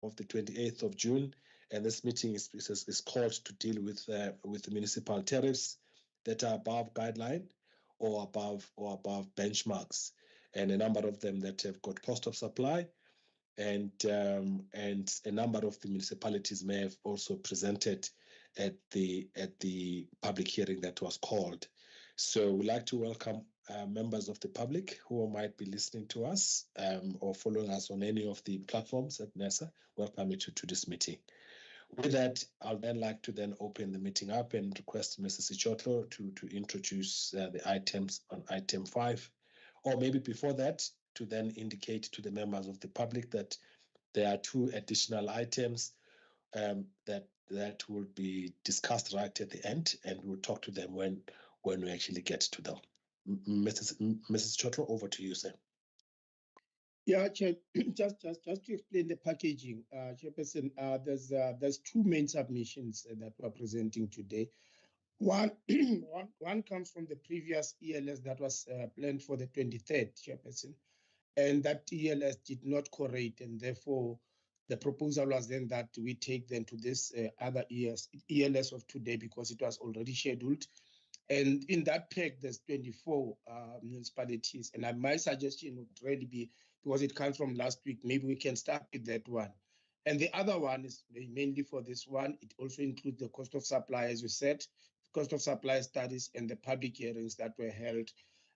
of the 28th of June, and this meeting is called to deal with the municipal tariffs that are above guideline or above benchmarks, and a number of them that have got cost of supply, and a number of the municipalities may have also presented at the public hearing that was called. So we'd like to welcome members of the public who might be listening to us or following us on any of the platforms at NESA. Welcome you to this meeting. With that, I'd then like to then open the meeting up and request Mrs. Sichotlo to introduce the items on item 5, or maybe before that, to then indicate to the members of the public that there are 2 additional items that will be discussed right at the end, and we'll talk to them when we actually get to them. Mrs. Chotro, over to you, sir. Yeah, Chair, just to explain the packaging, Chairperson, there's 2 main submissions that we're presenting today. One comes from the previous ELS that was planned for the 23rd, Chairperson, and that ELS did not correlate, and therefore the proposal was then that we take them to this other ELS of today because it was already scheduled. And in that pack, there's 24 municipalities. And my suggestion would really be, because it comes from last week, maybe we can start with that one. And the other one is mainly for this one. It also includes the cost of supply, as we said, cost of supply studies and the public hearings that were held.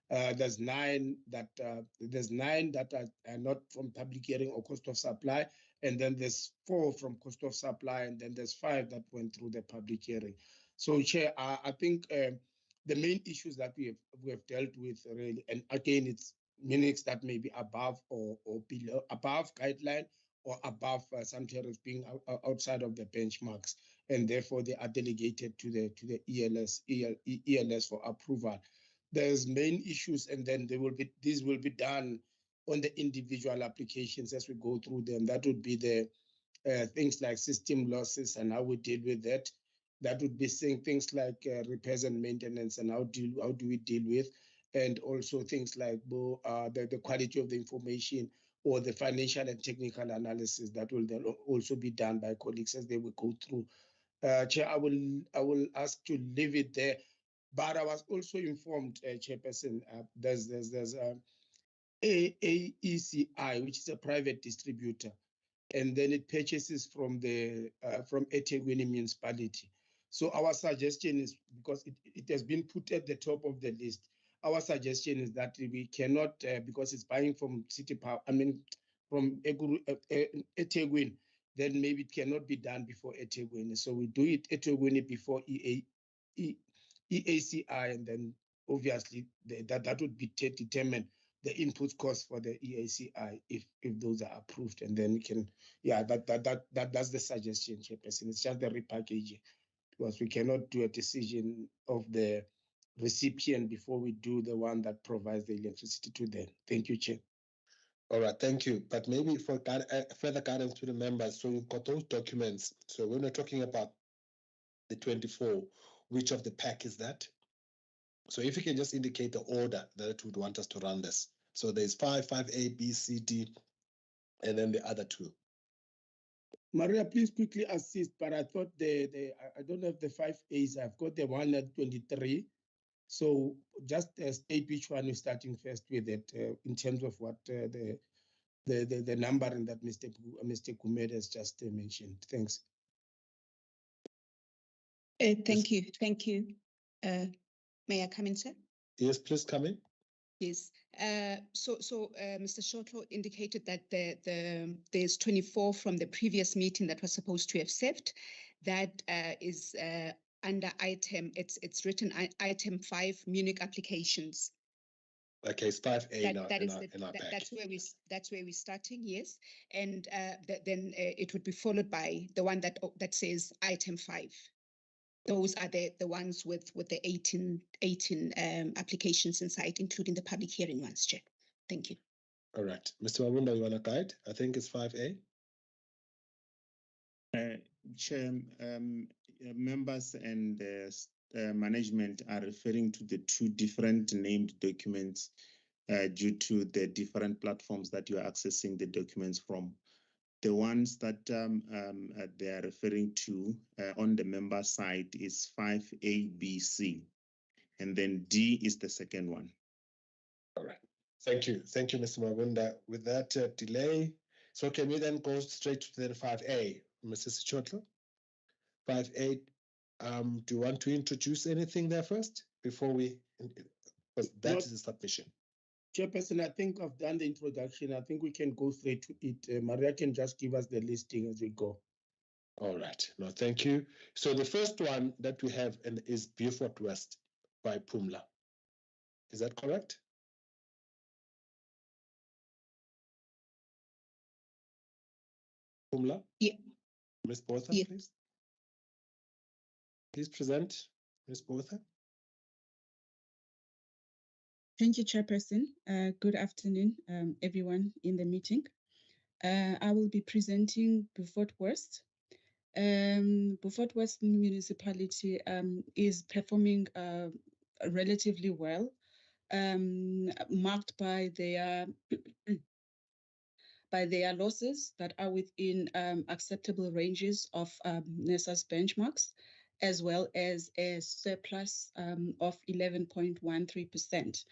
There's 9 that are not from public hearing or cost of supply, and then there's 4 from cost of supply, and then there's 5 that went through the public hearing. So, Chair, I think the main issues that we have dealt with really, and again, it's minutes that may be above or below, above guideline or above some tariffs being outside of the benchmarks, and therefore they are delegated to the ELS for approval. There's main issues, and then these will be done on the individual applications as we go through them. That would be the things like system losses and how we deal with that. That would be saying things like repairs and maintenance and how do we deal with, and also things like the quality of the information or the financial and technical analysis that will then also be done by colleagues as they will go through. Chair, I will ask to leave it there. But I was also informed, Chairperson, there's AECI, which is a private distributor, and then it purchases from eThekwini municipality. So our suggestion is, because it has been put at the top of the list, our suggestion is that we cannot, because it's buying from City Power, from eThekwini, then maybe it cannot be done before eThekwini. So we do it eThekwini before EACI, and then obviously that would be determine the input cost for the EACI if those are approved, and then we can, that's the suggestion, Chairperson. It's just the repackaging, because we cannot do a decision of the recipient before we do the one that provides the electricity to them. Thank you, Chair. All right, thank you. But maybe for further guidance to the members, so you've got those documents. So when we're talking about the 24, which of the pack is that? So if you can just indicate the order that you would want us to run this. So there's 5A, B, C, D, and then the other 2. Maria, please quickly assist, but I thought I don't have the 5As. I've got the one at 23. So just state which one is starting first with it in terms of what the numbering that Mr. Kumed has just mentioned. Thanks. Thank you. May I come in, sir? Yes, please come in. Yes. So Mr. Shortlaw indicated that there's 24 from the previous meeting that was supposed to have saved. That is under item. It's written item 5, Munich applications. Okay, it's 5A in our pack. That's where we're starting. Yes, and then it would be followed by the one that says item 5. Those are the ones with the 18 applications inside, including the public hearing ones, Chair. Thank you. All right. Mr. Mawunda, you want to guide? I think it's 5A. Chair, members and management are referring to the 2 different named documents due to the different platforms that you are accessing the documents from. The ones that they are referring to on the member side is 5A, B, C, and then D is the second one. All right. Thank you, Mr. Mabunda. With that delay, so can we then go straight to the 5A, Mr. Sichotlo? 5A. Do you want to introduce anything there first before we? Because that is the submission. Chairperson, I think I've done the introduction. I think we can go straight to it. Maria can just give us the listing as we go. All right. No, thank you. So the first one that we have is Beaufort West by Pumla. Is that correct? Pumla? Yeah. Ms. Botha, Yeah. please. Please present, Ms. Botha. Thank you, Chairperson. Good afternoon, everyone in the meeting. I will be presenting Beaufort West. Beaufort West Municipality is performing relatively well, marked by their losses that are within acceptable ranges of NESA's benchmarks, as well as a surplus of 11.13%.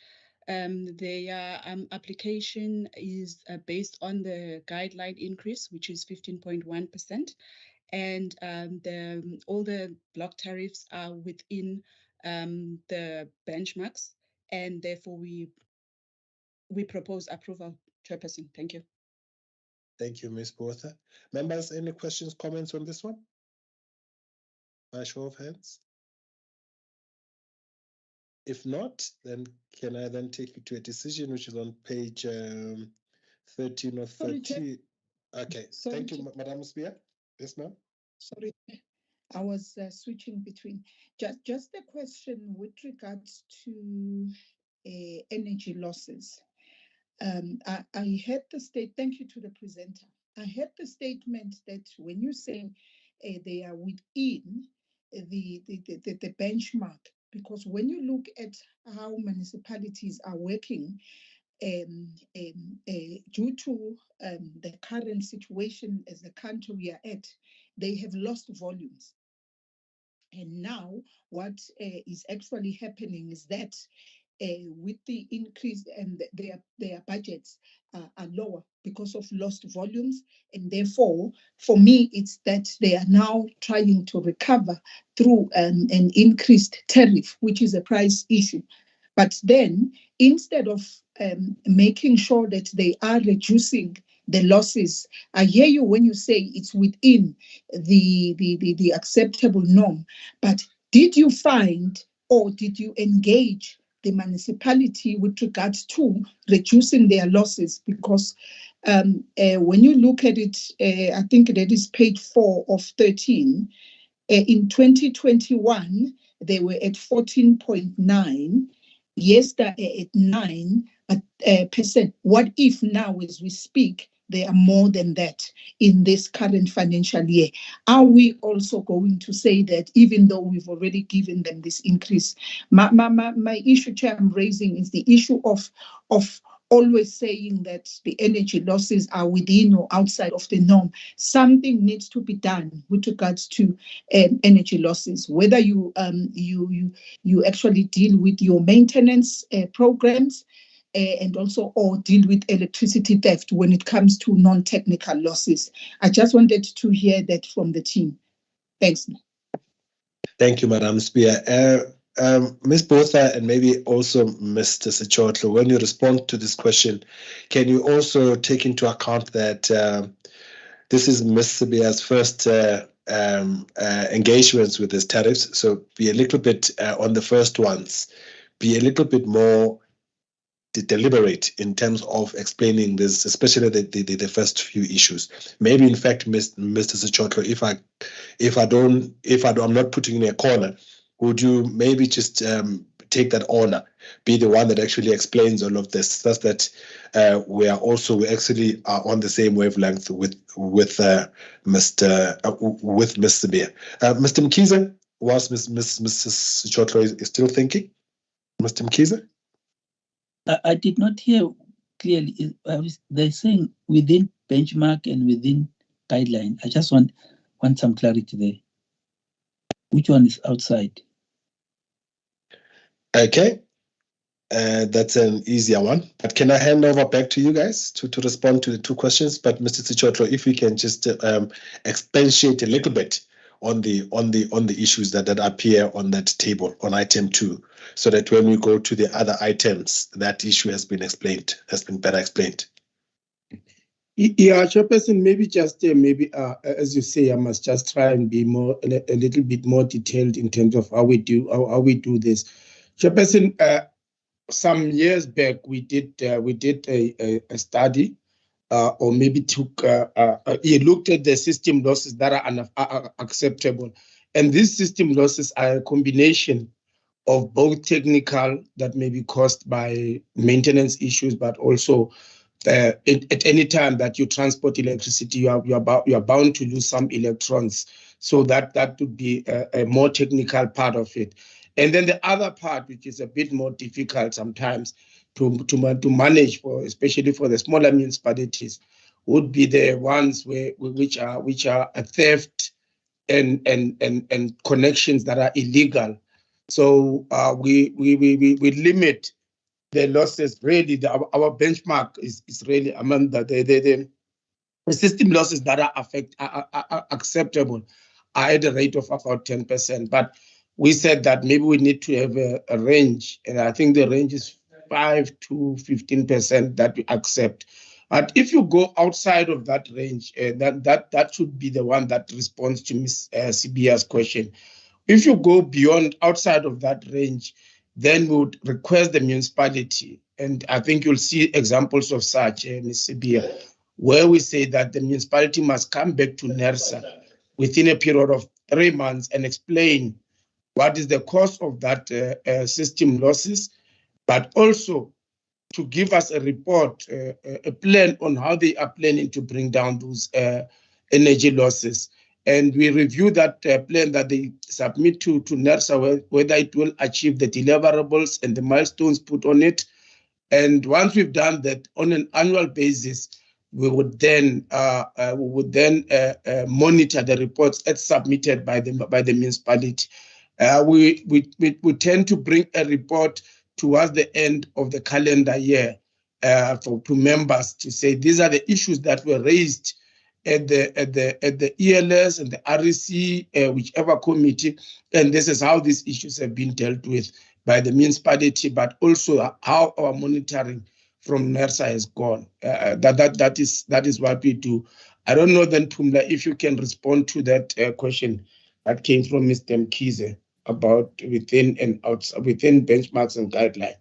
Their application is based on the guideline increase, which is 15.1%, and all the block tariffs are within the benchmarks, and therefore we propose approval, Chairperson. Thank you. Thank you, Ms. Botha. Members, any questions, comments on this one? By show of hands. If not, then can I then take you to a decision which is on page 13 or 30? Okay, Sorry, thank you, Madam Spear. Yes, ma'am. Sorry, I was switching between. Just a question with regards to energy losses. I heard the thank you to the presenter. I heard the statement that when you say they are within the benchmark, because when you look at how municipalities are working, due to the current situation as the country we are at, they have lost volumes. And now what is actually happening is that with the increase and their budgets are lower because of lost volumes. And therefore, for me, it's that they are now trying to recover through an increased tariff, which is a price issue. But then instead of making sure that they are reducing the losses, I hear you when you say it's within the acceptable norm, but did you find or did you engage the municipality with regards to reducing their losses? Because when you look at it, I think that is page 4 of 13, in 2021, they were at 14.9. Yes, they're at 9%. What if now, as we speak, they are more than that in this current financial year? Are we also going to say that even though we've already given them this increase? My issue, Chair, I'm raising is the issue of always saying that the energy losses are within or outside of the norm. Something needs to be done with regards to energy losses, whether you actually deal with your maintenance programs and also or deal with electricity theft when it comes to non-technical losses. I just wanted to hear that from the team. Thanks. Thank you, Madam Spear. Ms. Botha and maybe also Mr. Sichotlo, when you respond to this question, can you also take into account that this is Ms. Sibia's first engagements with these tariffs, so be a little bit on the first ones, be a little bit more deliberate in terms of explaining this, especially the first few issues. Maybe, in fact, Mr. Sichotlo, if I'm not putting in a corner, would you maybe just take that honor, be the one that actually explains all of this, such that we actually are on the same wavelength with Mr. Beer. Mr. Mkhize, whilst Mrs. Sichotlo is still thinking, Mr. Mkhize? I did not hear clearly. They're saying within benchmark and within guideline. I just want some clarity there. Which one is outside? Okay. That's an easier one. But can I hand over back to you guys to respond to the two questions? But Mr. Sichotlo, if we can just expatiate a little bit on the issues that appear on that table on item 2, so that when we go to the other items, that issue has been better explained. Yeah, Chairperson, maybe just as you say, I must just try and be a little bit more detailed in terms of how we do this. Chairperson, some years back we did a study, or maybe looked at the system losses that are acceptable, and these system losses are a combination of both technical that may be caused by maintenance issues, but also at any time that you transport electricity, you are bound to lose some electrons. So that would be a more technical part of it. And then the other part, which is a bit more difficult sometimes to manage, especially for the smaller municipalities, would be the ones which are a theft and connections that are illegal. So we limit the losses. Really, our benchmark is really among the system losses that are acceptable are at a rate of about 10%. But we said that maybe we need to have a range, and I think the range is 5 to 15% that we accept. But if you go outside of that range, that should be the one that responds to Ms. Sibia's question. If you go beyond outside of that range, then we would request the municipality, and I think you'll see examples of such, Ms. Sibia, where we say that the municipality must come back to NERSA within a period of 3 months and explain what is the cause of that system losses, but also to give us a report, a plan on how they are planning to bring down those energy losses. And we review that plan that they submit to NERSA, whether it will achieve the deliverables and the milestones put on it. And once we've done that on an annual basis, we would then monitor the reports as submitted by the municipality. We tend to bring a report towards the end of the calendar year to members to say these are the issues that were raised at the ELS and the REC, whichever committee, and this is how these issues have been dealt with by the municipality, but also how our monitoring from NERSA has gone. That is what we do. I don't know then, Pumla, if you can respond to that question that came from Mr. Mkhize about within and outside, within benchmarks and guidelines.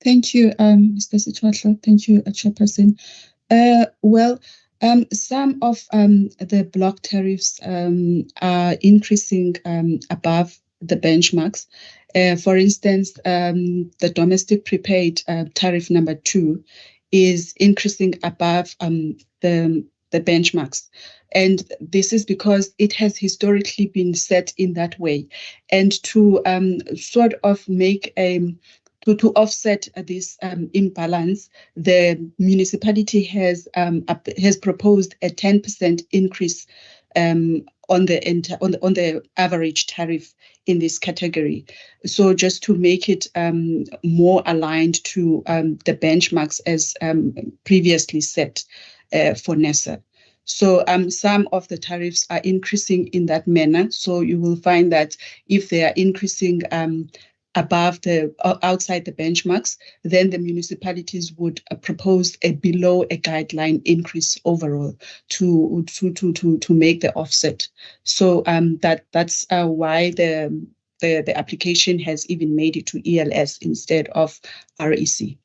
Thank you, Mr. Sitwatlo. Thank you, Chairperson. Some of the block tariffs are increasing above the benchmarks. For instance, the domestic prepaid tariff number 2 is increasing above the benchmarks. And this is because it has historically been set in that way. And to sort of make to offset this imbalance, the municipality has proposed a 10% increase on the average tariff in this category. So just to make it more aligned to the benchmarks as previously set for NERSA. So some of the tariffs are increasing in that manner. So you will find that if they are increasing above outside the benchmarks, then the municipalities would propose a below a guideline increase overall to make the offset. So that's why the application has even made it to ELS instead of REC.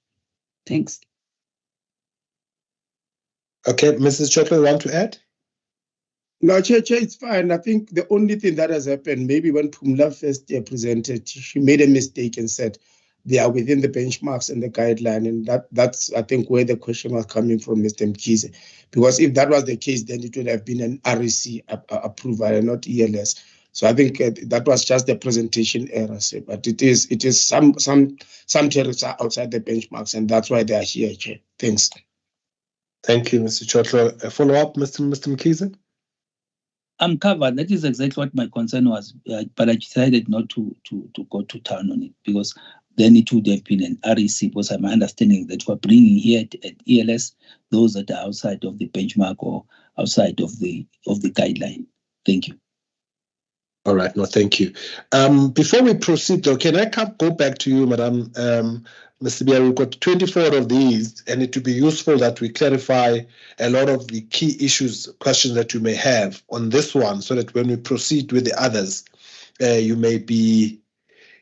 Thanks. Okay, Mrs. Chotlo, want to add? No, Chair, it's fine. I think the only thing that has happened, maybe when Pumla first presented, she made a mistake and said they are within the benchmarks and the guideline. And that's, I think, where the question was coming from, Mr. Mkhize. Because if that was the case, then it would have been an REC approval and not ELS. So I think that was just the presentation error. But it is some tariffs are outside the benchmarks, and that's why they are here, Chair. Thanks. Thank you, Mr. Chotlo. A follow-up, Mr. Mkhize? I'm covered. That is exactly what my concern was, but I decided not to go to town on it because then it would have been an REC. Because my understanding that we're bringing here at ELS those that are outside of the benchmark or outside of the guideline. Thank you. All right. No, thank you. Before we proceed, though, can I go back to you, Madam Mr. Bia? We've got 24 of these, and it would be useful that we clarify a lot of the key issues, questions that you may have on this one, so that when we proceed with the others,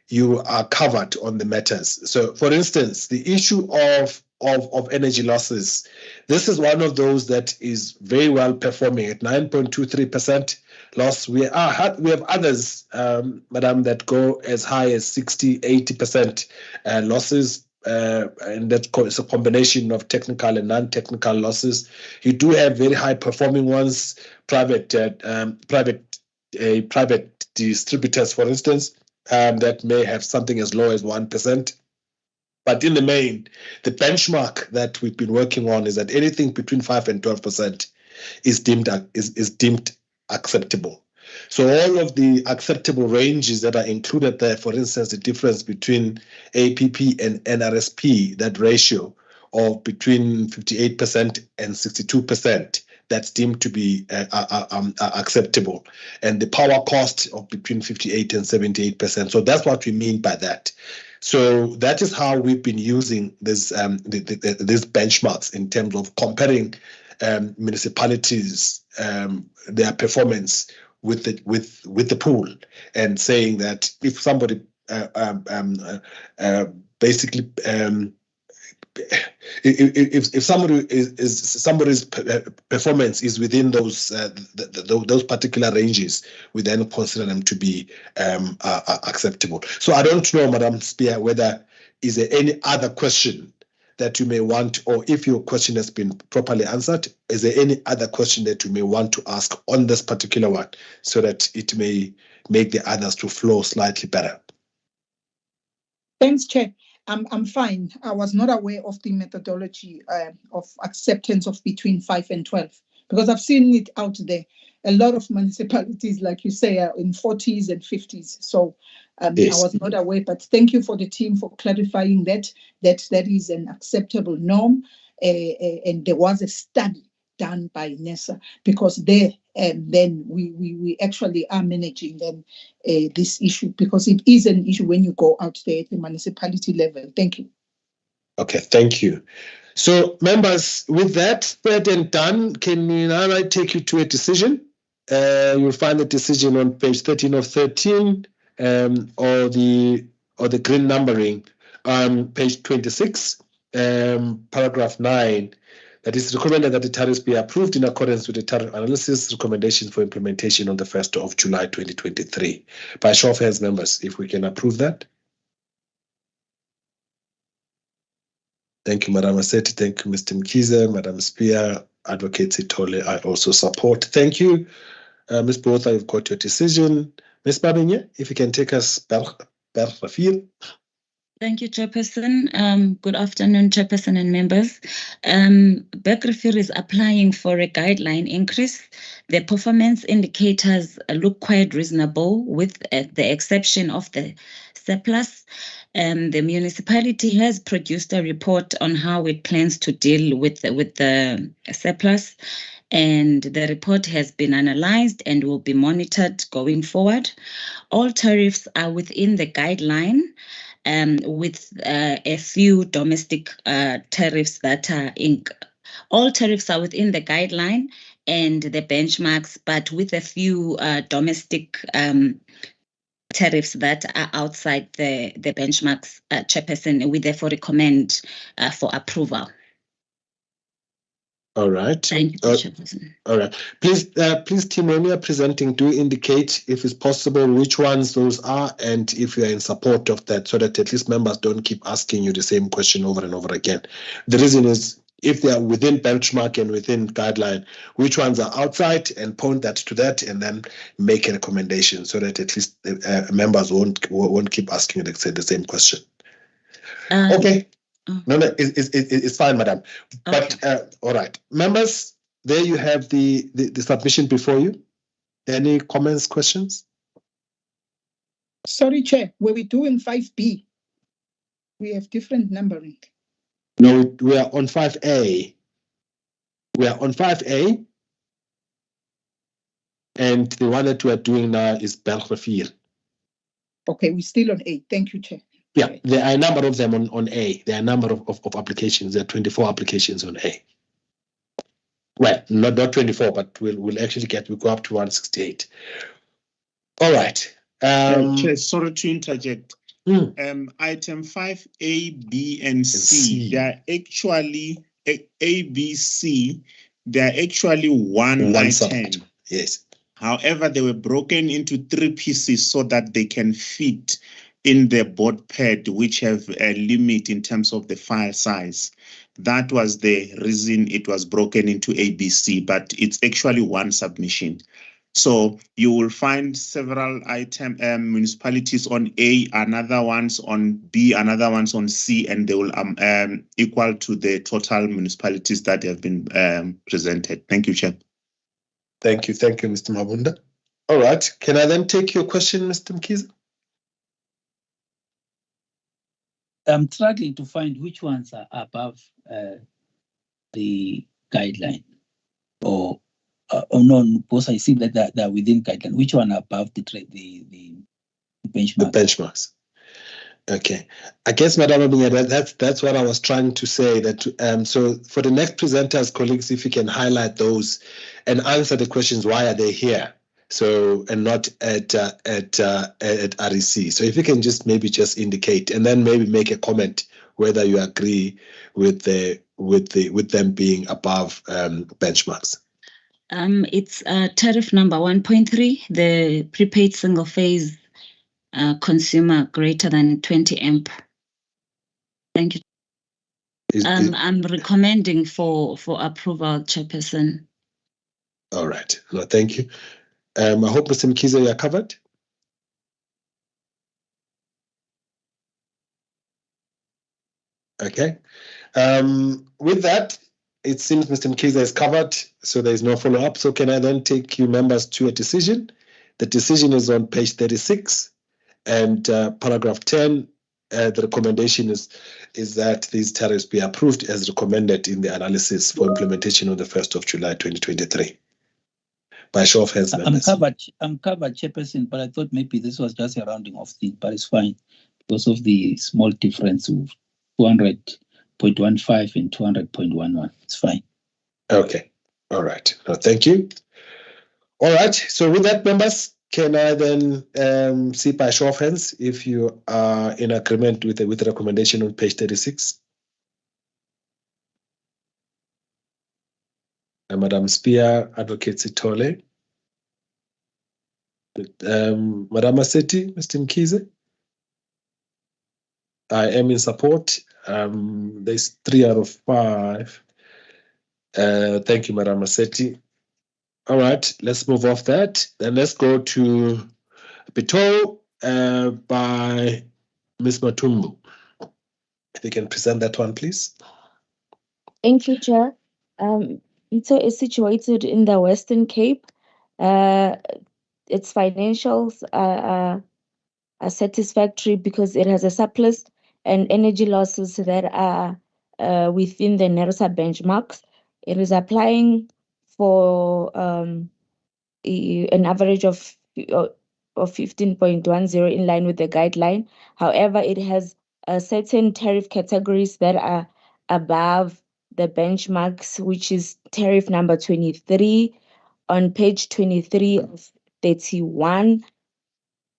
you are covered on the matters. So, for instance, the issue of energy losses. This is one of those that is very well performing at 9.23% loss. We have others, Madam, that go as high as 60, 80% losses. And it's a combination of technical and non-technical losses. You do have very high performing ones, private distributors, for instance, that may have something as low as 1%. But in the main, the benchmark that we've been working on is that anything between 5 and 12% is deemed acceptable. So all of the acceptable ranges that are included there, for instance, the difference between APP and NRSP, that ratio of between 58% and 62%, that's deemed to be acceptable. And the power cost of between 58 and 78%. So that's what we mean by that. So that is how we've been using these benchmarks in terms of comparing municipalities, their performance with the pool, and saying that if somebody basically if somebody's performance is within those particular ranges, we then consider them to be acceptable. So I don't know, Madam Spear, whether is there any other question that you may want, or if your question has been properly answered, is there any other question that you may want to ask on this particular one, so that it may make the others to flow slightly better? Thanks, Chair. I'm fine. I was not aware of the methodology of acceptance of between 5 and 12, because I've seen it out there. A lot of municipalities, like you say, are in 40s and 50s. So yes. I was not aware, but thank you for the team for clarifying that is an acceptable norm. And there was a study done by NESA, because there then we actually are managing then this issue, because it is an issue when you go out there at the municipality level. Thank you. Okay, thank you. So members, with that said and done, can we now take you to a decision? You'll find the decision on page 13 of 13, or the green numbering, page 26, paragraph 9. That is recommended that the tariffs be approved in accordance with the tariff analysis recommendation for implementation on the 1st of July 2023. By show of hands, members, if we can approve that. Thank you, Madam Aseti. Thank you, Mr. Mkhize, Madam Spear, Advocate Sitole. I also support. Thank you. Ms. Botha, you've got your decision. Ms. Babinye, if you can take us back, Rafil. Thank you, Chairperson. Good afternoon, Chairperson and members. Bergrafir is applying for a guideline increase. The performance indicators look quite reasonable, with the exception of the surplus. The municipality has produced a report on how it plans to deal with the surplus, and the report has been analyzed and will be monitored going forward. All tariffs are within the guideline, with a few domestic tariffs that are all tariffs are within the guideline and the benchmarks, but with a few domestic tariffs that are outside the benchmarks. Chairperson, we therefore recommend for approval. All right. Thank you, Chairperson. All right. Please, team, when you are presenting, do indicate, if it's possible, which ones those are, and if you are in support of that, so that at least members don't keep asking you the same question over and over again. The reason is, if they are within benchmark and within guideline, which ones are outside, and point that to that, and then make a recommendation, so that at least members won't keep asking the same question. Okay. No, it's fine, madam. But all right, members, there you have the submission before you. Any comments, questions? Sorry, Chair, were we doing 5B? We have different numbering. No, we are on 5A. We are on 5A. And the one that we are doing now is Belgrafir. Okay, we're still on A. Thank you, Chair. Yeah, there are a number of them on A. There are a number of applications. There are 24 applications on A. Well, not 24, but we'll actually go up to 168. All right. Chair, sorry to interject. Item 5A, B, and C, they are actually A, B, C. They are actually one item. Subject. Yes. However, they were broken into 3 pieces so that they can fit in the board pad, which have a limit in terms of the file size. That was the reason it was broken into ABC, but it's actually one submission. So you will find several municipalities on A, another ones on B, another ones on C, and they will equal to the total municipalities that have been presented. Thank you, Chair. Thank you, Mr. Mabunda. All right, can I then take your question, Mr. Mkiza? I'm struggling to find which ones are above the guideline, or no, because I see that they're within guideline. Which one are above the benchmark? The benchmarks. Okay, I guess, Madam Abinga, that's what I was trying to say. That so for the next presenters, colleagues, if you can highlight those and answer the questions, why are they here? So, and not at REC. So if you can just indicate, and then maybe make a comment whether you agree with them being above benchmarks. It's tariff number 1.3, the prepaid single phase consumer greater than 20 amp. Thank you. I'm recommending for approval, Chairperson. All right. No, thank you. I hope, Mr. Mkiza, you are covered. Okay. With that, it seems Mr. Mkiza is covered, so there is no follow-up. So can I then take you members to a decision? The decision is on page 36 and paragraph 10. The recommendation is that these tariffs be approved as recommended in the analysis for implementation on the 1st of July 2023. By show of hands, members. I'm covered, Chairperson, but I thought maybe this was just a rounding off thing, but it's fine because of the small difference of 200.15 and 200.11. It's fine. Okay. All right. No, thank you. All right. So with that, members, can I then see by show of hands if you are in agreement with the recommendation on page 36? Madam Spear, Advocate Sitole. Madam Maseti, Mr. Mkize. I am in support. There's 3 out of 5. Thank you, Madam Maseti. All right, let's move off that. Then let's go to Pito by Ms. Matumbu. If you can present that one, please. Thank you, Chair. Pito is situated in the Western Cape. Its financials are satisfactory because it has a surplus and energy losses that are within the NERSA benchmarks. It is applying for an average of 15.10 in line with the guideline. However, it has certain tariff categories that are above the benchmarks, which is tariff number 23 on page 23 of 31.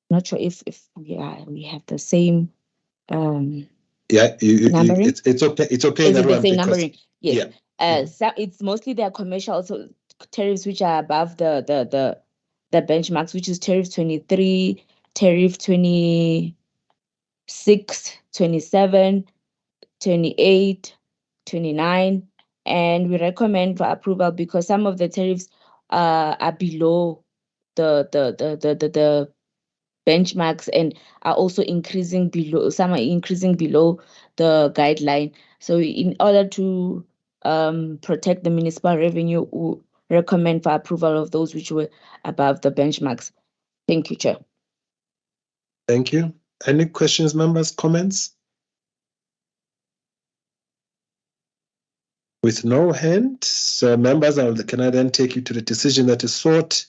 Not sure if we have the same numbering. It's okay. It's okay. Is it the same numbering? Yes. Yeah. So it's mostly their commercial tariffs which are above the benchmarks, which is tariff 23, tariff 26, 27, 28, 29, and we recommend for approval because some of the tariffs are below the benchmarks and are also increasing below, some are increasing below the guideline. So in order to protect the municipal revenue, we recommend for approval of those which were above the benchmarks. Thank you, Chair. Thank you. Any questions, members, comments? With no hand, so members, can I then take you to the decision that is sought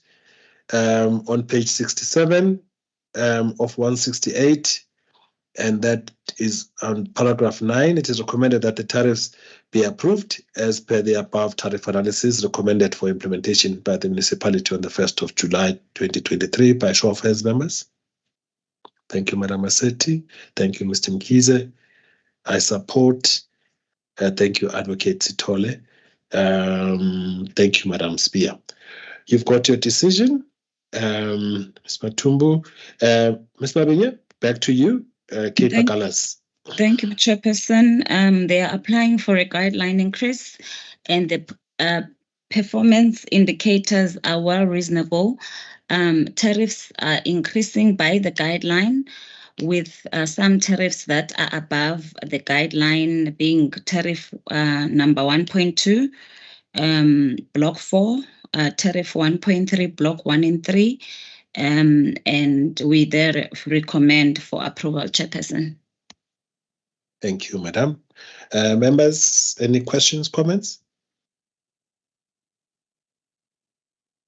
on page 67 of 168, and that is on paragraph 9. It is recommended that the tariffs be approved as per the above tariff analysis recommended for implementation by the municipality on the 1st of July 2023 by show of hands, members. Thank you, Madam Massetti. Thank you, Mr. Mkhize. I support. Thank you, Advocate Sithole. Thank you, Madam Spear. You've got your decision, Ms. Matumbu. Ms. Mabenya, back to you. Kate Pagalas. Thank you, Chairperson. They are applying for a guideline increase, and the performance indicators are well reasonable. Tariffs are increasing by the guideline, with some tariffs that are above the guideline, being tariff number 1.2, block 4, tariff 1.3, block 1 and 3, and we there recommend for approval, Chairperson. Thank you, Madam. Members, any questions, comments?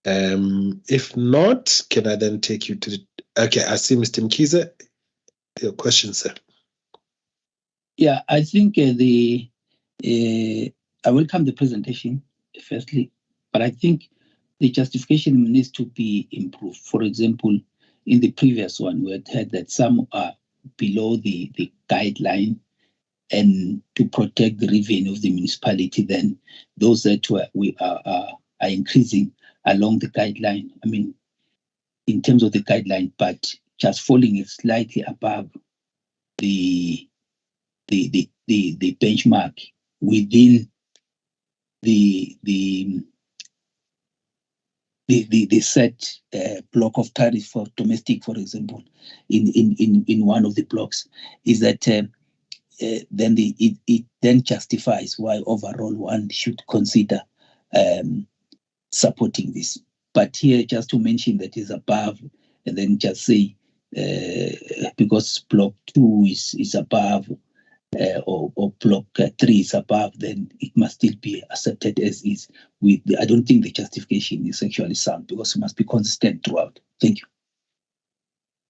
If not, can I then take you to the... Okay, I see Mr. Mkhize. Your question, sir. Yeah, I think I welcome the presentation, firstly, but I think the justification needs to be improved. For example, in the previous one, we had heard that some are below the guideline, and to protect the revenue of the municipality, then those that are increasing along the guideline. I mean, in terms of the guideline, but just falling slightly above the benchmark within the set block of tariff for domestic, for example, in one of the blocks, is that then it then justifies why overall one should consider supporting this. But here, just to mention that is above, and then just say because block 2 is above or block 3 is above, then it must still be accepted as is. I don't think the justification is actually sound, because it must be consistent throughout. Thank you.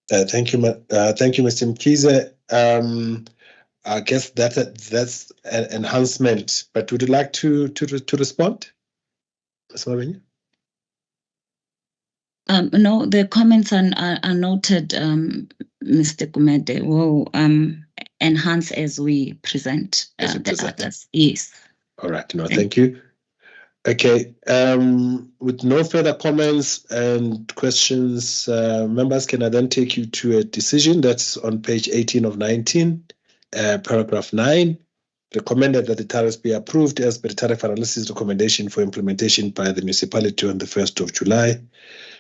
Thank you, Mr. Mkhize. I guess that's an enhancement, but would you like to respond, Ms. Mabenya? No, the comments are noted, Mr. Gumede. Will enhance as we present the others. Yes. All right. No, thank you. Okay. With no further comments and questions, members, can I then take you to a decision that's on page 18 of 19, paragraph 9. Recommended that the tariffs be approved as per the tariff analysis recommendation for implementation by the municipality on the 1st of July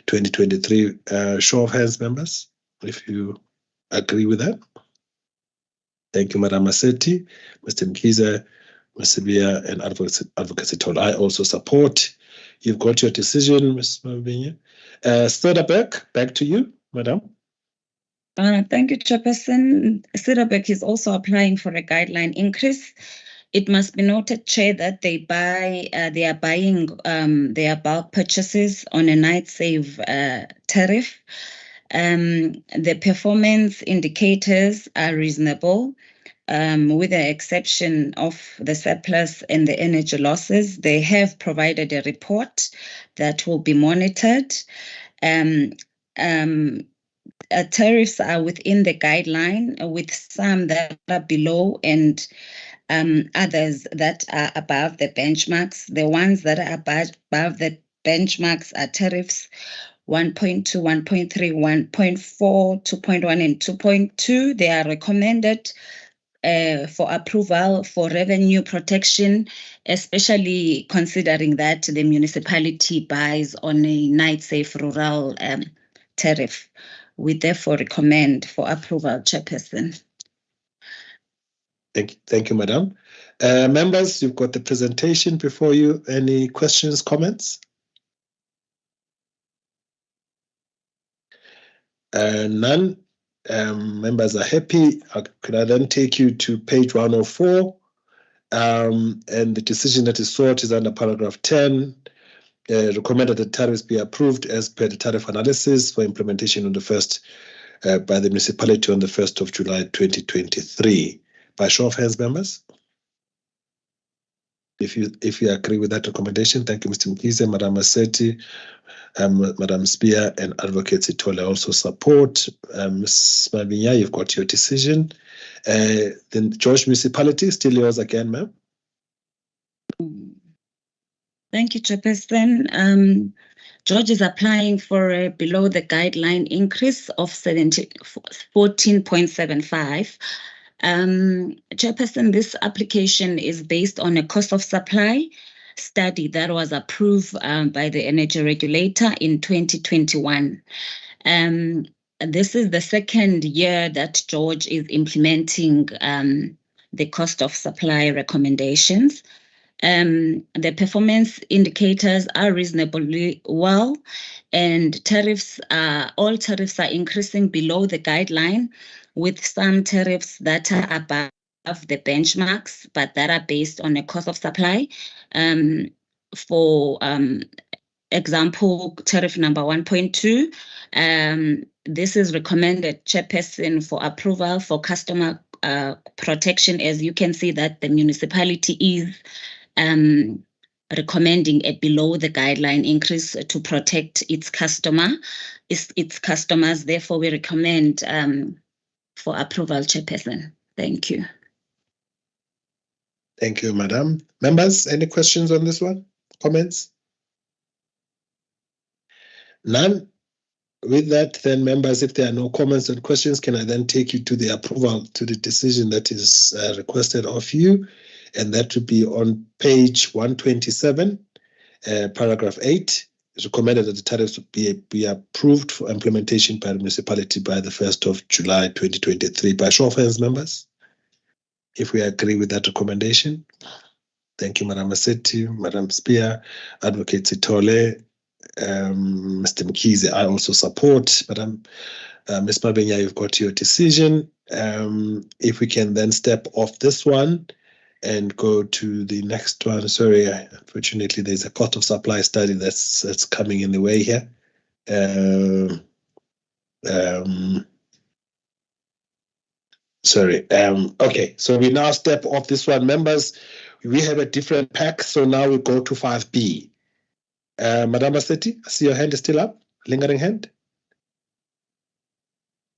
2023. Show of hands, members, if you agree with that. Thank you, Madam Massetti, Mr. Mkhize, Mr. Bia, and Advocacy Toll. I also support. You've got your decision, Ms. Mabenya. Soderberg, back to you, Madam. Thank you, Chairperson. Soderberg is also applying for a guideline increase. It must be noted, Chair, that they are buying their bulk purchases on a night save tariff. The performance indicators are reasonable, with the exception of the surplus and the energy losses. They have provided a report that will be monitored. Tariffs are within the guideline, with some that are below and others that are above the benchmarks. The ones that are above the benchmarks are tariffs 1.2, 1.3, 1.4, 2.1, and 2.2. They are recommended for approval for revenue protection, especially considering that the municipality buys on a night safe rural tariff. we therefore recommend for approval, Chairperson. Thank you, Madam. Members, you've got the presentation before you. Any questions, comments? None. Members are happy. Could I then take you to page 104? And the decision that is sought is under paragraph 10. Recommend that the tariffs be approved as per the tariff analysis for implementation on the first by the municipality on the 1st of July 2023. By show of hands, members. If you agree with that recommendation, thank you, Mr. Mkhize, Madam Maseti, Madam Spear, and Advocate Sithole also support. Ms. Mavinya, you've got your decision. Then George Municipality, still yours again, ma'am. Thank you, Chairperson. George is applying for a below the guideline increase of 14.75. Chairperson, this application is based on a cost of supply study that was approved by the energy regulator in 2021. This is the second year that George is implementing the cost of supply recommendations. The performance indicators are reasonably well, and all tariffs are increasing below the guideline, with some tariffs that are above the benchmarks, but that are based on a cost of supply. For example, tariff number 1.2, this is recommended, Chairperson, for approval for customer protection. As you can see that the municipality is recommending a below the guideline increase to protect its customers. Therefore, we recommend for approval, Chairperson. Thank you. Thank you, Madam. Members, any questions on this one? Comments? None. With that, then, members, if there are no comments and questions, can I then take you to the approval, to the decision that is requested of you? And that would be on page 127, paragraph 8. It's recommended that the tariffs be approved for implementation by the municipality by the 1st of July 2023. By show of hands, members, if we agree with that recommendation. Thank you, Madam Maseti, Madam Spear, Advocate Sithole, Mr. Mkhize. I also support. Madam Ms. Mavinya, you've got your decision. If we can then step off this one and go to the next one. Sorry, unfortunately, there's a cost of supply study that's coming in the way here. Sorry. Okay, so we now step off this one. Members, we have a different pack, so now we go to 5B. Madam Maseti, I see your hand is still up, lingering hand.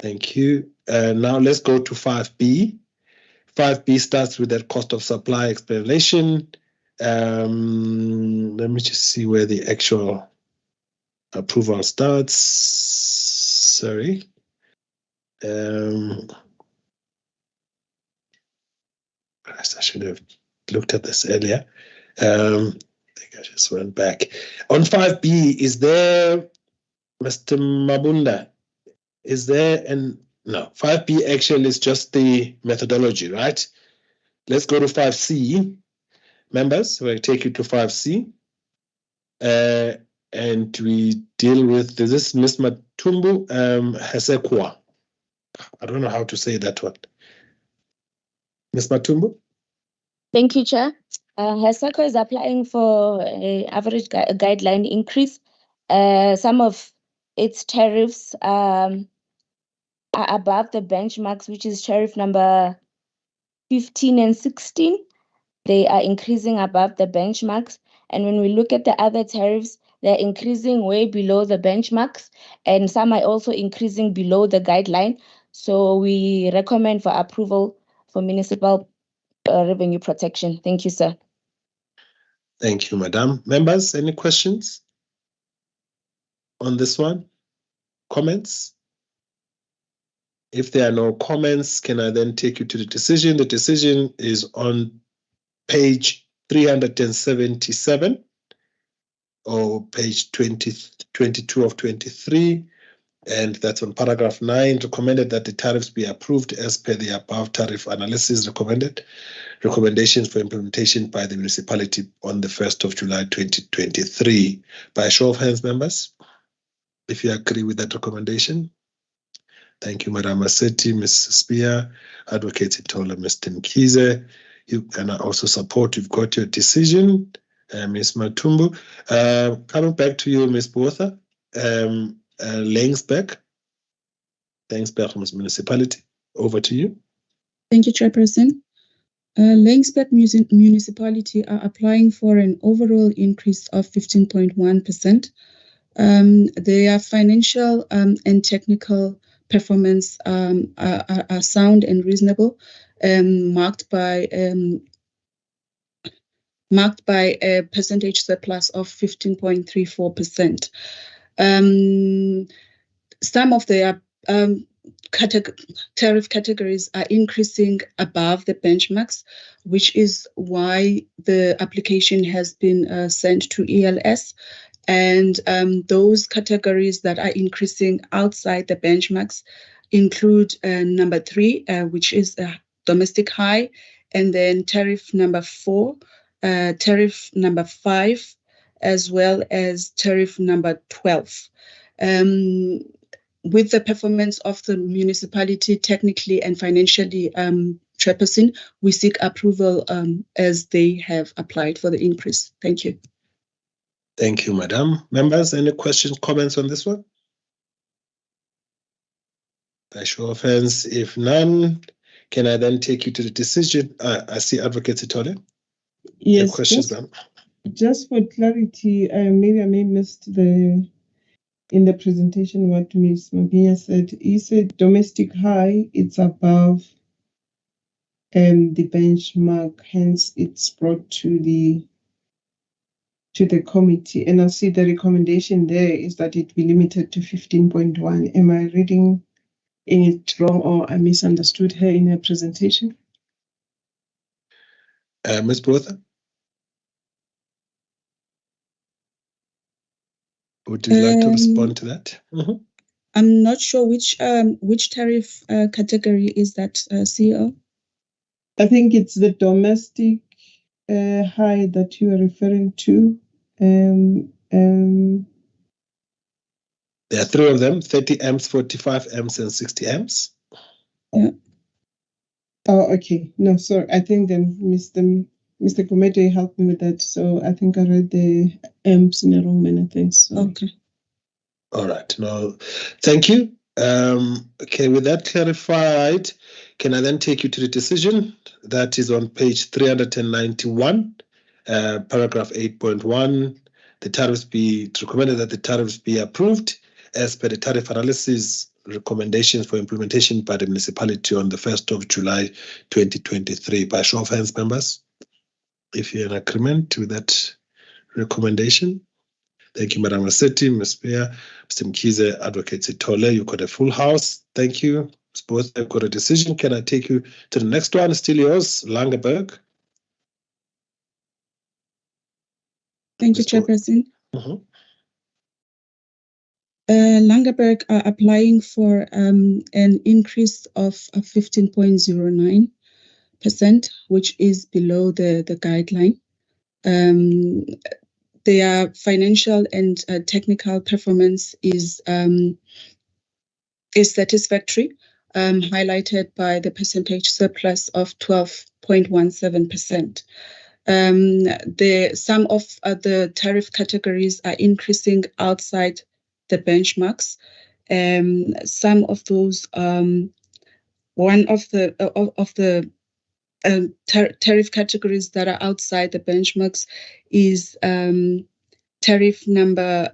Thank you. Now let's go to 5B. 5B starts with that cost of supply explanation. Let me just see where the actual approval starts. Sorry. Christ, I should have looked at this earlier. I think I just went back. On 5B, is there, Mr. Mabunda, is there an... No, 5B actually is just the methodology, right? Let's go to 5C. Members, we'll take you to 5C. And we deal with, is this Ms. Matumbu Hesekwa? I don't know how to say that one. Ms. Matumbu? Thank you, Chair. Hesekwa is applying for an average guideline increase. Some of its tariffs are above the benchmarks, which is tariff number 15 and 16. They are increasing above the benchmarks. And when we look at the other tariffs, they're increasing way below the benchmarks, and some are also increasing below the guideline. So we recommend for approval for municipal revenue protection. Thank you, sir. Thank you, Madam. Members, any questions on this one? Comments? If there are no comments, can I then take you to the decision? The decision is on page 377 or page 22 of 23. And that's on paragraph 9, recommended that the tariffs be approved as per the above tariff analysis recommended. Recommendations for implementation by the municipality on the 1st of July 2023. By a show of hands, members, if you agree with that recommendation. Thank you, Madam Maseti, Ms. Spear, Advocate Itola, Mr. Mkize. You can also support, you've got your decision, Ms. Matumbu. Coming back to you, Ms. Botha, Langsberg from Municipality, over to you. Thank you, Chairperson. Langsberg Municipality are applying for an overall increase of 15.1%. Their financial and technical performance are sound and reasonable, marked by a percentage surplus of 15.34%. Some of their tariff categories are increasing above the benchmarks, which is why the application has been sent to ELS. And those categories that are increasing outside the benchmarks include number 3, which is a domestic high, and then tariff number 4, tariff number 5, as well as tariff number 12. With the performance of the municipality technically and financially, Chairperson, we seek approval as they have applied for the increase. Thank you. Thank you, Madam. Members, any questions, comments on this one? By show of hands, if none, can I then take you to the decision? I see Advocate Itole. Yes. Questions, ma'am? Just for clarity, maybe I missed in the presentation what Ms. Mabiya said. He said domestic high, it's above the benchmark, hence it's brought to the committee. And I see the recommendation there is that it be limited to 15.1. Am I reading it wrong, or I misunderstood her in her presentation? Ms. Botha? Would you like to respond to that? I'm not sure which tariff category is that, CEO? I think it's the domestic high that you are referring to. There are 3 of them, 30 amps, 45 amps, and 60 amps. Yeah. Oh, okay. No, sorry. I think then Mr. Kumete helped me with that. So I think I read the amps in the wrong manner. Thanks. Sorry. Okay. All right. No, thank you. Okay, with that clarified, can I then take you to the decision that is on page 391, paragraph 8.1? The tariffs it's recommended that the tariffs be approved as per the tariff analysis recommendations for implementation by the municipality on the 1st of July 2023. By show of hands, members, if you're in agreement with that recommendation. Thank you, Madam Maseti, Ms. Spear, Mr. Mkize, Advocate Sitole. You got a full house. Thank you. Both have got a decision. Can I take you to the next one? Still yours, Langeberg. Thank you, Chairperson. Langeberg are applying for an increase of 15.09%, which is below the guideline. Their financial and technical performance is satisfactory, highlighted by the percentage surplus of 12.17%. Some of the tariff categories are increasing outside the benchmarks. Some of those, one of the tariff categories that are outside the benchmarks is tariff number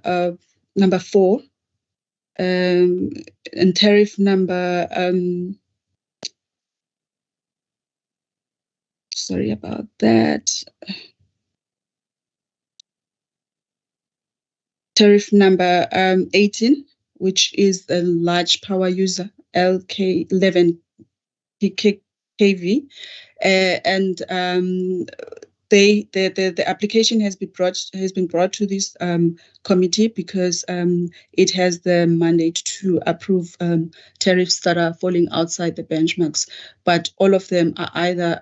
4, and tariff number sorry about that. Tariff number 18, which is a large power user, LK11 kV, and the application has been brought to this committee because it has the mandate to approve tariffs that are falling outside the benchmarks, but all of them are either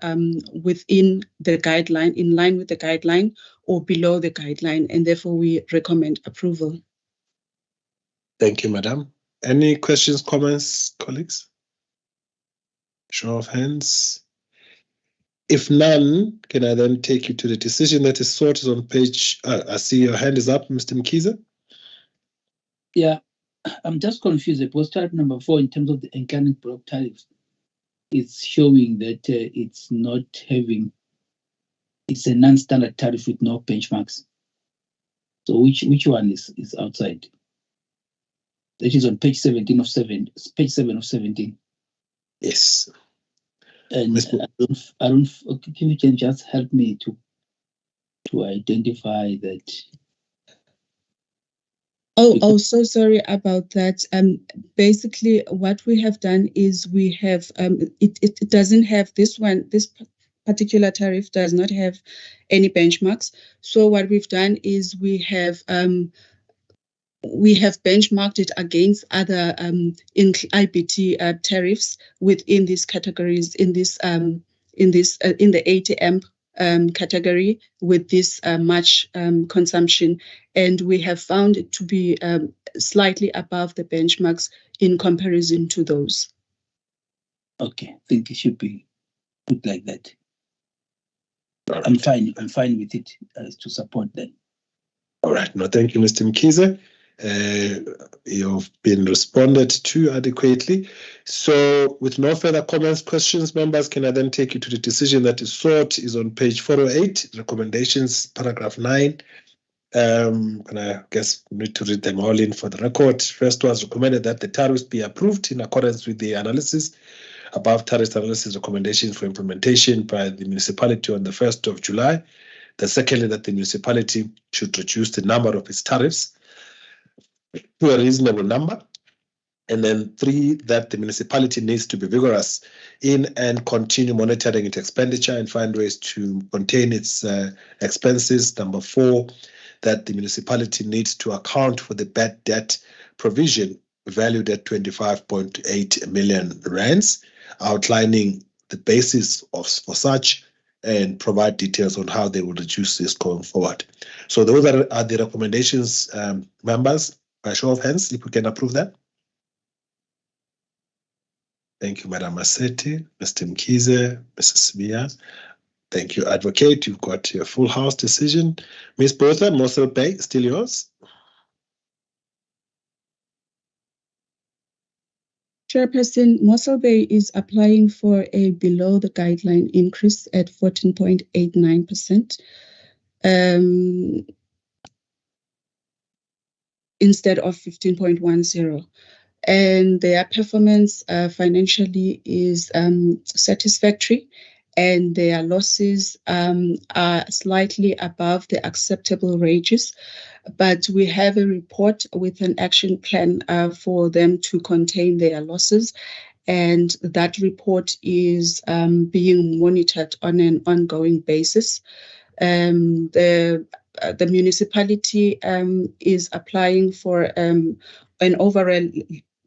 within the guideline, in line with the guideline, or below the guideline, and therefore we recommend approval. Thank you, Madam. Any questions, comments, colleagues? Show of hands. If none, can I then take you to the decision that is sought is on page, I see your hand is up, Mr. Mkhize. Yeah, I'm just confused because tariff number 4 in terms of the organic block tariffs, it's showing that it's not having, it's a non-standard tariff with no benchmarks. So which one is outside? That is on page 17 of 7, page 7 of 17. Yes. And I don't, okay, if you can just help me to identify that. Oh, so sorry about that. Basically, what we have done is we have it doesn't have this one. This particular tariff does not have any benchmarks. So what we've done is we have benchmarked it against other IBT tariffs within these categories in the ATM category with this much consumption, and we have found it to be slightly above the benchmarks in comparison to those. Okay, I think it should be put like that. I'm fine with it to support that. All right. No, thank you, Mr. Mkhize. You've been responded to adequately. So with no further comments, questions, members, can I then take you to the decision that is sought is on page 408, recommendations, paragraph 9. And I guess we need to read them all in for the record. First was recommended that the tariffs be approved in accordance with the analysis. Above tariff analysis recommendations for implementation by the municipality on the 1st of July. The secondly, that the municipality should reduce the number of its tariffs to a reasonable number. And then 3, that the municipality needs to be vigorous in and continue monitoring its expenditure and find ways to contain its expenses. Number 4, that the municipality needs to account for the bad debt provision valued at 25.8 million rands, outlining the basis for such and provide details on how they will reduce this going forward. So those are the recommendations, members. By show of hands, if we can approve that. Thank you, Madam Massetti, Mr. Mkhize, Mrs. Sibiya. Thank you, Advocate. You've got your full house decision. Ms. Bertha, Municipal Bay, still yours. Chairperson, Municipal Bay is applying for a below the guideline increase at 14.89%. Instead of 15.10, and their performance financially is satisfactory, and their losses are slightly above the acceptable ranges. But we have a report with an action plan for them to contain their losses, and that report is being monitored on an ongoing basis. The municipality is applying for an overall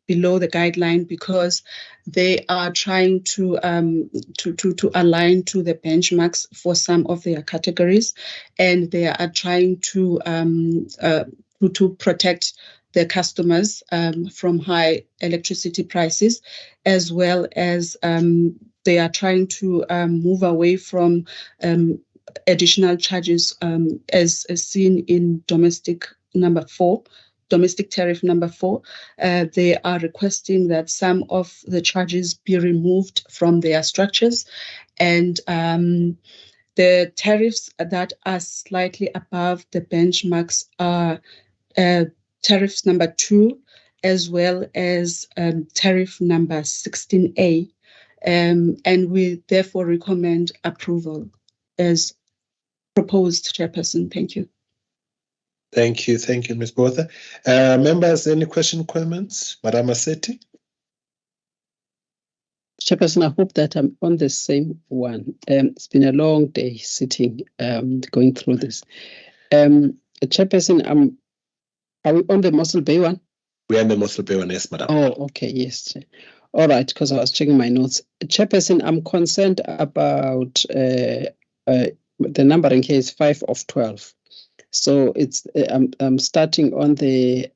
below the guideline because they are trying to align to the benchmarks for some of their categories, and they are trying to protect their customers from high electricity prices, as well as they are trying to move away from additional charges as seen in domestic tariff number 4. They are requesting that some of the charges be removed from their structures, and the tariffs that are slightly above the benchmarks are tariffs number 2 as well as tariff number 16A, and we therefore recommend approval as proposed, Chairperson. Thank you. Thank you, Ms. Botha. Members, any questions, comments? Madam Massetti? Chairperson, I hope that I'm on the same one. It's been a long day sitting, going through this. Chairperson, are we on the Mossel Bay one? We're on the Mossel Bay one, yes, madam. Oh, okay, yes. All right, because I was checking my notes. Chairperson, I'm concerned about the numbering here is 5 of 12. So it's I'm starting on the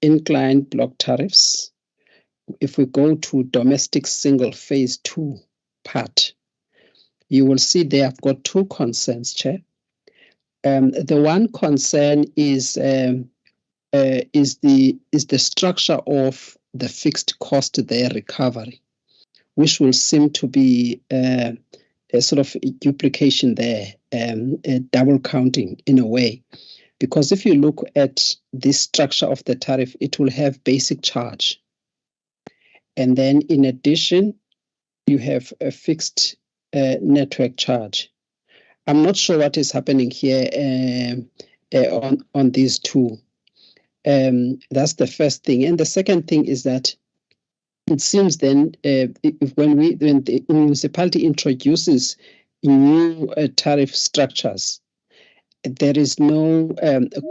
inclined block tariffs. If we go to domestic single phase 2 part, you will see there I've got two concerns, Chair. The one concern is the structure of the fixed cost there recovery, which will seem to be a sort of a duplication there, a double counting in a way. Because if you look at this structure of the tariff, it will have basic charge. And then in addition, you have a fixed network charge. I'm not sure what is happening here on these two. That's the first thing. And the second thing is that it seems then when the municipality introduces new tariff structures, there is no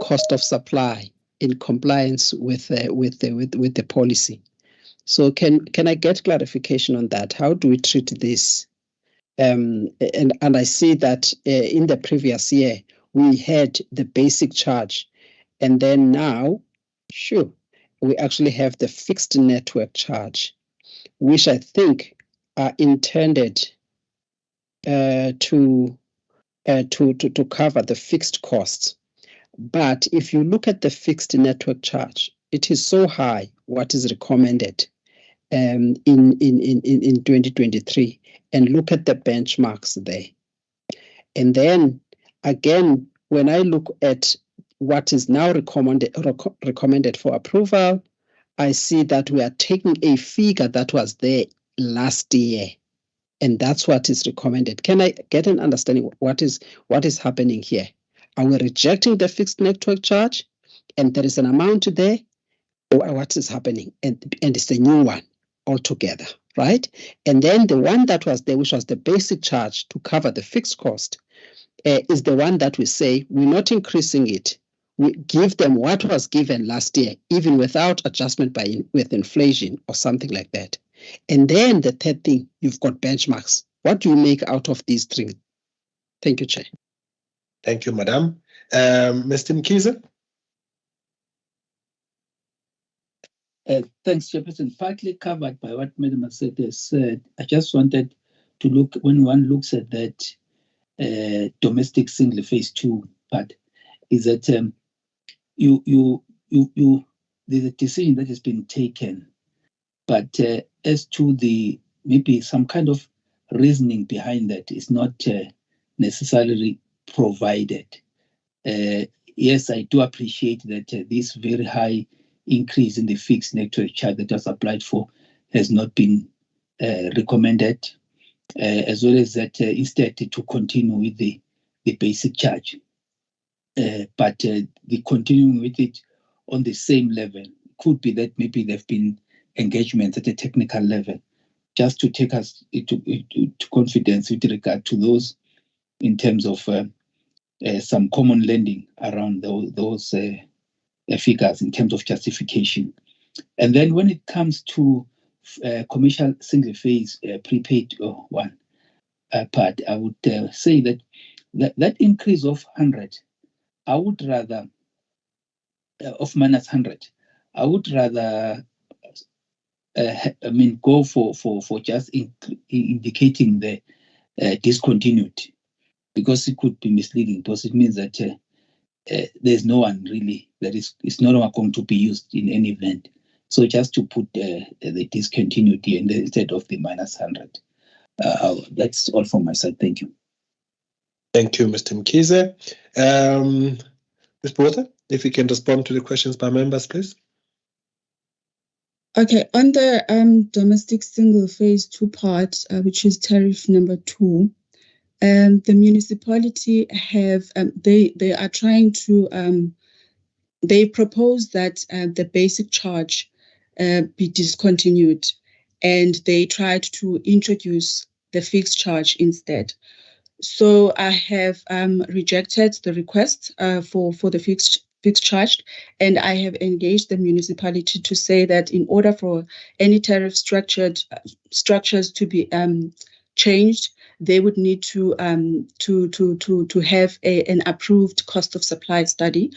cost of supply in compliance with the policy. So can I get clarification on that? How do we treat this? And I see that in the previous year we had the basic charge, and then now, sure, we actually have the fixed network charge, which I think are intended to cover the fixed costs. But if you look at the fixed network charge, it is so high, what is recommended in 2023, and look at the benchmarks there. And then again, when I look at what is now recommended for approval, I see that we are taking a figure that was there last year, and that's what is recommended. Can I get an understanding what is happening here? Are we rejecting the fixed network charge, and there is an amount there, or what is happening? And it's the new one altogether, right? And then the one that was there, which was the basic charge to cover the fixed cost, is the one that we say we're not increasing it. We give them what was given last year, even without adjustment with inflation or something like that. And then the third thing, you've got benchmarks. What do you make out of these three? Thank you, Chair. Thank you, Madam. Mr. Mkhize? Thanks, Chairperson. Partly covered by what Madam Masete said. I just wanted to look, when one looks at that domestic single phase 2 part, is that there's a decision that has been taken, but as to the maybe some kind of reasoning behind that is not necessarily provided. Yes, I do appreciate that this very high increase in the fixed network charge that was applied for has not been recommended, as well as that instead to continue with the basic charge. But the continuing with it on the same level could be that maybe there have been engagements at a technical level, just to take us into confidence with regard to those in terms of some common lending around those figures in terms of justification. And then when it comes to commercial single phase prepaid one part, I would say that increase of 100, I would rather, of minus 100, I would rather, go for just indicating the discontinued, because it could be misleading, because it means that there's no one really that is no longer going to be used in any event. So just to put the discontinued here instead of the minus 100. That's all from my side. Thank you. Thank you, Mr. Mkhize. Ms. Botha, if you can respond to the questions by members, please. Okay, on the domestic single phase 2 part, which is tariff number 2, the municipality have they are trying to they propose that the basic charge be discontinued, and they tried to introduce the fixed charge instead. So I have rejected the request for the fixed charge, and I have engaged the municipality to say that in order for any tariff structures to be changed, they would need to have an approved cost of supply study.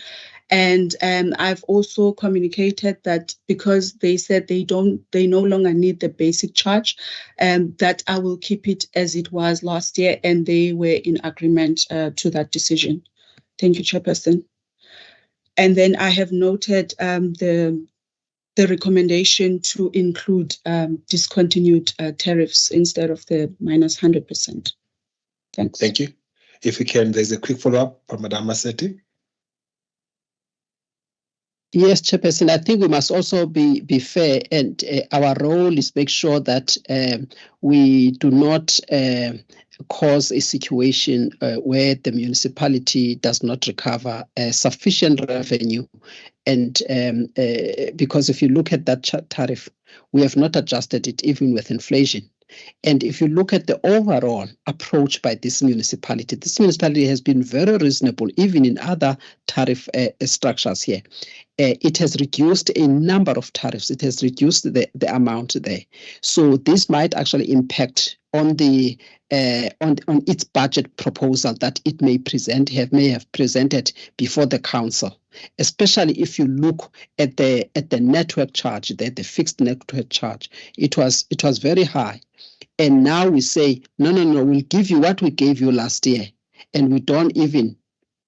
And I've also communicated that because they said they no longer need the basic charge, that I will keep it as it was last year, and they were in agreement to that decision. Thank you, Chairperson. And then I have noted the recommendation to include discontinued tariffs instead of the minus 100%. Thanks. Thank you. If we can, there's a quick follow-up from Madam Maseti. Yes, Chairperson, I think we must also be fair, and our role is make sure that we do not cause a situation where the municipality does not recover sufficient revenue. And because if you look at that tariff, we have not adjusted it even with inflation. And if you look at the overall approach by this municipality has been very reasonable, even in other tariff structures here. It has reduced a number of tariffs. It has reduced the amount there. So this might actually impact on the on its budget proposal that it may have presented before the council. Especially if you look at the network charge, the fixed network charge, it was very high. And now we say, no, we'll give you what we gave you last year. And we don't even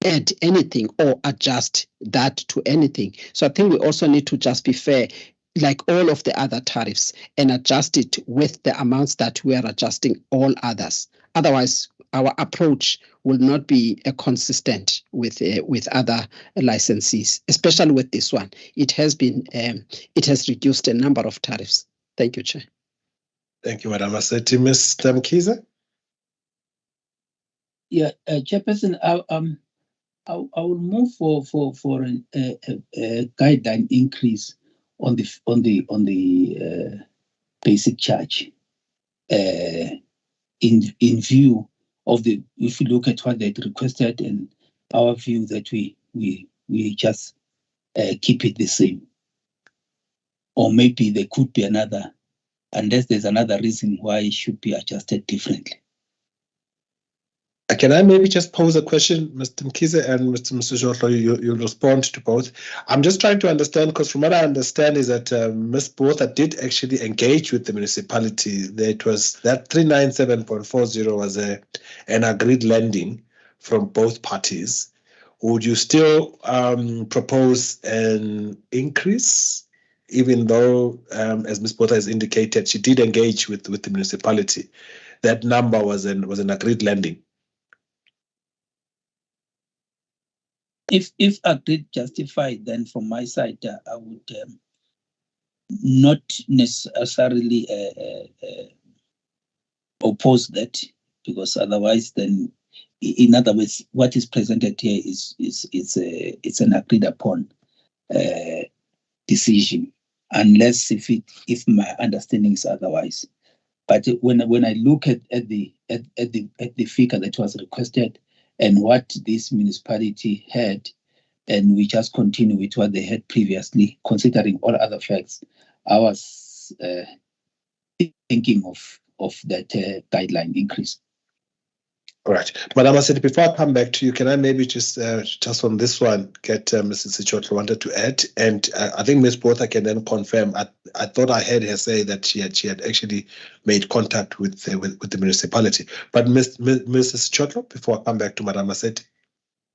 add anything or adjust that to anything. So I think we also need to just be fair, like all of the other tariffs, and adjust it with the amounts that we are adjusting all others. Otherwise, our approach will not be consistent with other licensees, especially with this one. It has reduced a number of tariffs. Thank you, Chair. Thank you, Madam Maseti. Mr. Mkhize? Yeah, Chairperson, I will move for a guideline increase on the basic charge in view of if you look at what they requested and our view that we just keep it the same, or maybe there could be another, unless there's another reason why it should be adjusted differently. Can I maybe just pose a question, Mr. Mkhize and Mr. Msujotlo, you'll respond to both. I'm just trying to understand, because from what I understand is that Ms. Botha did actually engage with the municipality. That was that 397.40 was an agreed lending from both parties. Would you still propose an increase, even though, as Ms. Botha has indicated, she did engage with the municipality? That number was an agreed lending. If agreed justified, then from my side, I would not necessarily oppose that, because otherwise, then, in other words, what is presented here it's an agreed upon decision, unless if my understanding is otherwise. But when I look at the figure that was requested, and what this municipality had, and we just continue with what they had previously, considering all other facts, I was thinking of that guideline increase. All right. Madam Maseti, before I come back to you, can I maybe just on this one get Mrs. Sichotlo wanted to add? And I think Ms. Botha can then confirm. I thought I heard her say that she had actually made contact with the municipality. But Mrs. Sichotlo, before I come back to Madam Maseti.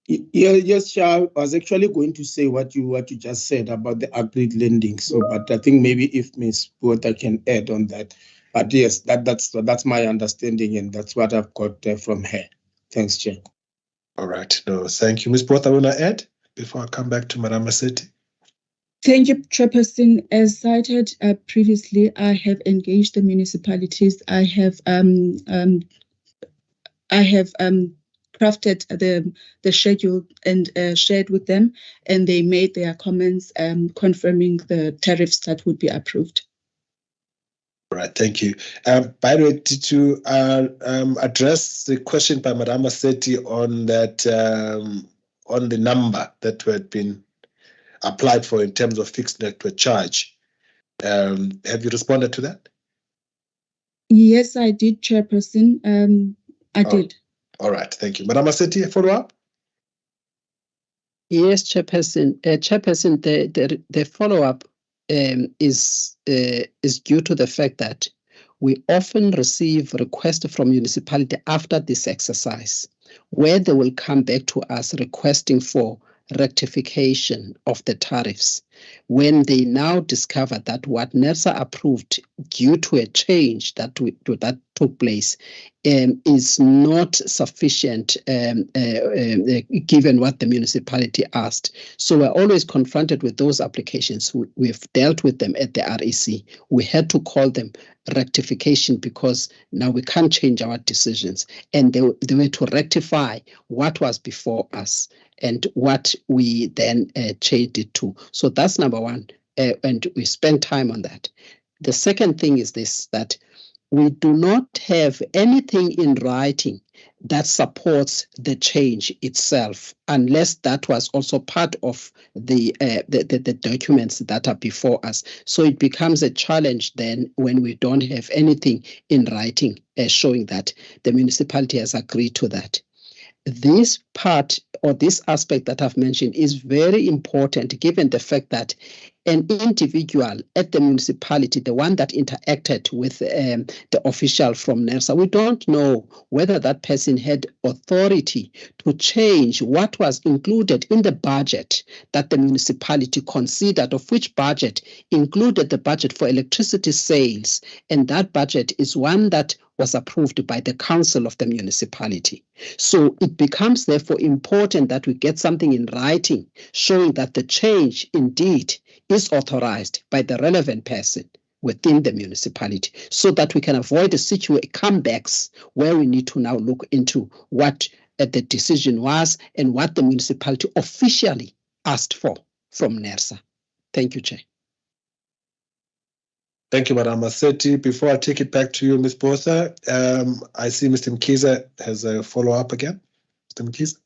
Yes, Chair. I was actually going to say what you just said about the agreed lending. So, but I think maybe if Ms. Botha can add on that. But yes, that's my understanding, and that's what I've got from her. Thanks, Chair. All right. No, thank you. Ms. Botha, will I add before I come back to Madam Maseti? Thank you, Chairperson. As cited previously, I have engaged the municipalities. I have crafted the schedule and shared with them, and they made their comments confirming the tariffs that would be approved. All right, thank you. By the way, did you address the question by Madam Maseti on that, on the number that had been applied for in terms of fixed network charge? Have you responded to that? Yes, I did, Chairperson. I did. All right, thank you. Madam Maseti, follow up? Yes, Chairperson. Chairperson, the follow-up is due to the fact that we often receive requests from municipality after this exercise, where they will come back to us requesting for rectification of the tariffs, when they now discover that what NERSA approved due to a change that took place is not sufficient given what the municipality asked. So we're always confronted with those applications. We've dealt with them at the REC. We had to call them rectification because now we can't change our decisions. And they were to rectify what was before us and what we then changed it to. So that's number one. And we spend time on that. The second thing is this, that we do not have anything in writing that supports the change itself, unless that was also part of the documents that are before us. So it becomes a challenge then when we don't have anything in writing showing that the municipality has agreed to that. This part or this aspect that I've mentioned is very important given the fact that an individual at the municipality, the one that interacted with the official from NERSA, we don't know whether that person had authority to change what was included in the budget that the municipality considered, of which budget included the budget for electricity sales. And that budget is one that was approved by the council of the municipality. So it becomes therefore important that we get something in writing showing that the change indeed is authorized by the relevant person within the municipality, so that we can avoid the comebacks where we need to now look into what the decision was and what the municipality officially asked for from NERSA. Thank you, Chair. Thank you, Madam Maseti. Before I take it back to you, Ms. Botha, I see Mr. Mkiza has a follow-up again. Mr. Mkiza.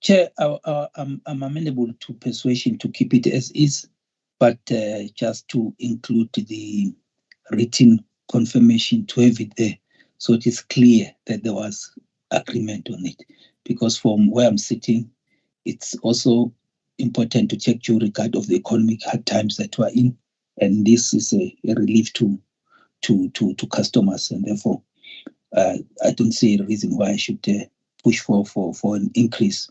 Chair, I'm amenable to persuasion to keep it as is, but just to include the written confirmation to have it there, so it is clear that there was agreement on it. Because from where I'm sitting, it's also important to take due regard of the economic hard times that we're in, and this is a relief to customers, and therefore I don't see a reason why I should push for an increase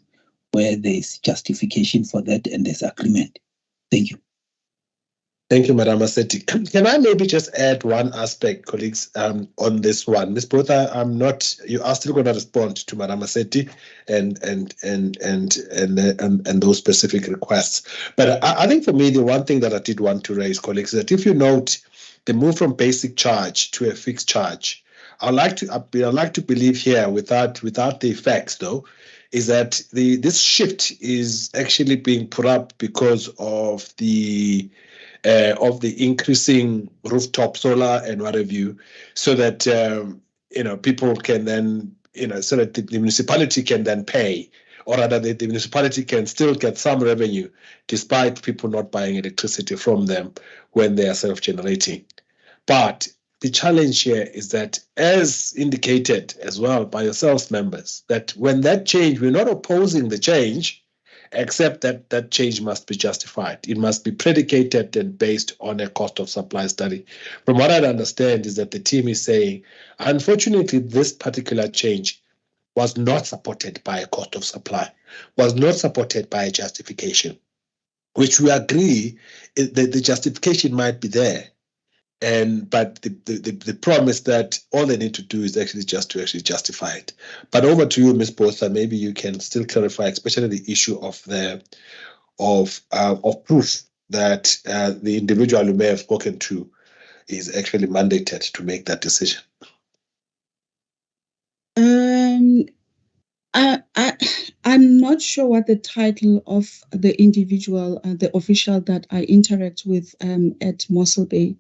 where there's justification for that and there's agreement. Thank you. Thank you, Madam Maseti. Can I maybe just add one aspect, colleagues, on this one? Ms. Botha, you are still going to respond to Madam Maseti and those specific requests. But I think for me, the one thing that I did want to raise, colleagues, is that if you note the move from basic charge to a fixed charge, I'd like to believe here, without the effects though, is that this shift is actually being put up because of the increasing rooftop solar and what have you, so that people can then so that the municipality can then pay, or rather the municipality can still get some revenue despite people not buying electricity from them when they are self-generating. But the challenge here is that, as indicated as well by yourselves, members, that when that change, we're not opposing the change, except that that change must be justified. It must be predicated and based on a cost of supply study. From what I understand is that the team is saying, unfortunately, this particular change was not supported by a cost of supply, was not supported by a justification, which we agree that the justification might be there. But the problem is that all they need to do is actually justify it. But over to you, Ms. Botha. Maybe you can still clarify, especially the issue of proof that the individual you may have spoken to is actually mandated to make that decision. I'm not sure what the title of the individual, the official that I interact with at Mossel Bay.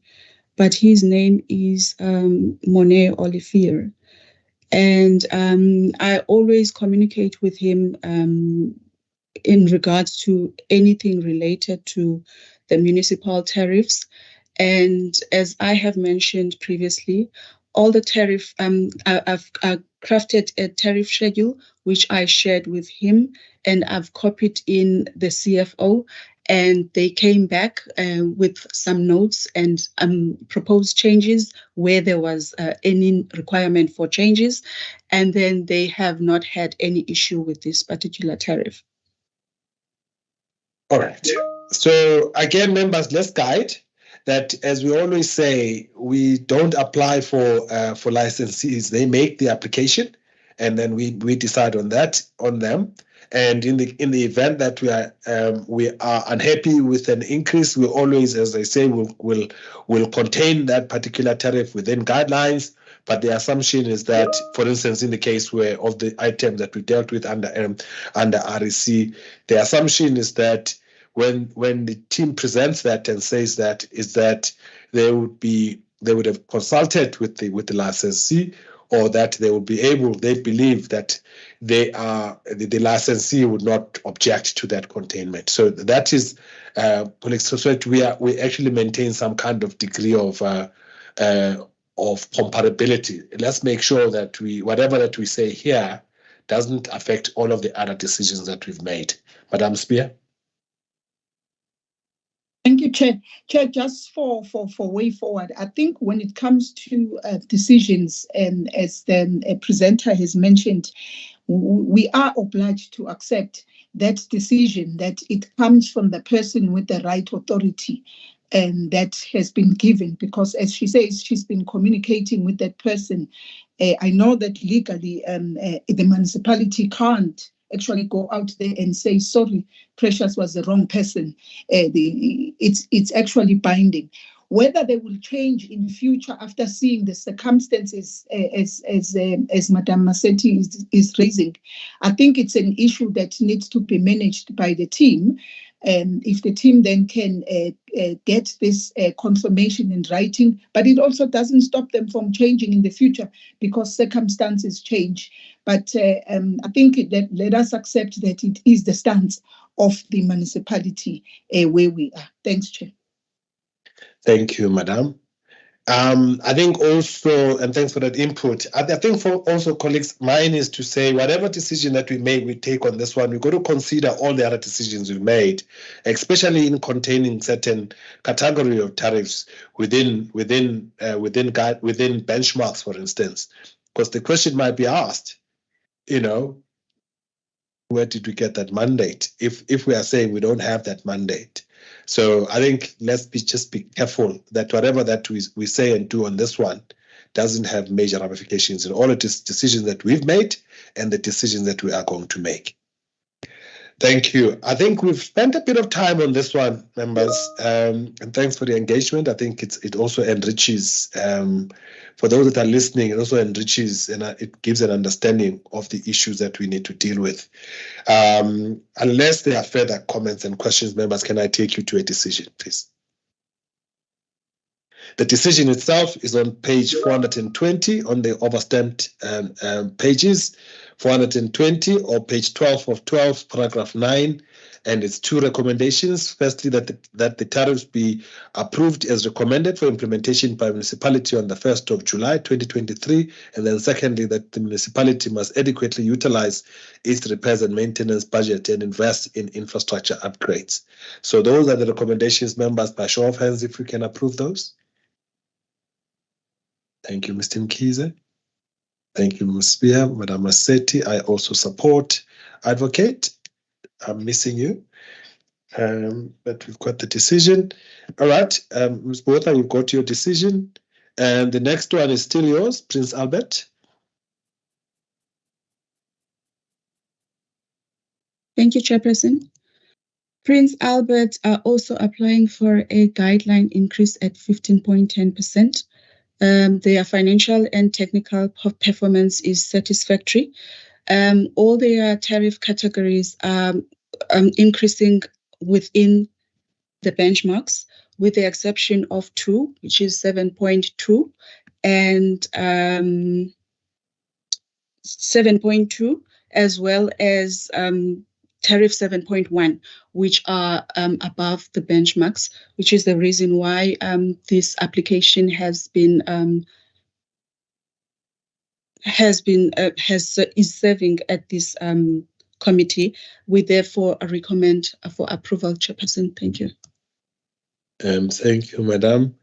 but his name is Monet Olivier. And I always communicate with him in regards to anything related to the municipal tariffs. And as I have mentioned previously, all the tariff, I've crafted a tariff schedule, which I shared with him, and I've copied in the CFO, and they came back with some notes and proposed changes where there was any requirement for changes. And then they have not had any issue with this particular tariff. All right. So again, members, let's guide that, as we always say, we don't apply for licensees. They make the application, and then we decide on them. And in the event that we are unhappy with an increase, we always, as I say, will contain that particular tariff within guidelines. But the assumption is that, for instance, in the case where of the item that we dealt with under REC, the assumption is that when the team presents that and says that, is that they would have consulted with the licensee, or that they believe that the licensee would not object to that containment. So that is we actually maintain some kind of degree of comparability. Let's make sure that whatever that we say here doesn't affect all of the other decisions that we've made. Madam Spear. Thank you, Chair. Chair, just for way forward, I think when it comes to decisions, and as the presenter has mentioned, we are obliged to accept that decision, that it comes from the person with the right authority, and that has been given, because as she says, she's been communicating with that person. I know that legally the municipality can't actually go out there and say, sorry, Precious was the wrong person. It's actually binding. Whether they will change in future after seeing the circumstances, as Madam Masetti is raising, I think it's an issue that needs to be managed by the team. If the team then can get this confirmation in writing, but it also doesn't stop them from changing in the future because circumstances change. But I think that let us accept that it is the stance of the municipality where we are. Thanks, Chair. Thank you, Madam. I think also, and thanks for that input. I think for also colleagues, mine is to say whatever decision that we take on this one, we've got to consider all the other decisions we've made, especially in containing certain category of tariffs within benchmarks, for instance, because the question might be asked, where did we get that mandate? If we are saying we don't have that mandate. So I think let's just be careful that whatever that we say and do on this one doesn't have major ramifications in all of the decisions that we've made and the decisions that we are going to make. Thank you. I think we've spent a bit of time on this one, members, and thanks for the engagement. I think it also enriches, for those that are listening, it also enriches and it gives an understanding of the issues that we need to deal with. Unless there are further comments and questions, members, can I take you to a decision, please? The decision itself is on page 420 on the overstamped pages, 420 or page 12 of 12, paragraph 9, and it's two recommendations. Firstly, that the tariffs be approved as recommended for implementation by municipality on the 1st of July 2023, and then secondly, that the municipality must adequately utilize its repairs and maintenance budget and invest in infrastructure upgrades. So those are the recommendations, members. By show of hands, if we can approve those. Thank you, Mr. Mkhize. Thank you, Ms. Spear. Madam Masetti, I also support. Advocate, I'm missing you, but we've got the decision. All right, Ms. Botha, we've got your decision. And the next one is still yours, Prince Albert. Thank you, Chairperson. Prince Albert are also applying for a guideline increase at 15.10%. Their financial and technical performance is satisfactory. All their tariff categories are increasing within the benchmarks, with the exception of 2, which is 7.2, and 7.2, as well as Tariff 7.1, which are above the benchmarks, which is the reason why this application is serving at this committee. We therefore recommend for approval, Chairperson. Thank you. Thank you, Madam.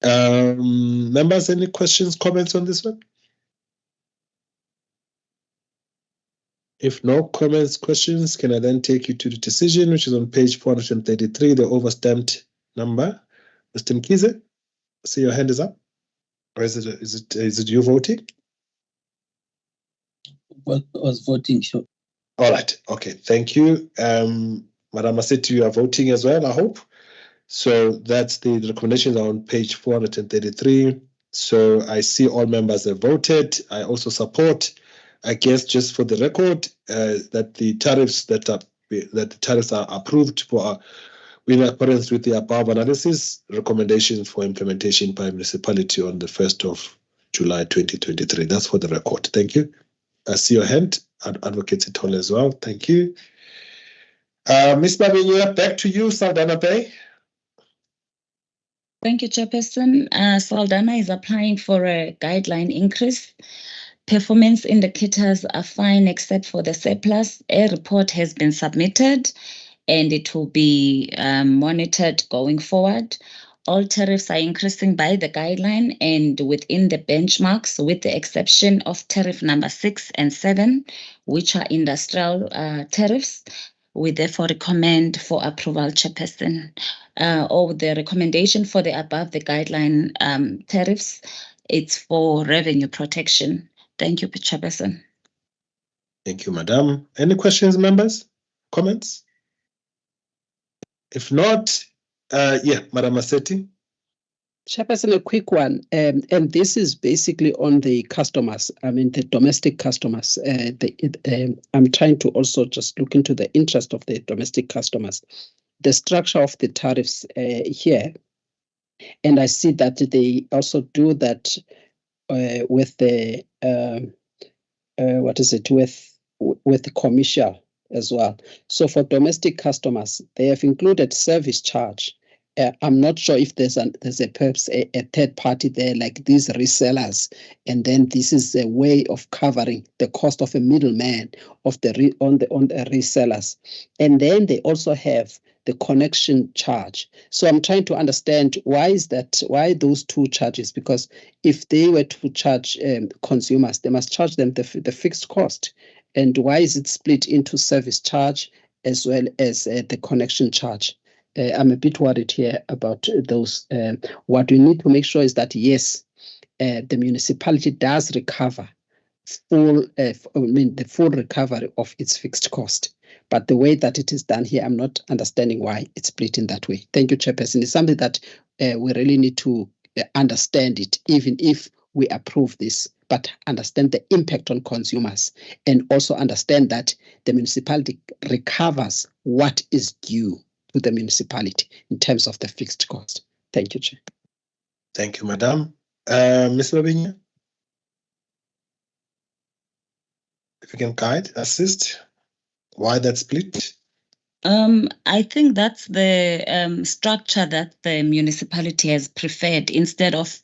Members, any questions, comments on this one? If no comments, questions, can I then take you to the decision, which is on page 433, the overstamped number? Mr. Mkize, see your hand is up. Or is it you voting? Well, I was voting, sure. All right. Okay. Thank you. Madam Maseti, you are voting as well, I hope. So that's the recommendations are on page 433. So I see all members have voted. I also support, I guess, just for the record, that the tariffs are approved for in accordance with the above analysis recommendations for implementation by municipality on the 1st of July 2023. That's for the record. Thank you. I see your hand, Advocate Sithole as well. Thank you. Ms. Babinya, back to you, Saldanha Bay. Thank you, Chairperson. Saldanha is applying for a guideline increase. Performance indicators are fine except for the surplus. A report has been submitted and it will be monitored going forward. All tariffs are increasing by the guideline and within the benchmarks, with the exception of tariff number 6 and 7, which are industrial tariffs. We therefore recommend for approval, Chairperson. Or the recommendation for the above the guideline tariffs, it's for revenue protection. Thank you, Chairperson. Thank you, Madam. Any questions, members? Comments? If not, Madam Maseti. Chairperson, a quick one, and this is basically on the customers. I mean, the domestic customers. I'm trying to also just look into the interest of the domestic customers. The structure of the tariffs here, and I see that they also do that with the with the commercial as well. So for domestic customers, they have included service charge. I'm not sure if there's perhaps a third party there, like these resellers, and then this is a way of covering the cost of a middleman on the resellers, and then they also have the connection charge. So I'm trying to understand why those two charges? Because if they were to charge consumers, they must charge them the fixed cost. And why is it split into service charge as well as the connection charge? I'm a bit worried here about those. What we need to make sure is that, yes, the municipality does recover the full recovery of its fixed cost. But the way that it is done here, I'm not understanding why it's split in that way. Thank you, Chairperson. It's something that we really need to understand it, even if we approve this, but understand the impact on consumers and also understand that the municipality recovers what is due to the municipality in terms of the fixed cost. Thank you, Chair. Thank you, Madam. Ms. Babinya, if you can guide, assist, why that split? I think that's the structure that the municipality has preferred, instead of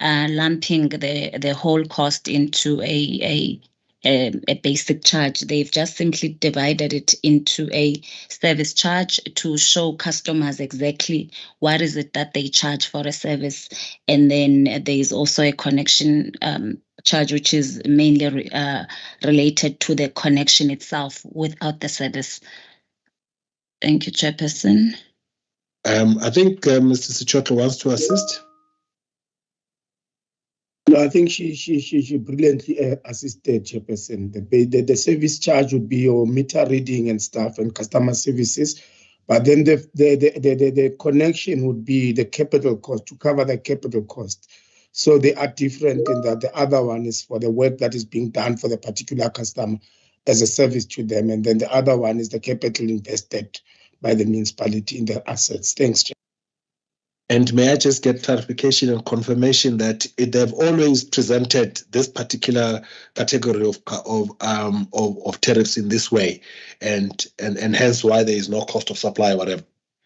lumping the whole cost into a basic charge. They've just simply divided it into a service charge to show customers exactly what is it that they charge for a service. And then there is also a connection charge, which is mainly related to the connection itself without the service. Thank you, Chairperson. I think Mr. Sichotlo wants to assist. No, I think she brilliantly assisted, Chairperson. The service charge would be your meter reading and stuff and customer services, but then the connection would be the capital cost, to cover the capital cost. So they are different in that the other one is for the work that is being done for the particular customer as a service to them, and then the other one is the capital invested by the municipality in their assets. Thanks, Chair. And may I just get clarification and confirmation that they've always presented this particular category of tariffs in this way, and hence why there is no cost of supply or whatever.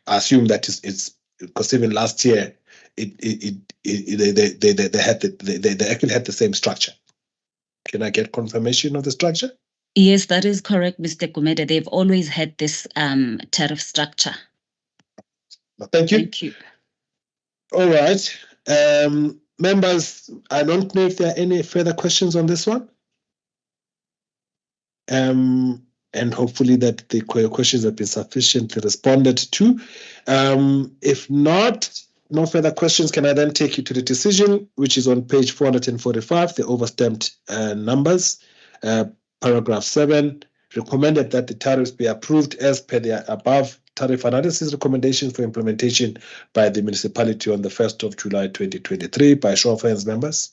I assume that it's because even last year they actually had the same structure. Can I get confirmation of the structure? Yes, that is correct, Mr. Gumede. They've always had this tariff structure. Thank you. Thank you. All right. Members, I don't know if there are any further questions on this one. And hopefully that the questions have been sufficiently responded to. If not, no further questions, can I then take you to the decision, which is on page 445, the overstamped numbers, paragraph 7, recommended that the tariffs be approved as per the above tariff analysis recommendations for implementation by the municipality on the 1st of July 2023. By show of hands, members.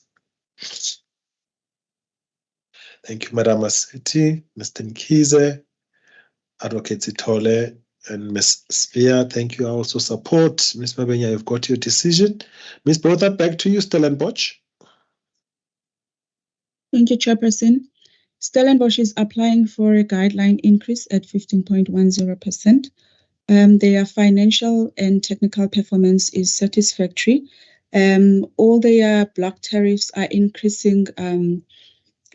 Thank you, Madam Asiti, Mr. Nkize, Advocate Sithole, and Ms. Spear. Thank you. I also support. Ms. Mabenya, you've got your decision. Ms. Botha, back to you, Stellenbosch. Thank you, Chairperson. Stellenbosch is applying for a guideline increase at 15.10%. Their financial and technical performance is satisfactory. All their block tariffs are increasing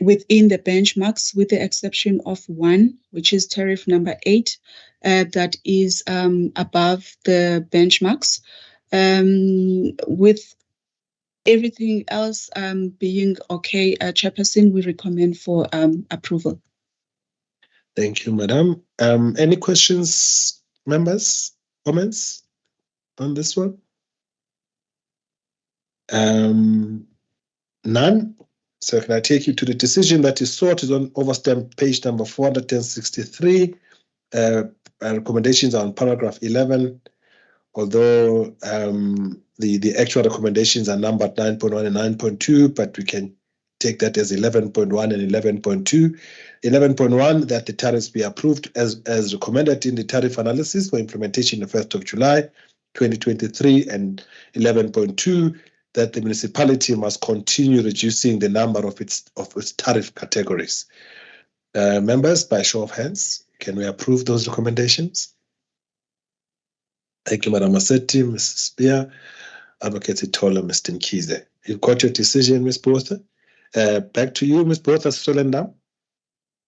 within the benchmarks, with the exception of one, which is tariff number 8, that is above the benchmarks. With everything else being okay, Chairperson, we recommend for approval. Thank you, Madam. Any questions, members, comments on this one? None. So can I take you to the decision that is sought? Is on overstamp page number 463. Recommendations are on paragraph 11, although the actual recommendations are numbered 9.1 and 9.2, but we can take that as 11.1 and 11.2. 11.1, that the tariffs be approved as recommended in the tariff analysis for implementation the 1st of July 2023, and 11.2, that the municipality must continue reducing the number of its tariff categories. Members, by show of hands, can we approve those recommendations? Thank you, Madam Massetti, Mrs. Spear, Advocate Sithole, Mr. Nkize. You've got your decision, Ms. Botha. Back to you, Ms. Botha Solendam.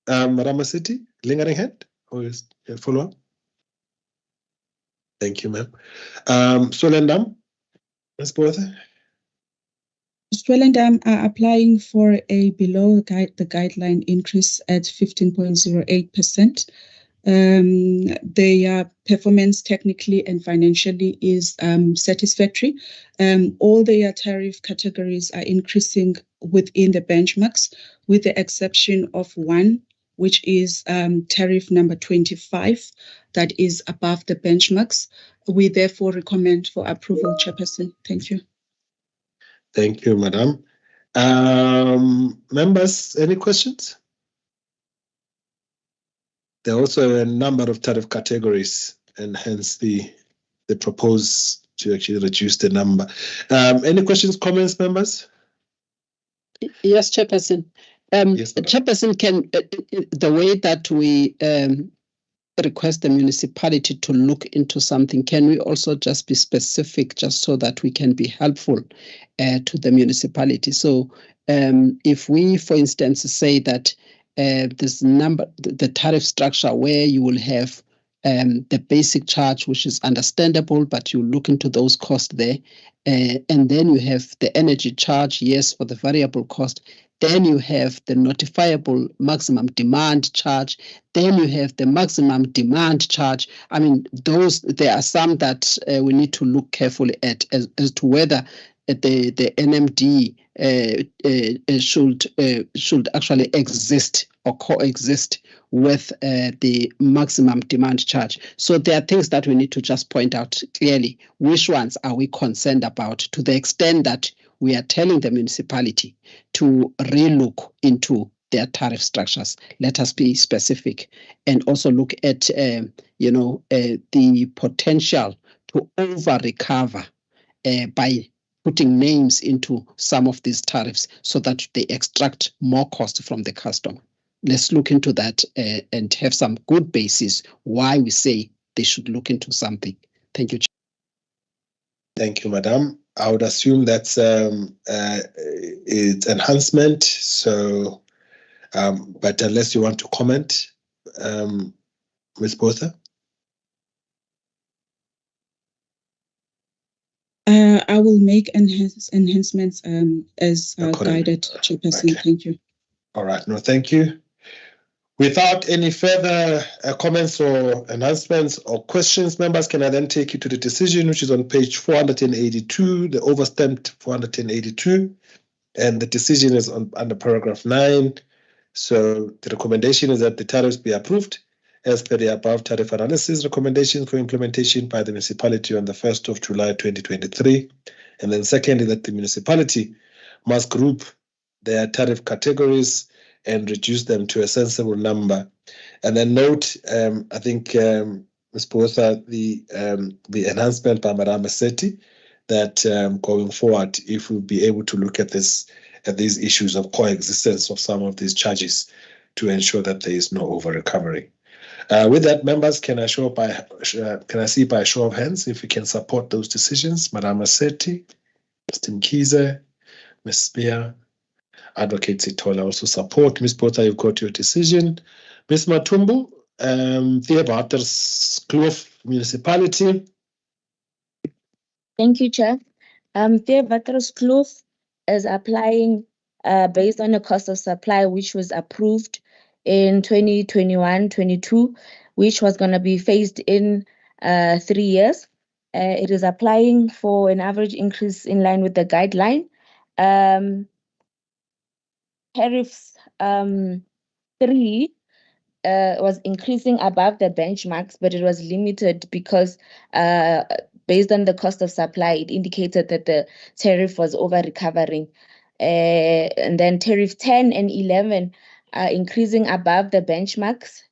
Madam Massetti, lingering hand, or is a follow-up? Thank you, ma'am. Solendam, Ms. Botha. Swellendam are applying for a below the guideline increase at 15.08%. Their performance technically and financially is satisfactory. All their tariff categories are increasing within the benchmarks, with the exception of one, which is tariff number 25, that is above the benchmarks. We therefore recommend for approval, Chairperson. Thank you. Thank you, Madam. Members, any questions? There are also a number of tariff categories, and hence the propose to actually reduce the number. Any questions, comments, members? Yes, Chairperson. Yes, Chairperson, can the way that we request the municipality to look into something, can we also just be specific, just so that we can be helpful to the municipality? So if we, for instance, say that this number, the tariff structure where you will have the basic charge, which is understandable, but you look into those costs there, and then you have the energy charge, yes, for the variable cost. Then you have the notifiable maximum demand charge. Then you have the maximum demand charge. I mean, there are some that we need to look carefully at as to whether the NMD should actually exist or coexist with the maximum demand charge. So there are things that we need to just point out clearly. Which ones are we concerned about, to the extent that we are telling the municipality to relook into their tariff structures? Let us be specific, and also look at the potential to over recover by putting names into some of these tariffs so that they extract more cost from the customer. Let's look into that and have some good basis why we say they should look into something. Thank you. Thank you, Madam. I would assume that's it's enhancement. So, but unless you want to comment, Ms. Botha. I will make enhancements as guided, Chairperson. Okay. Thank you. All right. No, thank you. Without any further comments or enhancements or questions, members, can I then take you to the decision, which is on page 482, the overstamped 482, and the decision is under paragraph 9. So the recommendation is that the tariffs be approved as per the above tariff analysis recommendation for implementation by the municipality on the 1st of July 2023. And then secondly, that the municipality must group their tariff categories and reduce them to a sensible number. And then note, I think, Ms. Botha, the enhancement by Madam Massetti, that going forward, if we'll be able to look at these issues of coexistence of some of these charges to ensure that there is no over recovery. With that, members, can I see by a show of hands if we can support those decisions? Madam Massetti, Mr. Mkhize, Ms. Spear, Advocate Sitola also support. Ms. Botha, you've got your decision. Ms. Matumbu, Theewaterskloof Municipality. Thank you, Chair. Theewaterskloof is applying based on the cost of supply, which was approved in 2021-22, which was going to be phased in 3 years. It is applying for an average increase in line with the guideline. Tariffs 3 was increasing above the benchmarks, but it was limited because based on the cost of supply, it indicated that the tariff was over-recovering. And then tariff 10 and 11 are increasing above the benchmarks.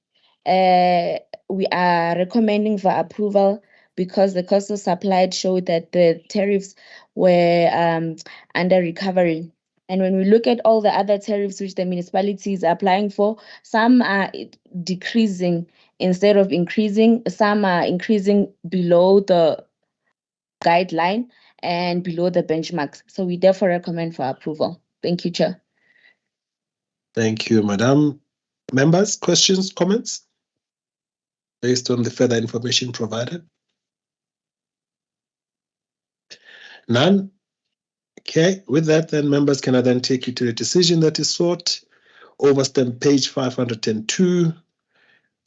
We are recommending for approval because the cost of supply showed that the tariffs were under recovery. And when we look at all the other tariffs which the municipality is applying for, some are decreasing instead of increasing. Some are increasing below the guideline and below the benchmarks. So we therefore recommend for approval. Thank you, Chair. Thank you, Madam. Members, questions, comments based on the further information provided? None? Okay, with that, then, members, can I then take you to the decision that is sought? Overstamp page 502.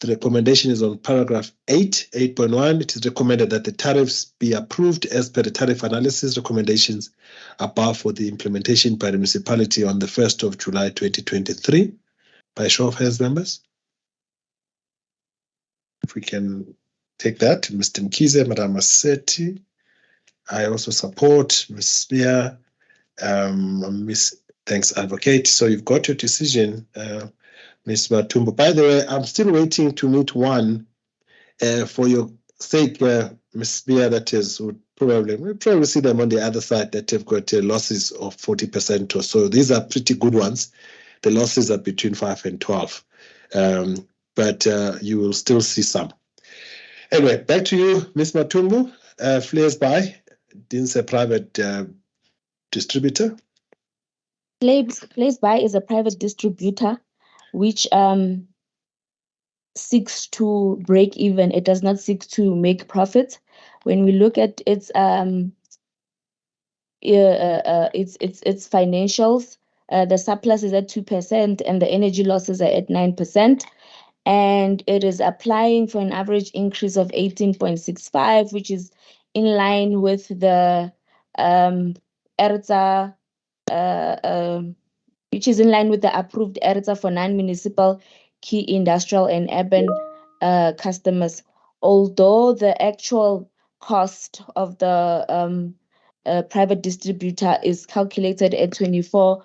The recommendation is on paragraph 8.1. It is recommended that the tariffs be approved as per the tariff analysis recommendations above for the implementation by the municipality on the 1st of July 2023. By show of hands, members. If we can take that, Mr. Mkhize, Madam Massetti. I also support Ms. Spear, thanks, Advocate. So you've got your decision, Ms. Matumbu. By the way, I'm still waiting to meet one for your sake, Ms. Spear, that is, we'll probably see them on the other side that have got losses of 40% or so. These are pretty good ones. The losses are between 5 and 12, but you will still see some. Anyway, back to you, Ms. Matumbu. Flares by, didn't say private distributor. Flares by is a private distributor which seeks to break even. It does not seek to make profits. When we look at its financials, the surplus is at 2% and the energy losses are at 9%. And it is applying for an average increase of 18.65, which is in line with the ERTA, which is in line with the approved ERTA for non-municipal key industrial and urban customers. Although the actual cost of the private distributor is calculated at 24%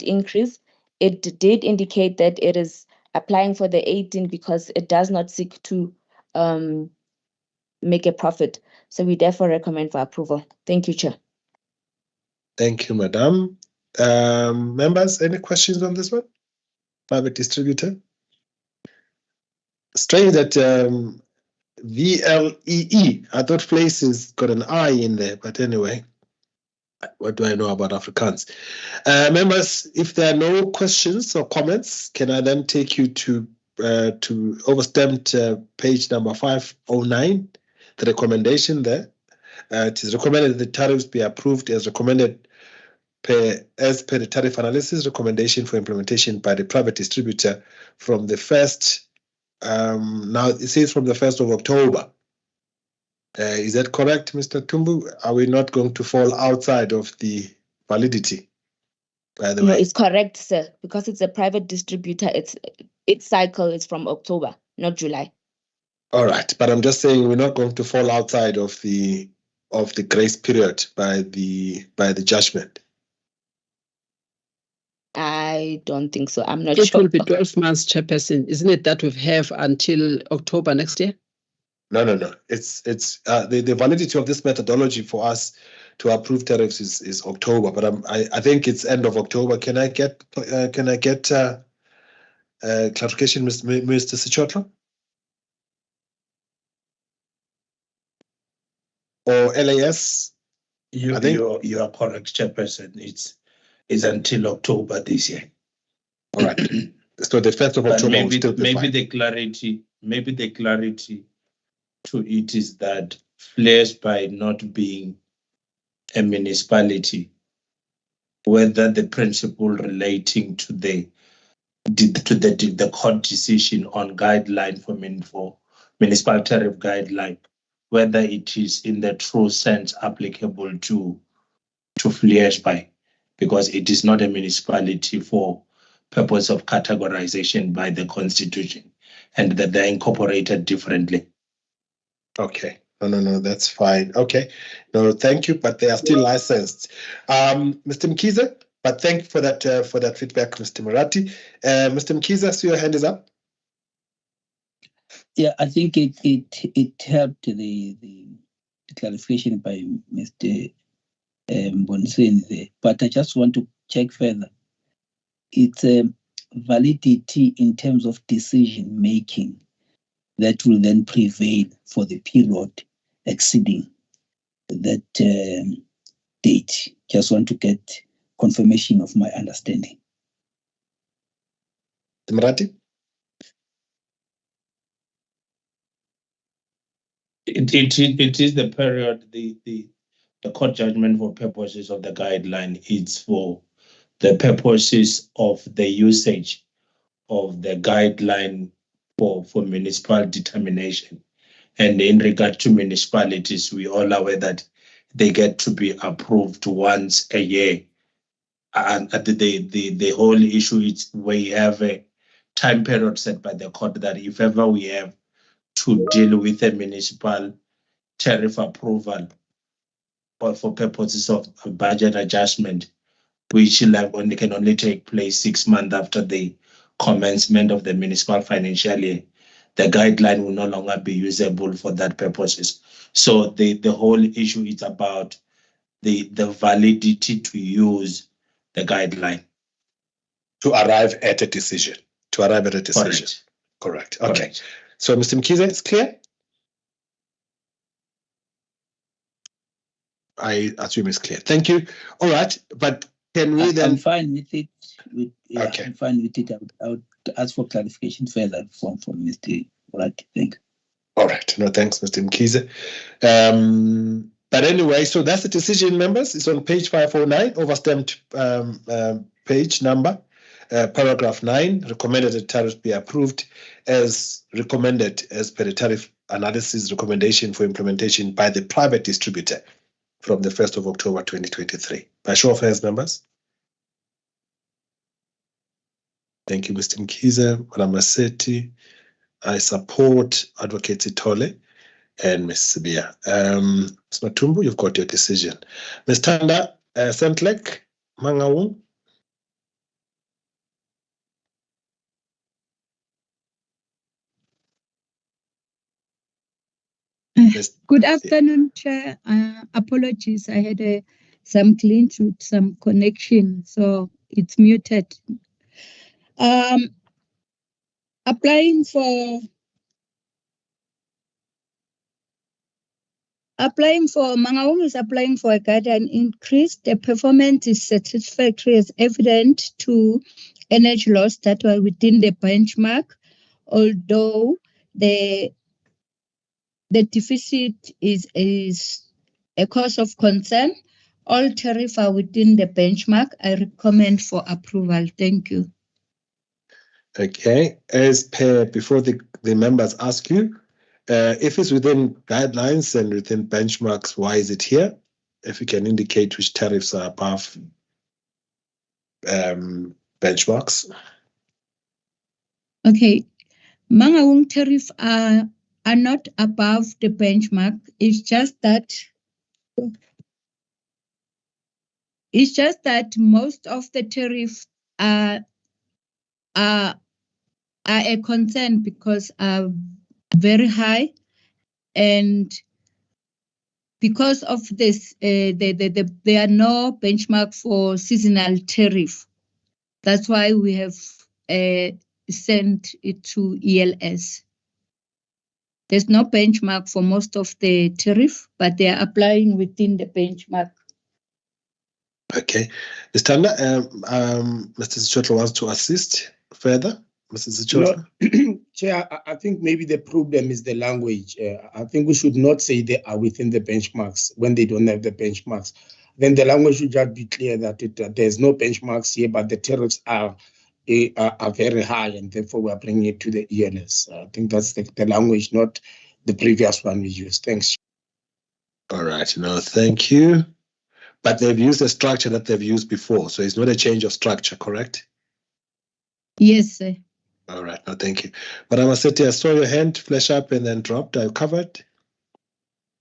increase, it did indicate that it is applying for the 18 because it does not seek to make a profit. So we therefore recommend for approval. Thank you, Chair. Thank you, Madam. Members, any questions on this one? Private distributor. Strange that VLEE, I thought places got an I in there, but anyway, what do I know about Afrikaans? Members, if there are no questions or comments, can I then take you to overstamped page number 509, the recommendation there. It is recommended that the tariffs be approved as recommended as per the tariff analysis recommendation for implementation by the private distributor from the first, now it says from the 1st of October. Is that correct, Mr. Tumbu? Are we not going to fall outside of the validity, by the No, way? it's correct, sir, because it's a private distributor. Its cycle is from October, not July. All right, but I'm just saying we're not going to fall outside of the grace period by the judgment. I don't think so. I'm not It sure. will be 12 months, Chairperson. Isn't it that we have until October next year? No. It's the validity of this methodology for us to approve tariffs is October, but I think it's end of October. Can I get clarification, Mr. Sichotla? Or LAS? You are correct, Chairperson. It's until October this year. All right. So the 1st of October will still be fine. the clarity to it is that flares by not being a municipality, whether the principle relating to the court decision on guideline for municipal tariff guideline, whether it is in the true sense applicable to flares by, because it is not a municipality for purpose of categorization by the Constitution, and that they're incorporated differently. Okay. No, that's fine. Okay. No, thank you, but they are still licensed. Mr. Mkiza, but thank you for that feedback, Mr. Murati. Mr. Mkiza, so your hand is up. Yeah, I think it helped the clarification by Mr. Bonsen there, but I just want to check further. It's a validity in terms of decision making that will then prevail for the period exceeding that date. Just want to get confirmation of my understanding. Murati? It is the period, the court judgment for purposes of the guideline. It's for the purposes of the usage of the guideline for municipal determination. And in regard to municipalities, we all are aware that they get to be approved once a year. And the whole issue is we have a time period set by the court that if ever we have to deal with a municipal tariff approval or for purposes of budget adjustment, which can only take place 6 months after the commencement of the municipal financial year, the guideline will no longer be usable for that purposes. So the whole issue is about the validity to use the guideline. To arrive at a decision. Correct. Okay. Correct. So, Mr. Mkiza, it's clear? I assume it's clear. Thank you. All right, but can we then? I'm fine with it. Okay. I'm fine with it. I would ask for clarification further from Mr. Murati. Thank you. All right. No, thanks, Mr. Mkiza. But anyway, so that's the decision, members. It's on page 509, overstamped page number, paragraph 9, recommended that tariff be approved as recommended as per the tariff analysis recommendation for implementation by the private distributor from the 1st of October 2023. By show of hands, members. Thank you, Mr. Mkiza, Madam Maseti. I support Advocate Sitole and Ms. Sibia. Ms. Matumbu, you've got your decision. Ms. Tanda Sentlek, Mangaung. Good afternoon, Chair. Apologies, I had some glitch with some connection, so it's muted. Applying for Mangaung is applying for a guideline increase. The performance is satisfactory as evident to energy loss that were within the benchmark, although the deficit is a cause of concern. All tariffs are within the benchmark. I recommend for approval. Thank you. Okay, as per before the members ask you, if it's within guidelines and within benchmarks, why is it here? If you can indicate which tariffs are above benchmarks. Okay, Mangaung tariffs are not above the benchmark. It's just that most of the tariffs are a concern because are very high, and because of this, there are no benchmark for seasonal tariff. That's why we have sent it to ELS. There's no benchmark for most of the tariff, but they are applying within the benchmark. Okay, Ms. Tanda, Mr. Zichotlo wants to assist further. Mr. Zichotlo? No, Chair, I think maybe the problem is the language. I think we should not say they are within the benchmarks when they don't have the benchmarks. Then the language should just be clear that there's no benchmarks here, but the tariffs are very high, and therefore we are bringing it to the ELS. I think that's the language, not the previous one we used. Thanks. All right, no, thank you. But they've used a structure that they've used before, so it's not a change of structure, correct? Yes, sir. All right, no, thank you. Madam Aseti, I saw your hand flash up and then dropped. Are you covered?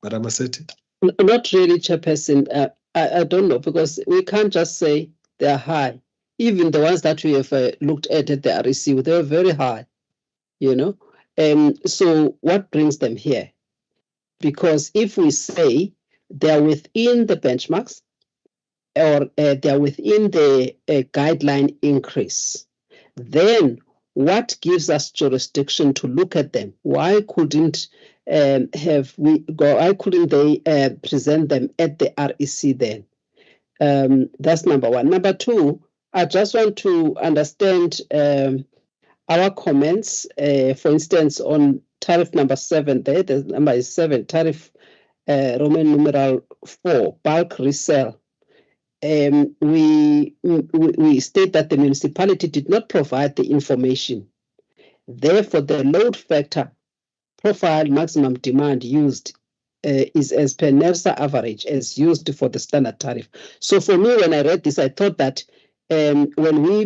Madam Aseti? Not really, Chairperson. I don't know, because we can't just say they're high. Even the ones that we have looked at the REC, they were very high, you know. So what brings them here? Because if we say they're within the benchmarks or they're within the guideline increase, then what gives us jurisdiction to look at them? Why couldn't why couldn't they present them at the REC then? That's number one. Number two, I just want to understand our comments, for instance, on tariff number 7, there, the number is 7, tariff Roman numeral 4, bulk resale. We state that the municipality did not provide the information. Therefore, the load factor profile maximum demand used is as per NERSA average as used for the standard tariff. So for me, when I read this, I thought that when you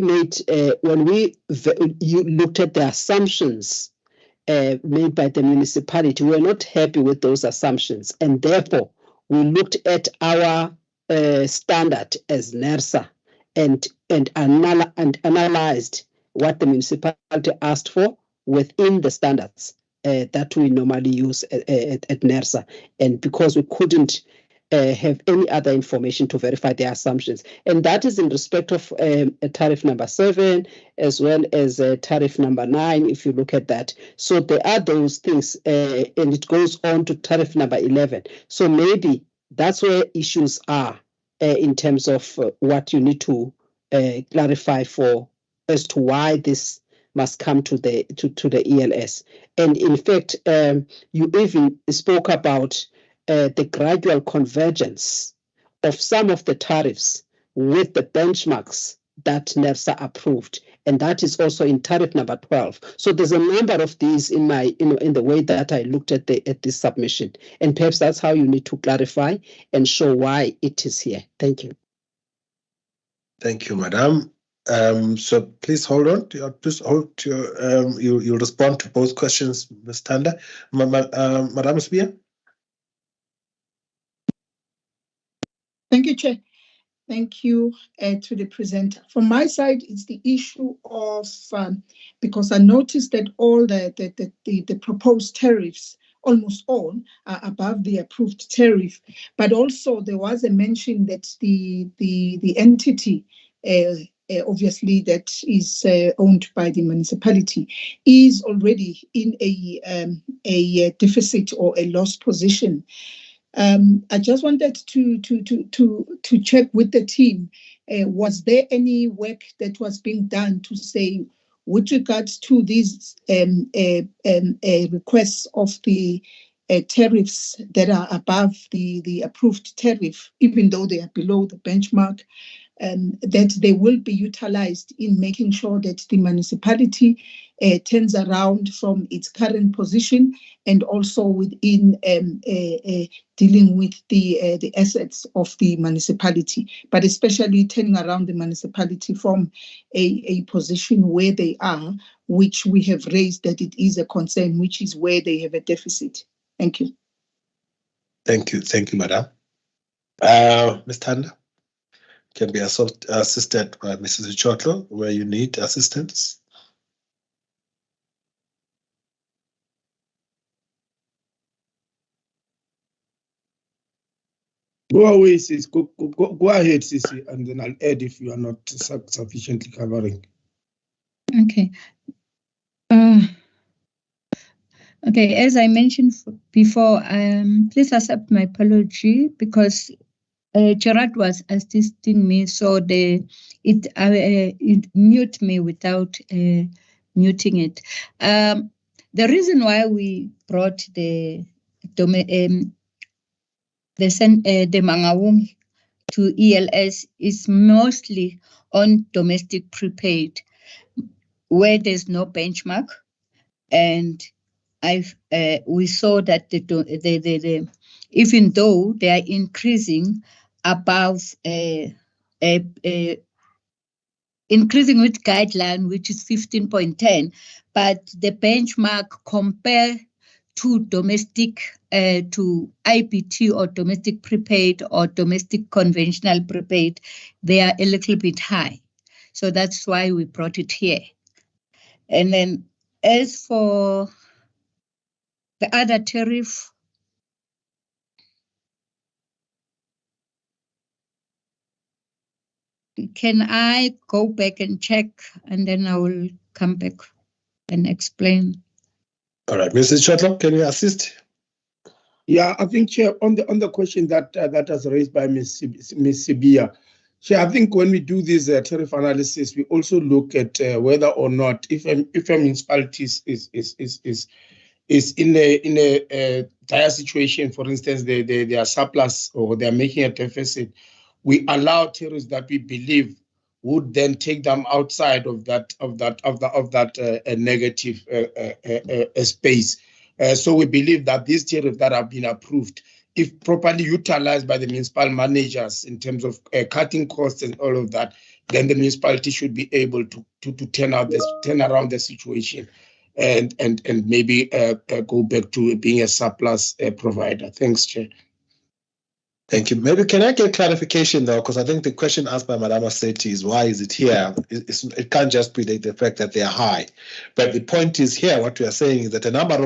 looked at the assumptions made by the municipality, we were not happy with those assumptions, and therefore we looked at our standard as NERSA and analyzed what the municipality asked for within the standards that we normally use at NERSA, and because we couldn't have any other information to verify their assumptions. And that is in respect of tariff number 7, as well as tariff number 9, if you look at that. So there are those things, and it goes on to tariff number 11. So maybe that's where issues are in terms of what you need to clarify for as to why this must come to the ELS. And in fact, you even spoke about the gradual convergence of some of the tariffs with the benchmarks that NERSA approved, and that is also in tariff number 12. So there's a number of these in the way that I looked at this submission, and perhaps that's how you need to clarify and show why it is here. Thank you. Thank you, Madam. So please hold on. You'll respond to both questions, Ms. Tanda. Madam Spear. Thank you, Chair. Thank you to the presenter. From my side, it's the issue of, because I noticed that all the proposed tariffs almost all are above the approved tariff. But also there was a mention that the entity obviously that is owned by the municipality is already in a deficit or a loss position. I just wanted to check with the team. Was there any work that was being done to say, with regards to these requests of the tariffs that are above the approved tariff, even though they are below the benchmark, that they will be utilized in making sure that the municipality turns around from its current position, and also within dealing with the assets of the municipality, but especially turning around the municipality from a position where they are, which we have raised that it is a concern, which is where they have a deficit. Thank you. Thank you, Madam. Ms. Tanda can be assisted by Mrs. Chotlo where you need assistance. Go away, sis. Go ahead, Sisi, and then I'll add if you are not sufficiently covering. Okay. Okay, as I mentioned before, please accept my apology because Gerard was assisting me, so it mute me without muting it. The reason why we brought the Mangaung to ELS is mostly on domestic prepaid, where there's no benchmark, and we saw that the even though they are increasing above increasing with guideline, which is 15.10, but the benchmark compared to domestic to IPT or domestic prepaid or domestic conventional prepaid, they are a little bit high. So that's why we brought it here. And then as for the other tariff, can I go back and check, and then I will come back and explain? All right, Mrs. Chotlo, can you assist? Yeah, I think, Chair, on the question that was raised by Ms. Sibia, Chair, I think when we do this tariff analysis, we also look at whether or not if a municipality is in a dire situation, for instance, they are surplus or they are making a deficit, we allow tariffs that we believe would then take them outside of that negative space. So we believe that these tariffs that have been approved, if properly utilized by the municipal managers in terms of cutting costs and all of that, then the municipality should be able to turn around the situation and maybe go back to being a surplus provider. Thanks, Chair. Thank you. Maybe can I get clarification though? Because I think the question asked by Madam Seti is why is it here? It can't just be the fact that they are high. But the point is here, what we are saying is that a number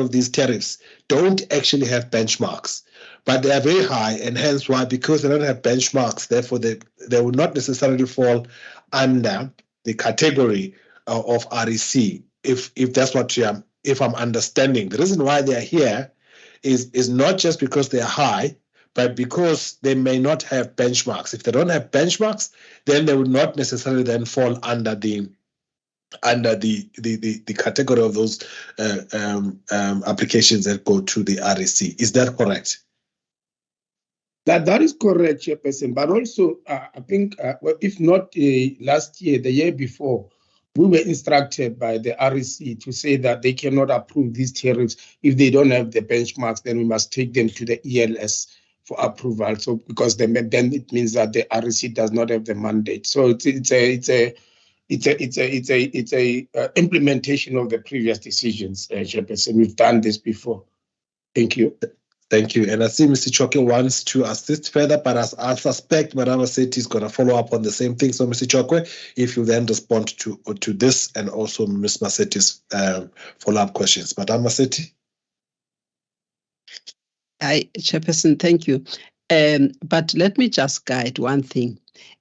of these tariffs don't actually have benchmarks, but they are very high, and hence why, because they don't have benchmarks, therefore they will not necessarily fall under the category of REC, if that's what if I'm understanding. The reason why they are here is not just because they are high, but because they may not have benchmarks. If they don't have benchmarks, then they would not necessarily then fall under the category of those applications that go to the REC. Is that correct? That is correct, Chairperson. But also, I think, if not last year, the year before, we were instructed by the REC to say that they cannot approve these tariffs if they don't have the benchmarks. Then we must take them to the ELS for approval. So because then it means that the REC does not have the mandate. So it's a implementation of the previous decisions, Chairperson. We've done this before. Thank you. Thank you. And I see Mr. Chokwe wants to assist further, but as I suspect Madam Seti is going to follow up on the same thing. So, Mr. Chokwe, if you then respond to this and also Ms. Maseti's follow-up questions. Madam Maseti? Chairperson, thank you. But let me just guide one thing.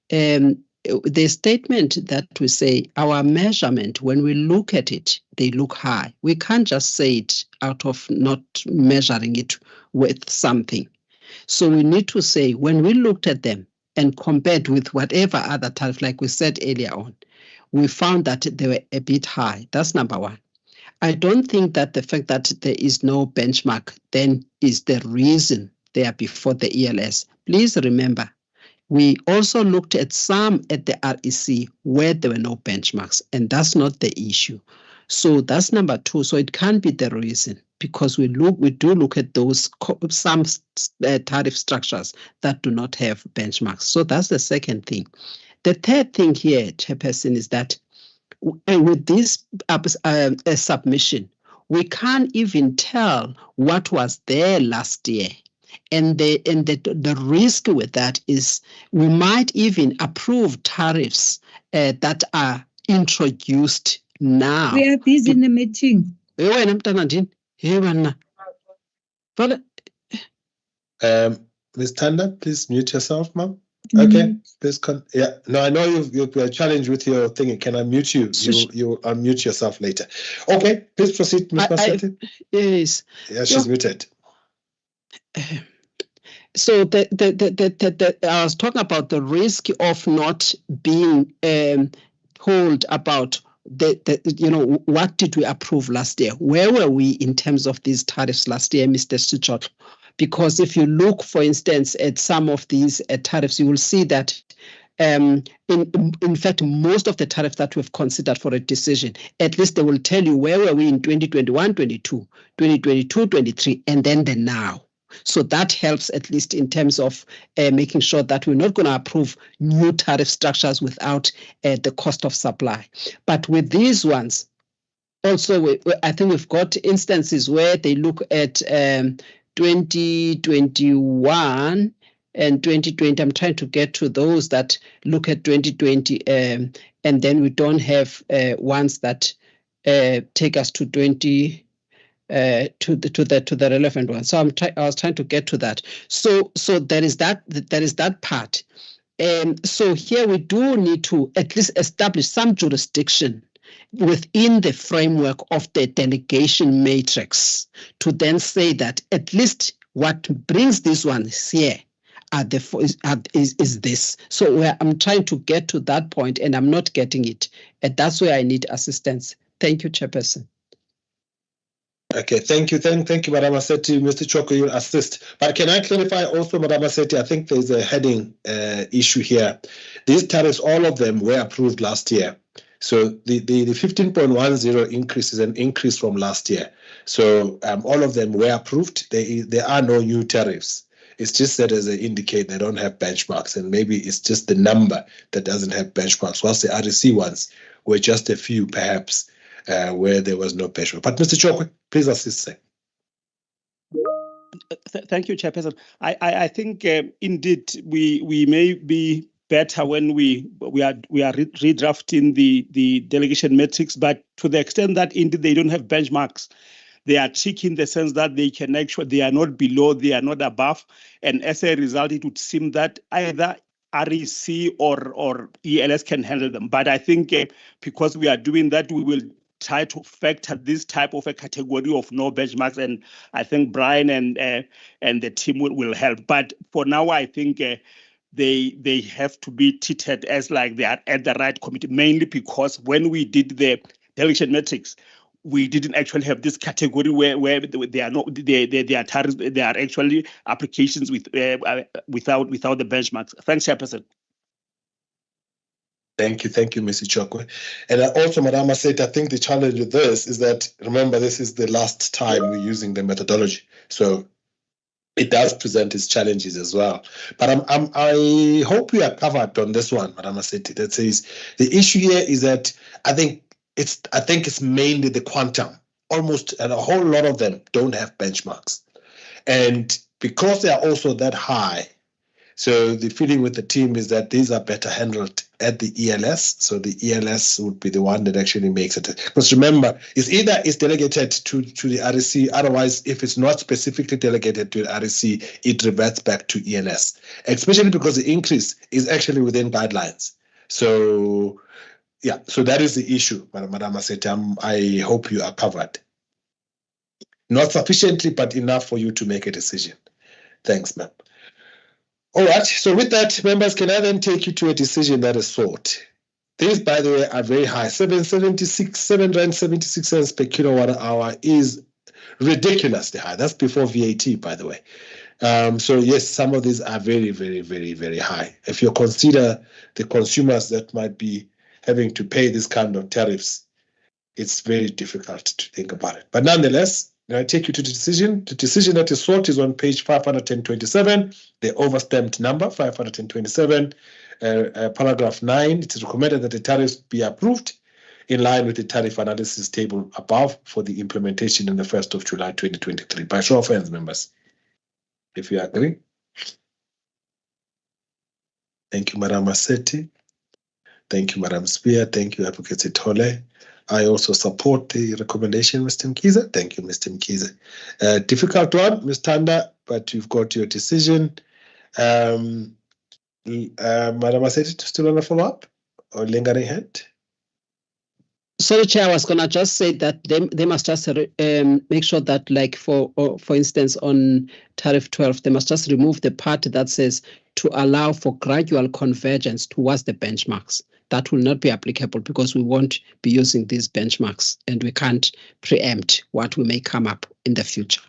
The statement that we say, our measurement, when we look at it, they look high. We can't just say it out of not measuring it with something. So we need to say, when we looked at them and compared with whatever other tariff, like we said earlier on, we found that they were a bit high. That's number one. I don't think that the fact that there is no benchmark then is the reason they are before the ELS. Please remember, we also looked at some at the REC where there were no benchmarks, and that's not the issue. So that's number two. So it can't be the reason, because we do look at those some tariff structures that do not have benchmarks. So that's the second thing. The third thing here, Chairperson, is that with this submission, we can't even tell what was there last year. And the risk with that is we might even approve tariffs that are introduced now. We are busy in the meeting. Ms. Tanda, please mute yourself, ma'am. Okay, please. No, I know you're challenged with your thing. Can I mute you? You unmute yourself later. Okay, please proceed, Ms. Massetti. Yes. Yeah, she's muted. So I was talking about the risk of not being told about what did we approve last year? Where were we in terms of these tariffs last year, Mr. Stuchot? Because if you look, for instance, at some of these tariffs, you will see that in fact, most of the tariffs that we've considered for a decision, at least they will tell you where were we in 2021, 22, 2022, 23, and then the now. So that helps at least in terms of making sure that we're not going to approve new tariff structures without the cost of supply. But with these ones, also, I think we've got instances where they look at 2021 and 2020. I'm trying to get to those that look at 2020, and then we don't have ones that take us to 20. To the relevant one. So I was trying to get to that. So there is that part. So here we do need to at least establish some jurisdiction within the framework of the delegation matrix to then say that at least what brings these ones here is this. So I'm trying to get to that point and I'm not getting it. And that's where I need assistance. Thank you, Chairperson. Okay, thank you. Thank you, Madam Massetti. Mr. Choko, you'll assist. But can I clarify also, Madam Massetti, I think there's a heading issue here. These tariffs, all of them were approved last year. So the 15.10 increase is an increase from last year. So all of them were approved. There are no new tariffs. It's just that as they indicate they don't have benchmarks, and maybe it's just the number that doesn't have benchmarks. Whilst the REC ones were just a few, perhaps, where there was no benchmark. But Mr. Chokwe, please assist, sir. Thank you, Chairperson. I think indeed we may be better when we are redrafting the delegation metrics, but to the extent that indeed they don't have benchmarks, they are tricky in the sense that they can actually, they are not below, they are not above, and as a result, it would seem that either REC or ELS can handle them. But I think because we are doing that, we will try to factor this type of a category of no benchmarks, and I think Brian and the team will help. But for now, I think they have to be treated as like they are at the right committee, mainly because when we did the delegation metrics, we didn't actually have this category where they are not they are tariffs, they are actually applications with without the benchmarks. Thanks, Chairperson. Thank you, Mr. Chokwe. And also, Madam said, I think the challenge with this is that, remember, this is the last time we're using the methodology. So it does present its challenges as well. But I hope we are covered on this one, Madam Massetti. That says the issue here is that I think it's mainly the quantum. Almost, and a whole lot of them don't have benchmarks. And because they are also that high, So the feeling with the team is that these are better handled at the ELS. So the ELS would be the one that actually makes it. Because remember, it's delegated to the REC. Otherwise, if it's not specifically delegated to the REC, it reverts back to ELS, especially because the increase is actually within guidelines. So yeah, so that is the issue, Madam Maseti. I hope you are covered. Not sufficiently, but enough for you to make a decision. Thanks, ma'am. All right, so with that, members, can I then take you to a decision that is sought? These, by the way, are very high. 7.76 cents per kilowatt hour is ridiculously high. That's before VAT, by the way. So yes, some of these are very, very, very, very high. If you consider the consumers that might be having to pay this kind of tariffs, it's very difficult to think about it. But nonetheless, I take you to the decision. The decision that is sought is on page 527, the overstamped number 527, paragraph 9. It is recommended that the tariffs be approved in line with the tariff analysis table above for the implementation on the 1st of July 2023. By show of hands, members, if you agree. Thank you, Madam Maseti. Thank you, Madam Spear. Thank you, Advocate Sithole. I also support the recommendation, Mr. Mkiza. Thank you, Mr. Mkiza. Difficult one, Ms. Tanda, but you've got your decision. Madam Maseti, still on the follow-up or lingering ahead? Sorry, Chair, I was going to just say that they must just make sure that, like, for instance, on Tariff 12, they must just remove the part that says to allow for gradual convergence towards the benchmarks. That will not be applicable because we won't be using these benchmarks and we can't preempt what we may come up in the future.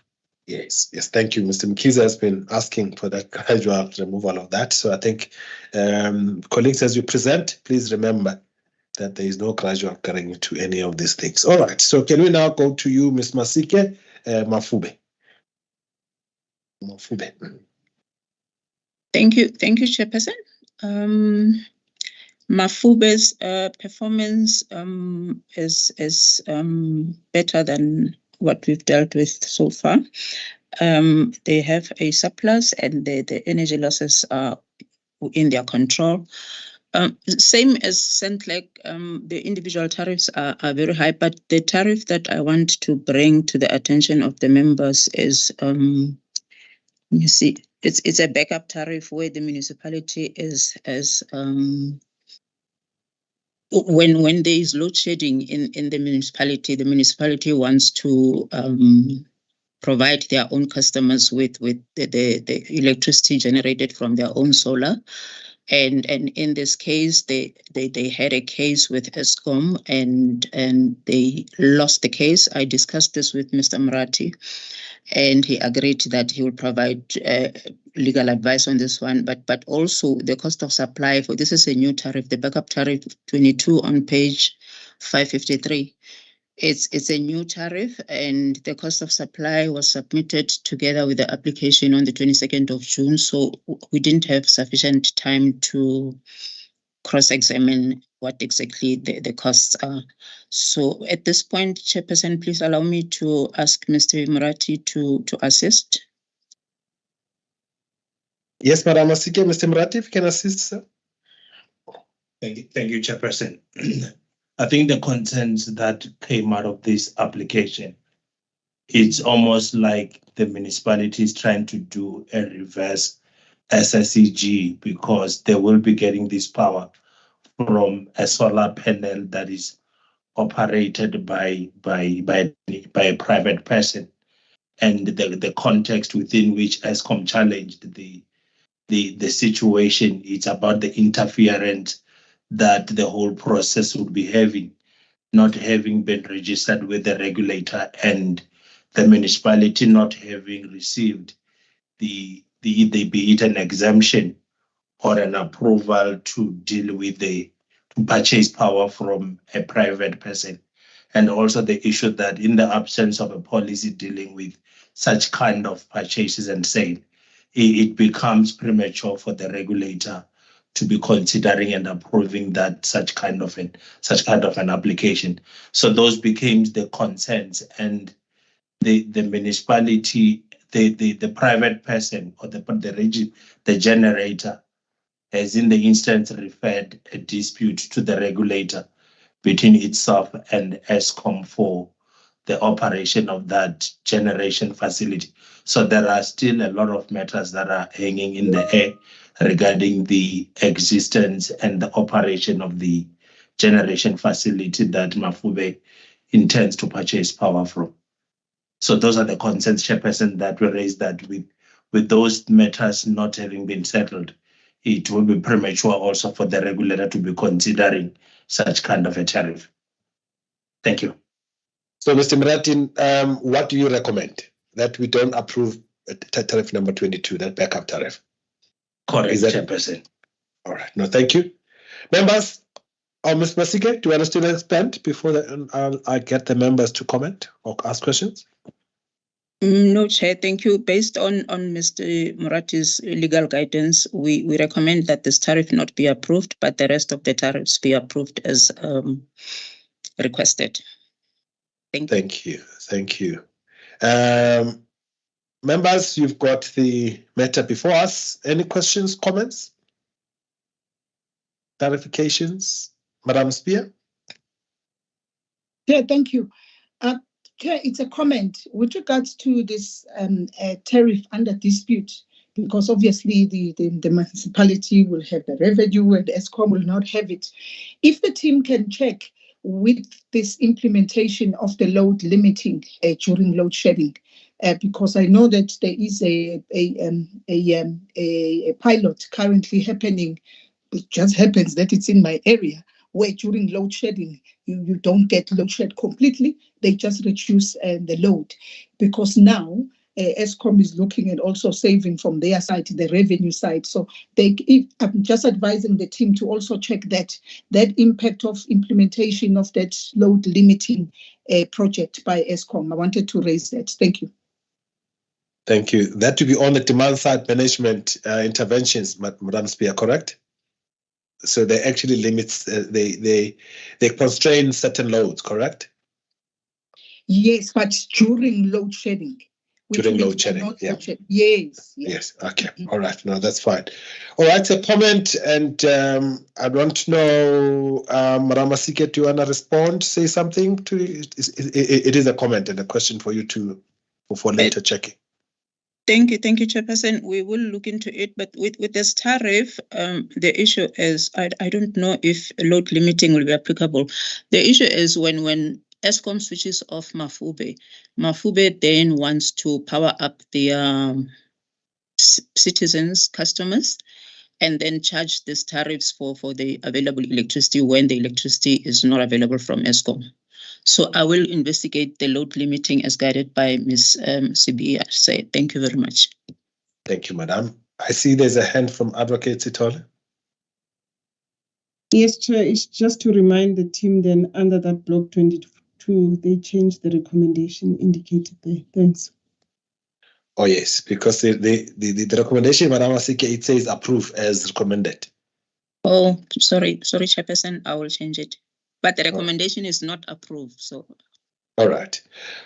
Yes, thank you. Mr. Mkiza has been asking for that gradual removal of that. So I think, colleagues, as you present, please remember that there is no gradual carrying to any of these things. All right, so can we now go to you, Ms. Masike Mafube? Thank you, Chairperson. Mafube's performance is better than what we've dealt with so far. They have a surplus and the energy losses are in their control. Same as Centlec, the individual tariffs are very high, but the tariff that I want to bring to the attention of the members is, you see, it's a backup tariff where the municipality is when there is load shedding in the municipality wants to provide their own customers with the electricity generated from their own solar. And in this case, they had a case with Eskom and they lost the case. I discussed this with Mr. Murati, and he agreed that he will provide legal advice on this one. But also the cost of supply for this is a new tariff, the backup tariff 22 on page 553. It's a new tariff, and the cost of supply was submitted together with the application on the 22nd of June. So we didn't have sufficient time to cross-examine what exactly the costs are. So at this point, Chairperson, please allow me to ask Mr. Murati to assist. Yes, Madam Masike. Mr. Murati, if you can assist, sir. Thank you, Chairperson. I think the concerns that came out of this application, it's almost like the municipality is trying to do a reverse SSEG because they will be getting this power from a solar panel that is operated by a private person, and the context within which Eskom challenged the situation. It's about the interference that the whole process would be having, not having been registered with the regulator and the municipality not having received be it an exemption or an approval to deal with to purchase power from a private person. And also the issue that in the absence of a policy dealing with such kind of purchases and sale, it becomes premature for the regulator to be considering and approving that such kind of an application. So those became the concerns, and the municipality the private person or the generator has in the instance referred a dispute to the regulator between itself and ESCOM for the operation of that generation facility. So there are still a lot of matters that are hanging in the air regarding the existence and the operation of the generation facility that Mafube intends to purchase power from. So those are the concerns, Chairperson, that were raised, that with those matters not having been settled, it will be premature also for the regulator to be considering such kind of a tariff. Thank you. So, Mr. Muratin, what do you recommend? That we don't approve tariff number 22, that backup tariff? Correct, Is that Chairperson. All right. No, thank you. Members, Ms. Masike, do you want to still expand before I get the members to comment or ask questions? No, Chair, thank you. Based on Mr. Murati's legal guidance, we recommend that this tariff not be approved, but the rest of the tariffs be approved as requested. Thank you. Thank you. Members, you've got the matter before us. Any questions, comments, clarifications? Madam Spear? Yeah, thank you. Chair, it's a comment with regards to this tariff under dispute, because obviously the municipality will have the revenue and ESCOM will not have it. If the team can check with this implementation of the load limiting during load shedding, because I know that there is a pilot currently happening. It just happens that it's in my area, where during load shedding, you don't get load shed completely. They just reduce the load, because now ESCOM is looking at also saving from their side, the revenue side. So I'm just advising the team to also check that impact of implementation of that load limiting project by ESCOM. I wanted to raise that. Thank you. Thank you. That to be on the demand side management interventions, Madam Spear, correct? So they actually limits, they constrain certain loads, correct? Yes, but during load shedding. During load shedding, yeah. Yes. Okay. All right. No, that's fine. All right. A comment, and I want to know, Madam Masike, do you want to respond? Say something to it? It is a comment and a question for you for later checking. Thank you, Chairperson. We will look into it, but with this tariff, the issue is I don't know if load limiting will be applicable. The issue is when ESCOM switches off Mafube then wants to power up their citizens, customers, and then charge these tariffs for the available electricity when the electricity is not available from ESCOM. So I will investigate the load limiting as guided by Ms. Sibiya. Thank you very much. Thank you, Madam. I see there's a hand from Advocate Sithole. Yes, Chair, it's just to remind the team then under that block 22, they changed the recommendation indicated there. Thanks. Oh, yes, because the recommendation, Madam Masike, it says approve as recommended. Oh, sorry, Chairperson, I will change it. But the recommendation is not approved, so. All right.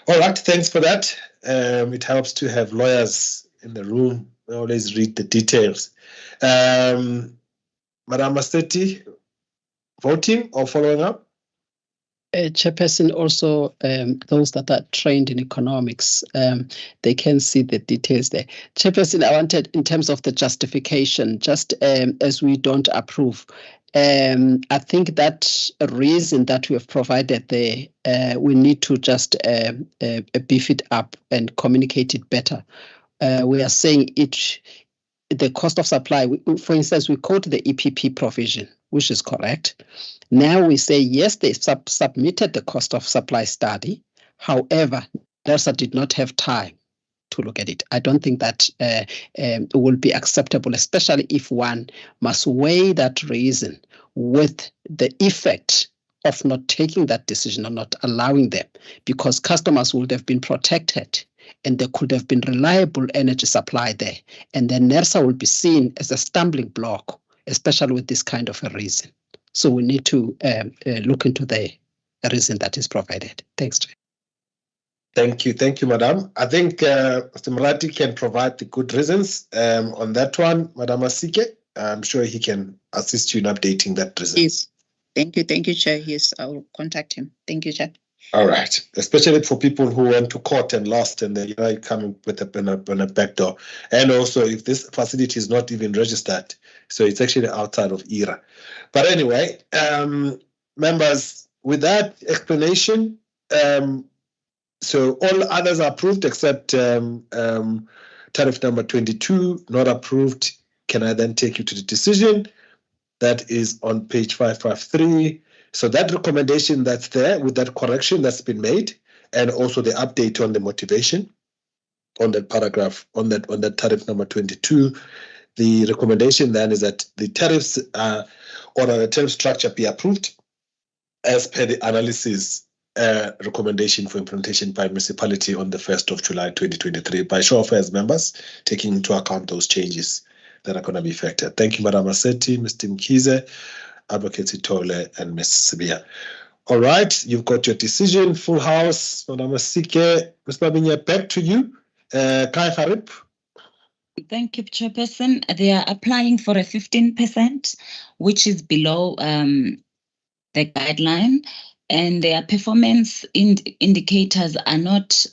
Thanks for that. It helps to have lawyers in the room. They always read the details. Madam Maseti, voting or following up? Chairperson, also those that are trained in economics, they can see the details there. Chairperson, I wanted, in terms of the justification, just as we don't approve, I think that reason that we have provided there, we need to just beef it up and communicate it better. We are saying the cost of supply, for instance, we quote the EPP provision, which is correct. Now we say, yes, they submitted the cost of supply study. However, NERSA did not have time to look at it. I don't think that will be acceptable, especially if one must weigh that reason with the effect of not taking that decision or not allowing them, because customers would have been protected and there could have been reliable energy supply there. And then NERSA will be seen as a stumbling block, especially with this kind of a reason. So we need to look into the reason that is provided. Thanks, Chair. Thank you, Madam. I think Mr. Murati can provide the good reasons on that one, Madam Asike. I'm sure he can assist you in updating that reason. Yes. Thank you, Chair. Yes, I'll contact him. Thank you, Chair. All right, especially for people who went to court and lost, and then coming with a back door, and also if this facility is not even registered, so it's actually outside of ERA. But anyway, members, with that explanation, so all others are approved except tariff number 22 not approved. Can I then take you to the decision? That is on page 553. So that recommendation that's there with that correction that's been made, and also the update on the motivation on that paragraph on that tariff number 22. The recommendation then is that the tariffs or the tariff structure be approved as per the analysis recommendation for implementation by municipality on the 1st of July 2023 by show of hands, members, taking into account those changes that are going to be affected. Thank you, Madam Aseti, Mr. Mkize, Advocate Itole, and Ms. Sibia. All right, you've got your decision, full house. Madam Asike, Ms. Babinya, back to you. Kai Harip. Thank you, Chairperson. They are applying for a 15%, which is below the guideline, and their performance indicators are not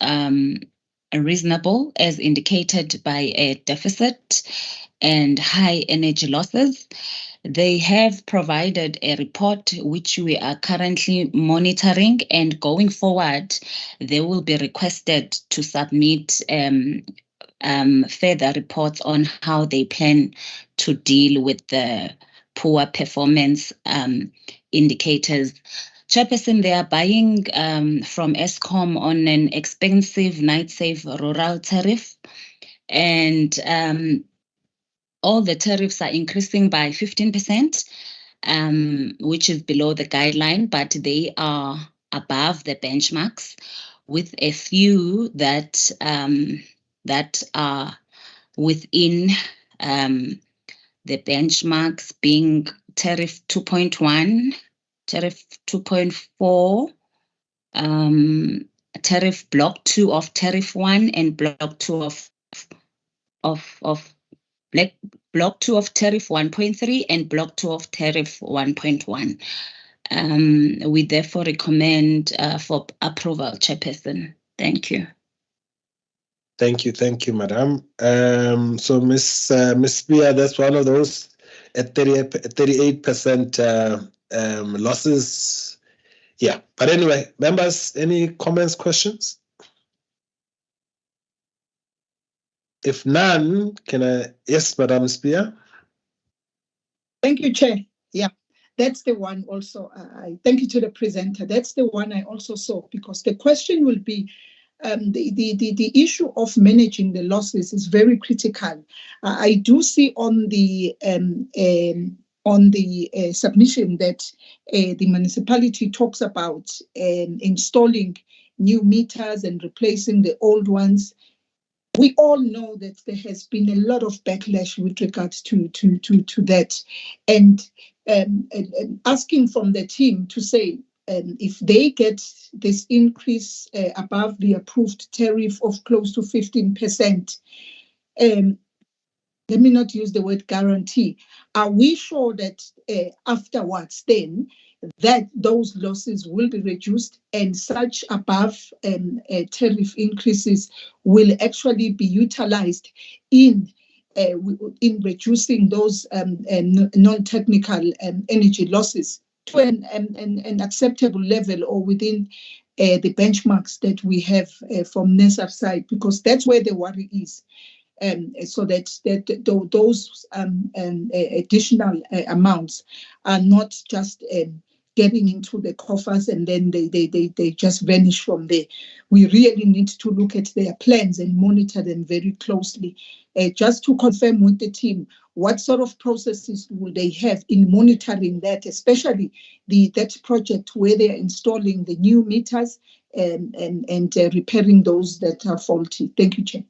reasonable as indicated by a deficit and high energy losses. They have provided a report which we are currently monitoring, and going forward, they will be requested to submit further reports on how they plan to deal with the poor performance indicators. Chairperson, they are buying from Eskom on an expensive night safe rural tariff, and all the tariffs are increasing by 15%, which is below the guideline, but they are above the benchmarks, with a few that are within the benchmarks being tariff 2.1, tariff 2.4, tariff block 2 of tariff 1, and block 2 block 2 of tariff 1.3 and block 2 of tariff 1.1. We therefore recommend for approval, Chairperson. Thank you. Thank you, Madam. So Miss Bia, that's one of those at 38% losses. Yeah, but anyway, members, any comments, questions? If none, yes, Madam Spear. Thank you, Chair. Yeah, that's the one also. Thank you to the presenter. That's the one I also saw, because the question will be, the issue of managing the losses is very critical. I do see on the submission that the municipality talks about installing new meters and replacing the old ones. We all know that there has been a lot of backlash with regards to that, and asking from the team to say, if they get this increase above the approved tariff of close to 15%, let me not use the word guarantee, are we sure that afterwards then that those losses will be reduced, and such above tariff increases will actually be utilized in reducing those non-technical energy losses to an acceptable level or within the benchmarks that we have from NESAP side, because that's where the worry is. So that those additional amounts are not just getting into the coffers and then they just vanish from there. We really need to look at their plans and monitor them very closely. Just to confirm with the team, what sort of processes will they have in monitoring that, especially that project where they are installing the new meters and repairing those that are faulty? Thank you, Chair.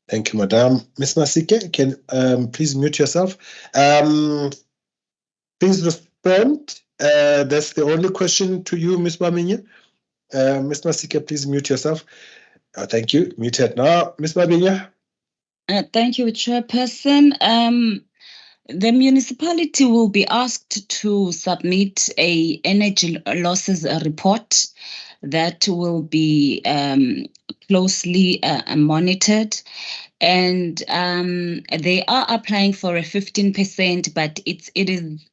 Thank you, Madam. Ms. Masike, can please mute yourself. Please respond. That's the only question to you, Ms. Baminya. Ms. Masika, please mute yourself. Thank you. Muted now. Ms. Mabinya? Thank you, Chairperson. The municipality will be asked to submit a energy losses report that will be closely monitored. And they are applying for a 15%, but it is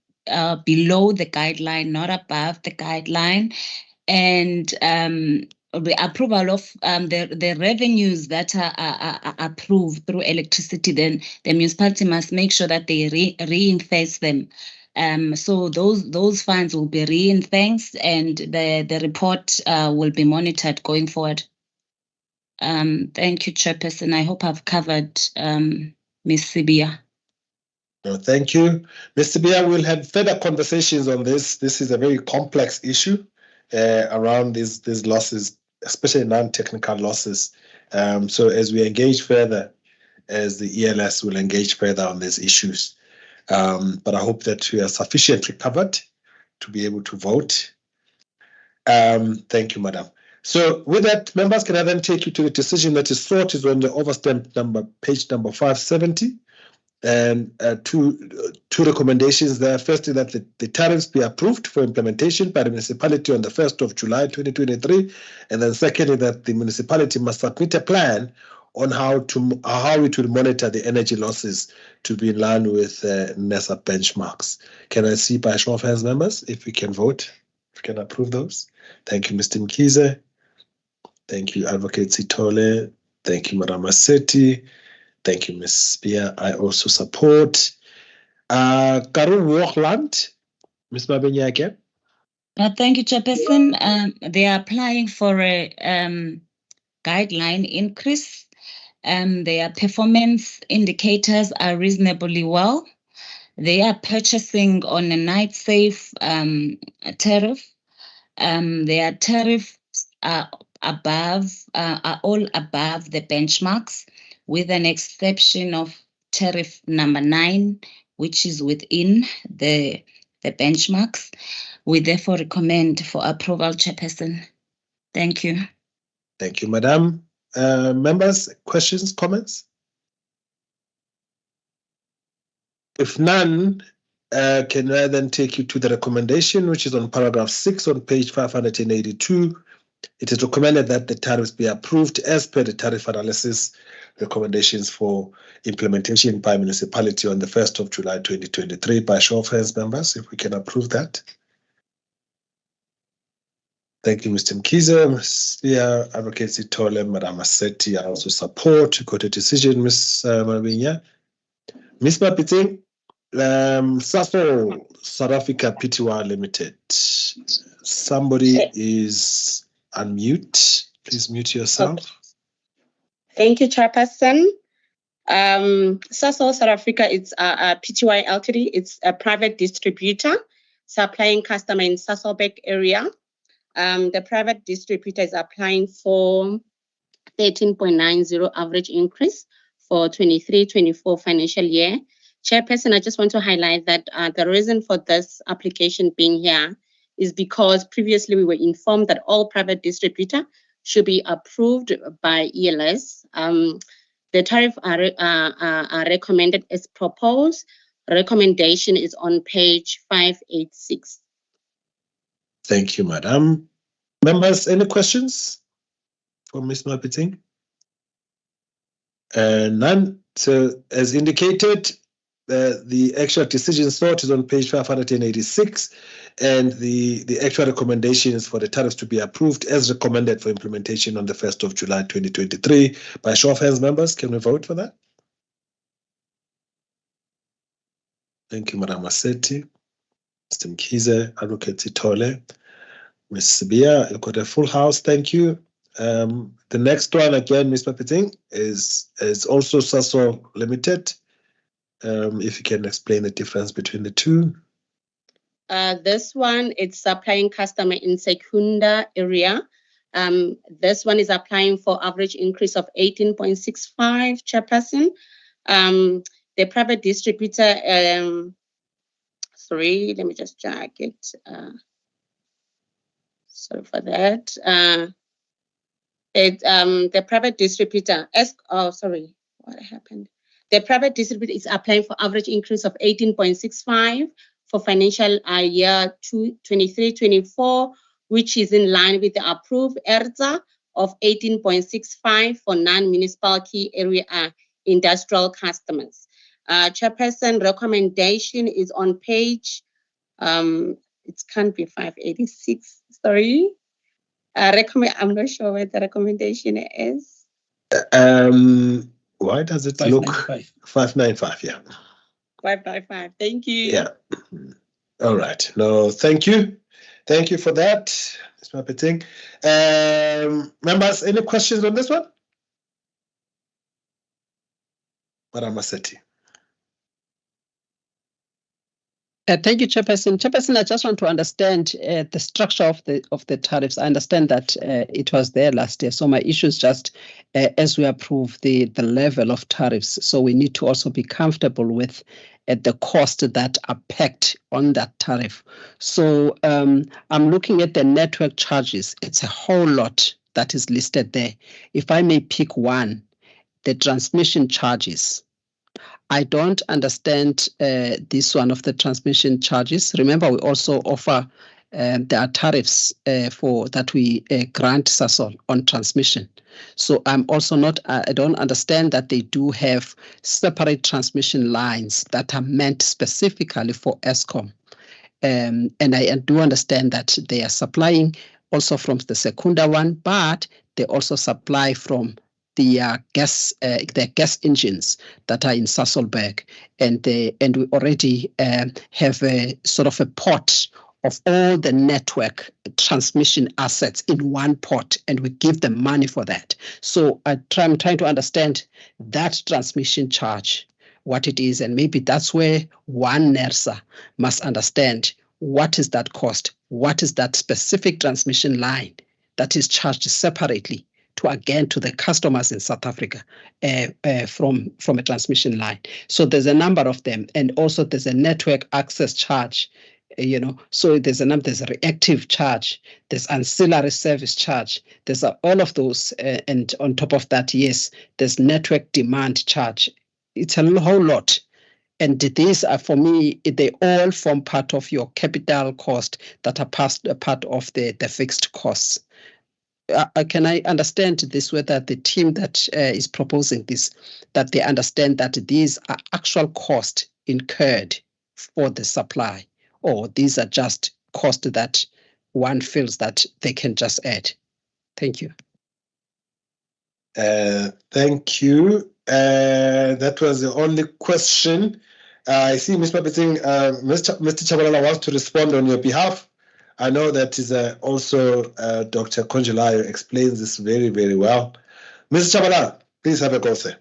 below the guideline, not above the guideline. And the approval of the revenues that are approved through electricity, then the municipality must make sure that they reinvest them. So those funds will be reinvested, and the report will be monitored going forward. Thank you, Chairperson. I hope I've covered Ms. Sibia. No, thank you. Ms. Sibia, we'll have further conversations on this. This is a very complex issue around these losses, especially non-technical losses. So as we engage further, as the ELS will engage further on these issues. But I hope that we are sufficiently covered to be able to vote. Thank you, Madam. So with that, members, can I then take you to the decision that is sought is on the overstamp number, page number 570. And two recommendations there. Firstly, that the tariffs be approved for implementation by the municipality on the 1st of July 2023. And then secondly, that the municipality must submit a plan on how it will monitor the energy losses to be in line with NESA benchmarks. Can I see by show of hands, members, if we can vote, if we can approve those? Thank you, Mr. Mkize. Thank you, Advocate Sitole. Thank you, Madam Maseti. Thank you, Ms. Spear. I also support. Karun Walkland, Ms. Mabenya again. Thank you, Chairperson. They are applying for a guideline increase. Their performance indicators are reasonably well. They are purchasing on a night safe tariff. Their tariffs are all above the benchmarks, with an exception of tariff number 9, which is within the benchmarks. We therefore recommend for approval, Chairperson. Thank you. Thank you, Madam. Members, questions, comments? If none, can I then take you to the recommendation, which is on paragraph 6 on page 582. It is recommended that the tariffs be approved as per the tariff analysis recommendations for implementation by municipality on the 1st of July 2023. By show of hands, members, if we can approve that. Thank you, Mr. Mkize, Ms. Spear, Advocate Sitole, Madam Maseti. I also support. You got a decision, Ms. Mabinya. Ms. Mapiti, SASO South Africa Pty Limited. Somebody is unmute. Please mute yourself. Okay. Thank you, Chairperson. SASO South Africa, it's a Pty Ltd. It's a private distributor supplying customer in Sasolburg area. The private distributor is applying for 13.90 average increase for 23-24 financial year. Chairperson, I just want to highlight that the reason for this application being here is because previously we were informed that all private distributor should be approved by ELS. The tariff are recommended as proposed. Recommendation is on page 586. Thank you, Madam. Members, any questions for Ms. Mapiting? None. So, as indicated, the actual decision sought is on page 586, and the actual recommendation is for the tariffs to be approved as recommended for implementation on the 1st of July 2023. By show of hands, members, can we vote for that? Thank you, Madam Maseti, Mr. Mkize, Advocate Sitole, Ms. Sibia. You've got a full house. Thank you. The next one, again, Ms. Papiting, is also SASO Limited. If you can explain the difference between the two. This one, it's supplying customer in Secunda area. This one is applying for average increase of 18.65, Chairperson. The private distributor, sorry, let me just check it. Sorry for that. The private distributor, what happened? The private distributor is applying for average increase of 18.65 for financial year 23-24, which is in line with the approved ERZA of 18.65 for non-municipal key area industrial customers. Chairperson, recommendation is on page, it can't be 586, sorry. I'm not sure where the recommendation is. Why does it look 595? Yeah. 595. Thank you. Yeah. All right. No, thank you. Thank you for that. Ms. Mapeting. Members, any questions on this one? Madam Massetti. Thank you, Chairperson. Chairperson, I just want to understand the structure of the tariffs. I understand that it was there last year. So my issue is just as we approve the level of tariffs. So we need to also be comfortable with the cost that are packed on that tariff. So I'm looking at the network charges. It's a whole lot that is listed there. If I may pick one, the transmission charges. I don't understand this one of the transmission charges. Remember, we also offer there are tariffs for that we grant Sasol on transmission. So I'm also not. I don't understand that they do have separate transmission lines that are meant specifically for Eskom. And I do understand that they are supplying also from the Secunda one, but they also supply from the gas engines that are in Sasolburg, and we already have a sort of a pot of all the network transmission assets in one pot, and we give them money for that. So I'm trying to understand that transmission charge, what it is, and maybe that's where one NERSA must understand what is that cost, what is that specific transmission line that is charged separately to the customers in South Africa from a transmission line. So there's a number of them, and also there's a network access charge, so there's a reactive charge, there's ancillary service charge, there's all of those, and on top of that, yes, there's network demand charge. It's a whole lot. And these are, for me, they all form part of your capital cost that are part of the fixed costs. Can I understand this, whether the team that is proposing this, that they understand that these are actual costs incurred for the supply, or these are just costs that one feels that they can just add? Thank you. Thank you. That was the only question. I see Ms. Mapeting, Mr. Chabalala wants to respond on your behalf. I know that is also Dr. Konjelayo explains this very, very well. Mr. Chabalala, please have a go, sir.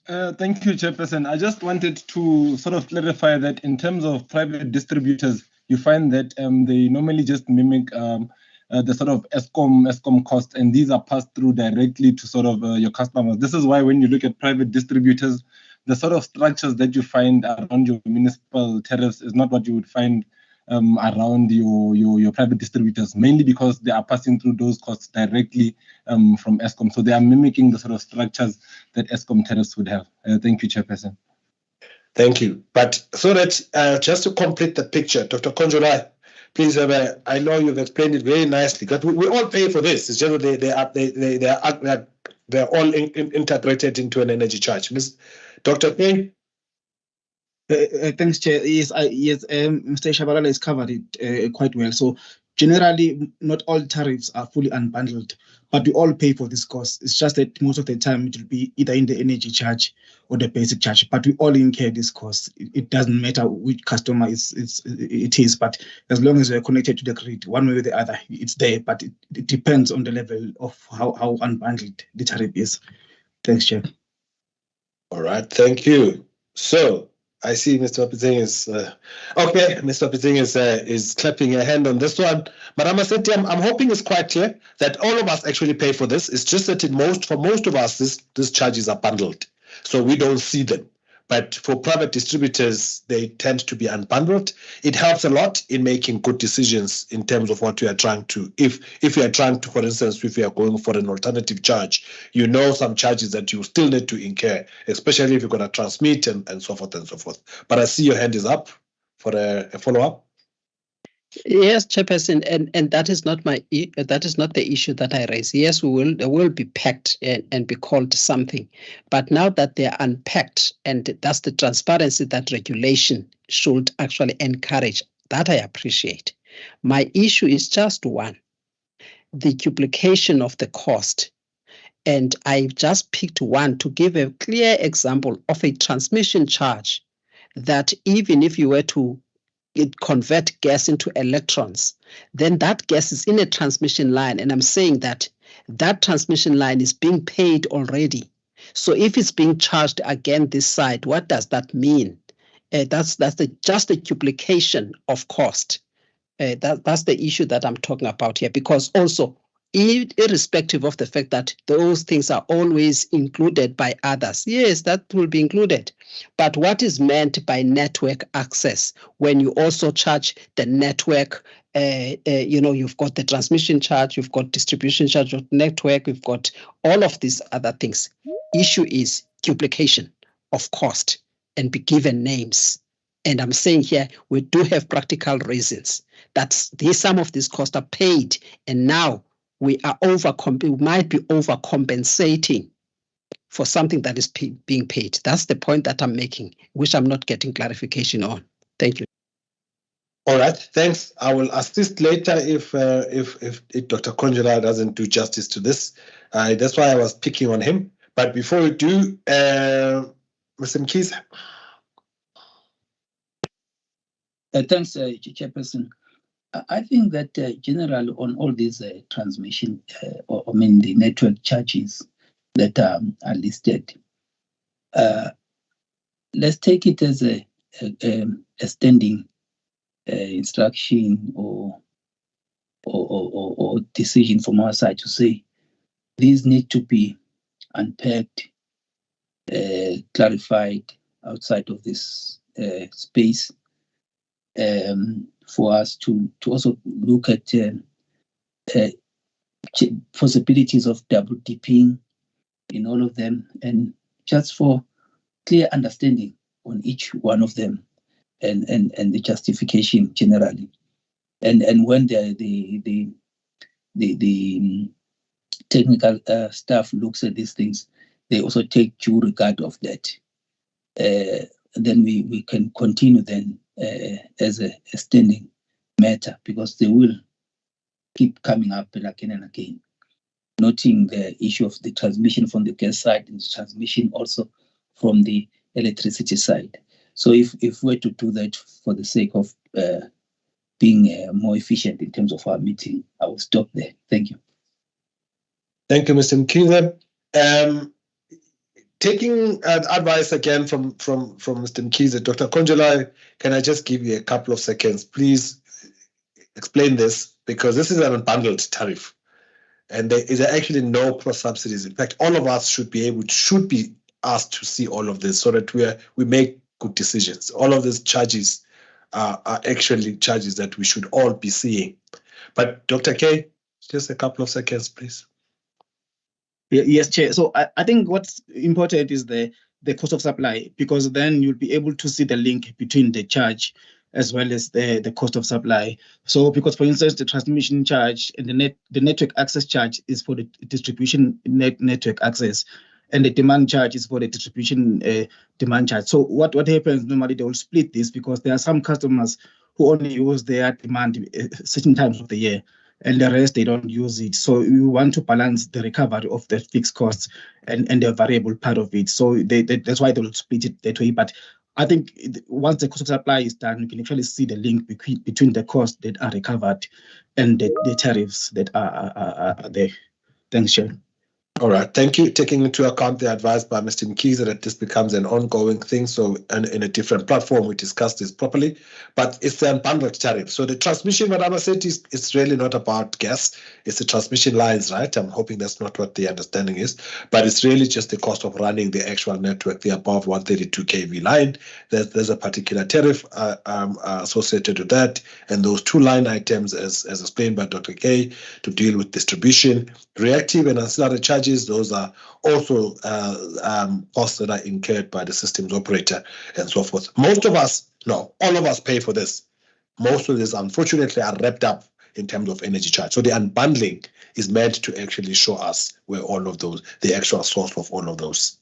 Thank you, Chairperson. I just wanted to sort of clarify that in terms of private distributors, you find that they normally just mimic the sort of Eskom costs, and these are passed through directly to sort of your customers. This is why when you look at private distributors, the sort of structures that you find around your municipal tariffs is not what you would find around your private distributors, mainly because they are passing through those costs directly from Eskom. So they are mimicking the sort of structures that Eskom tariffs would have. Thank you, Chairperson. Thank you. But so that just to complete the picture, Dr. Konjolai, please I know you've explained it very nicely, but we all pay for this. It's just they're all integrated into an energy charge. Dr. Payne? Thanks, Chair. Yes, Mr. Shabalala has covered it quite well. So generally, not all tariffs are fully unbundled, but we all pay for this cost. It's just that most of the time it will be either in the energy charge or the basic charge, but we all incur this cost. It doesn't matter which customer it is, but as long as we're connected to the grid, one way or the other, it's there, but it depends on the level of how unbundled the tariff is. Thanks, Chair. All right, thank you. So I see Mr. Mapeting is okay. Mr. Mapeting is clapping a hand on this one. Madam Massetti, I'm hoping it's quite clear that all of us actually pay for this. It's just that for most of us, these charges are bundled, so we don't see them. But for private distributors, they tend to be unbundled. It helps a lot in making good decisions in terms of what you are trying to. If you are trying to, for instance, if you are going for an alternative charge, you know some charges that you still need to incur, especially if you're going to transmit and so forth and so forth. But I see your hand is up for a follow-up. Yes, Chairperson, and that is not that is not the issue that I raise. Yes, they will be packed and be called something, but now that they are unpacked, and that's the transparency that regulation should actually encourage. That I appreciate. My issue is just one: the duplication of the cost. And I've just picked one to give a clear example of a transmission charge that even if you were to convert gas into electrons, then that gas is in a transmission line. And I'm saying that that transmission line is being paid already. So if it's being charged again this side, what does that mean? That's just a duplication of cost. That's the issue that I'm talking about here, because also, irrespective of the fact that those things are always included by others. Yes, that will be included. But what is meant by network access when you also charge the network? You've got the transmission charge, you've got distribution charge of network, you've got all of these other things. Issue is duplication of cost and be given names. And I'm saying here, we do have practical reasons that some of these costs are paid, and now we might be overcompensating for something that is being paid. That's the point that I'm making, which I'm not getting clarification on. Thank you. All right, thanks. I will assist later if Dr. Conjola doesn't do justice to this. That's why I was picking on him. But before we do, Mr. Mkhize. Thanks, Chairperson. I think that generally on all these transmission, the network charges that are listed, let's take it as a standing instruction or decision from our side to say these need to be unpacked, clarified outside of this space. For us to also look at possibilities of double dipping in all of them, and just for clear understanding on each one of them, and the justification generally, and when the technical staff looks at these things, they also take due regard of that. Then we can continue then as a standing matter, because they will keep coming up again and again, noting the issue of the transmission from the gas side and the transmission also from the electricity side. So if we're to do that for the sake of being more efficient in terms of our meeting, I will stop there. Thank you. Thank you, Mr. Mkhize. Taking advice again from Mr. Mkhize, Dr. Conjola, can I just give you a couple of seconds? Please explain this, because this is an unbundled tariff, and there is actually no cross subsidies. In fact, all of us should be asked to see all of this so that we make good decisions. All of these charges are actually charges that we should all be seeing. But Dr. K, just a couple of seconds, please. Yes, Chair. So I think what's important is the cost of supply, because then you'll be able to see the link between the charge as well as the cost of supply. So because, for instance, the transmission charge and the network access charge is for the distribution network access, and the demand charge is for the distribution demand charge. So what happens normally, they will split this, because there are some customers who only use their demand certain times of the year, and the rest, they don't use it. So we want to balance the recovery of the fixed costs and the variable part of it. So that's why they will split it that way. But I think once the cost of supply is done, you can actually see the link between the costs that are recovered and the tariffs that are there. Thanks, Chair. All right, thank you. Taking into account the advice by Mr. Mkhize that this becomes an ongoing thing, so in a different platform, we discussed this properly, but it's the unbundled tariff. So the transmission, Madam said, it's really not about gas, it's the transmission lines, right? I'm hoping that's not what the understanding is, but it's really just the cost of running the actual network, the above 132 kV line. There's a particular tariff associated with that, and those two line items, as explained by Dr. K, to deal with distribution, reactive and ancillary charges. Those are also costs that are incurred by the systems operator and so forth. Most of us, no, all of us pay for this. Most of this, unfortunately, are wrapped up in terms of energy charge. So the unbundling is meant to actually show us where all of those, the actual source of all of those.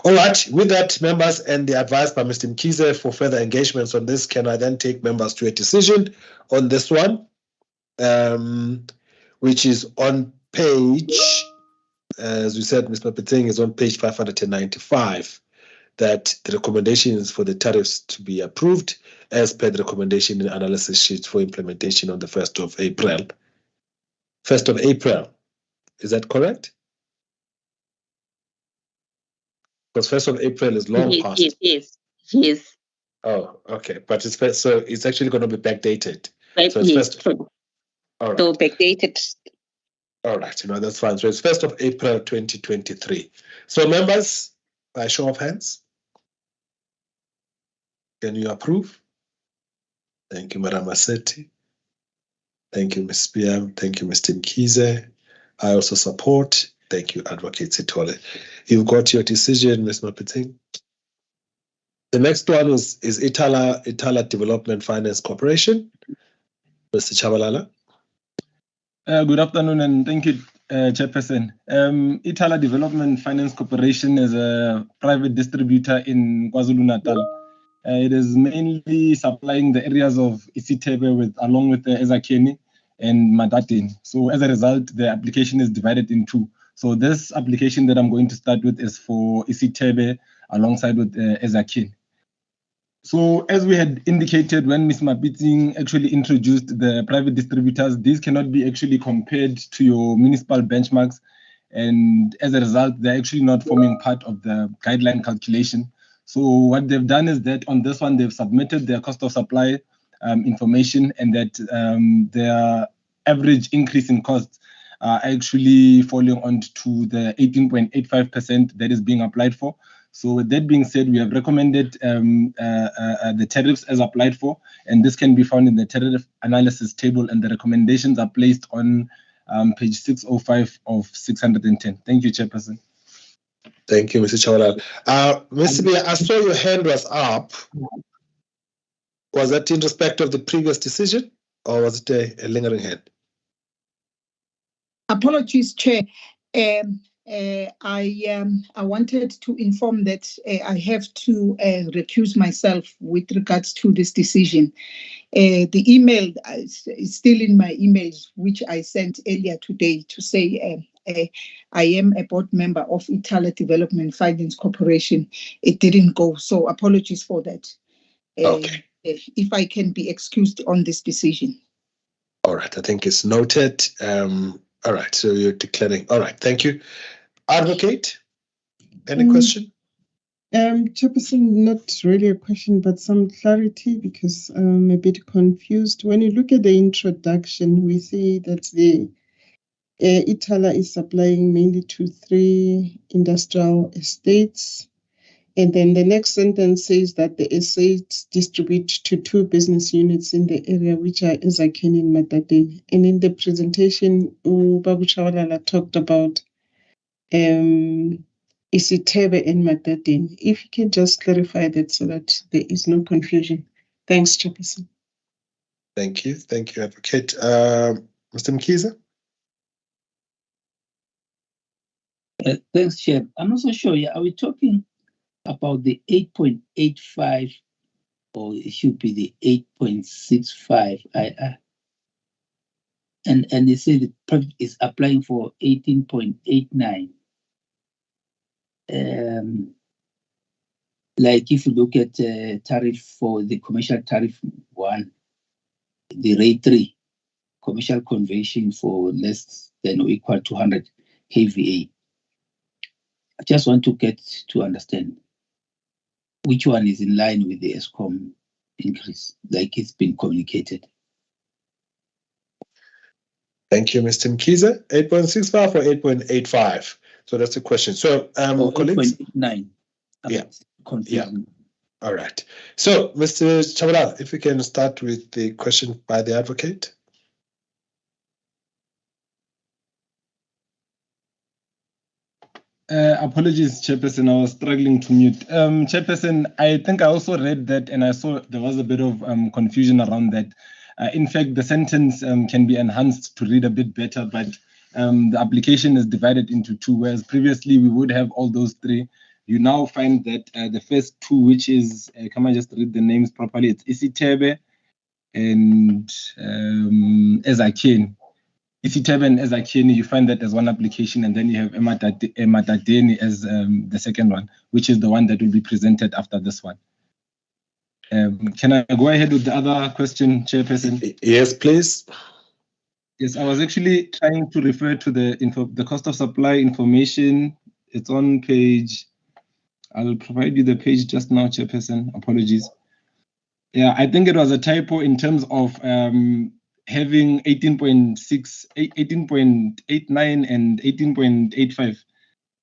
All right, with that, members, and the advice by Mr. Mkhize for further engagements on this, can I then take members to a decision on this one, which is on page, as we said, Ms. Mapeteng is on page 595, that the recommendation is for the tariffs to be approved as per the recommendation in analysis sheet for implementation on the 1st of April. 1st of April, is that correct? Because 1st of April is long past. Yes. Oh, okay, but it's first, so it's actually going to be backdated. Right, So it's yes, first. All right. So backdated. All right, that's fine. So it's 1st of April 2023. So members, by show of hands, can you approve? Thank you, Madam Maseti. Thank you, Ms. PM. Thank you, Mr. Mkhize. I also support. Thank you, Advocate Sitole. You've got your decision, Ms. Mapeteng. The next one is Itala Development Finance Corporation. Mr. Chabalala. Good afternoon and thank you, Chairperson. Itala Development Finance Corporation is a private distributor in KwaZulu-Natal. It is mainly supplying the areas of Isithebe along with Ezakheni and Madatin. So as a result, the application is divided in two. So this application that I'm going to start with is for Isithebe alongside with Ezakheni. So as we had indicated when Ms. Mapeteng actually introduced the private distributors, these cannot be actually compared to your municipal benchmarks. And as a result, they're actually not forming part of the guideline calculation. So what they've done is that on this one, they've submitted their cost of supply information, and that their average increase in costs are actually falling onto the 18.85% that is being applied for. So with that being said, we have recommended the tariffs as applied for, and this can be found in the tariff analysis table, and the recommendations are placed on page 605 of 610. Thank you, Chairperson. Thank you, Mr. Chawala. Mr. Bia, I saw your hand was up. Was that in respect of the previous decision, or was it a lingering hand? Apologies, Chair. I wanted to inform that I have to recuse myself with regards to this decision. The email is still in my emails, which I sent earlier today to say I am a board member of Itala Development Finance Corporation. It didn't go, so apologies for that. Okay. If I can be excused on this decision. All right, I think it's noted. All right, so you're declaring. All right, thank you. Advocate, any question? Chairperson, not really a question, but some clarity because I'm a bit confused. When you look at the introduction, we see that the Itala is supplying mainly to 3 industrial estates. And then the next sentence says that the estates distribute to 2 business units in the area, which are Ezakheni and Madatin. And in the presentation, Babu Chawalala talked about Isithebe and Madatin. If you can just clarify that so that there is no confusion. Thanks, Chairperson. Thank you, Advocate. Mr. Mkhize? Thanks, Chair. I'm not so sure. Are we talking about the 8.85 or it should be the 8.65? And they say the project is applying for 18.89. Like if you look at tariff for the commercial tariff 1, the rate 3, commercial conversion for less than or equal to 100 kVA. I just want to get to understand which one is in line with the ESCOM increase, like it's been communicated. Thank you, Mr. Mkiza. 8.65 or 8.85? So that's the question. So, colleagues. 8.9. Yeah. Confusing. Yeah. All right. So, Mr. Chabalala, if we can start with the question by the advocate. Apologies, Chairperson. I was struggling to mute. Chairperson, I think I also read that and I saw there was a bit of confusion around that. In fact, the sentence can be enhanced to read a bit better, but the application is divided into two, whereas previously we would have all those three. You now find that the first two, which is, can I just read the names properly? It's Isitebe and Ezakeni. Isitebe and Ezakeni, you find that as one application, and then you have Ematadeni as the second one, which is the one that will be presented after this one. Can I go ahead with the other question, Chairperson? Yes, please. Yes, I was actually trying to refer to the cost of supply information. It's on page, I'll provide you the page just now, Chairperson. Apologies. Yeah, I think it was a typo in terms of having 18.6, 18.89 and 18.85.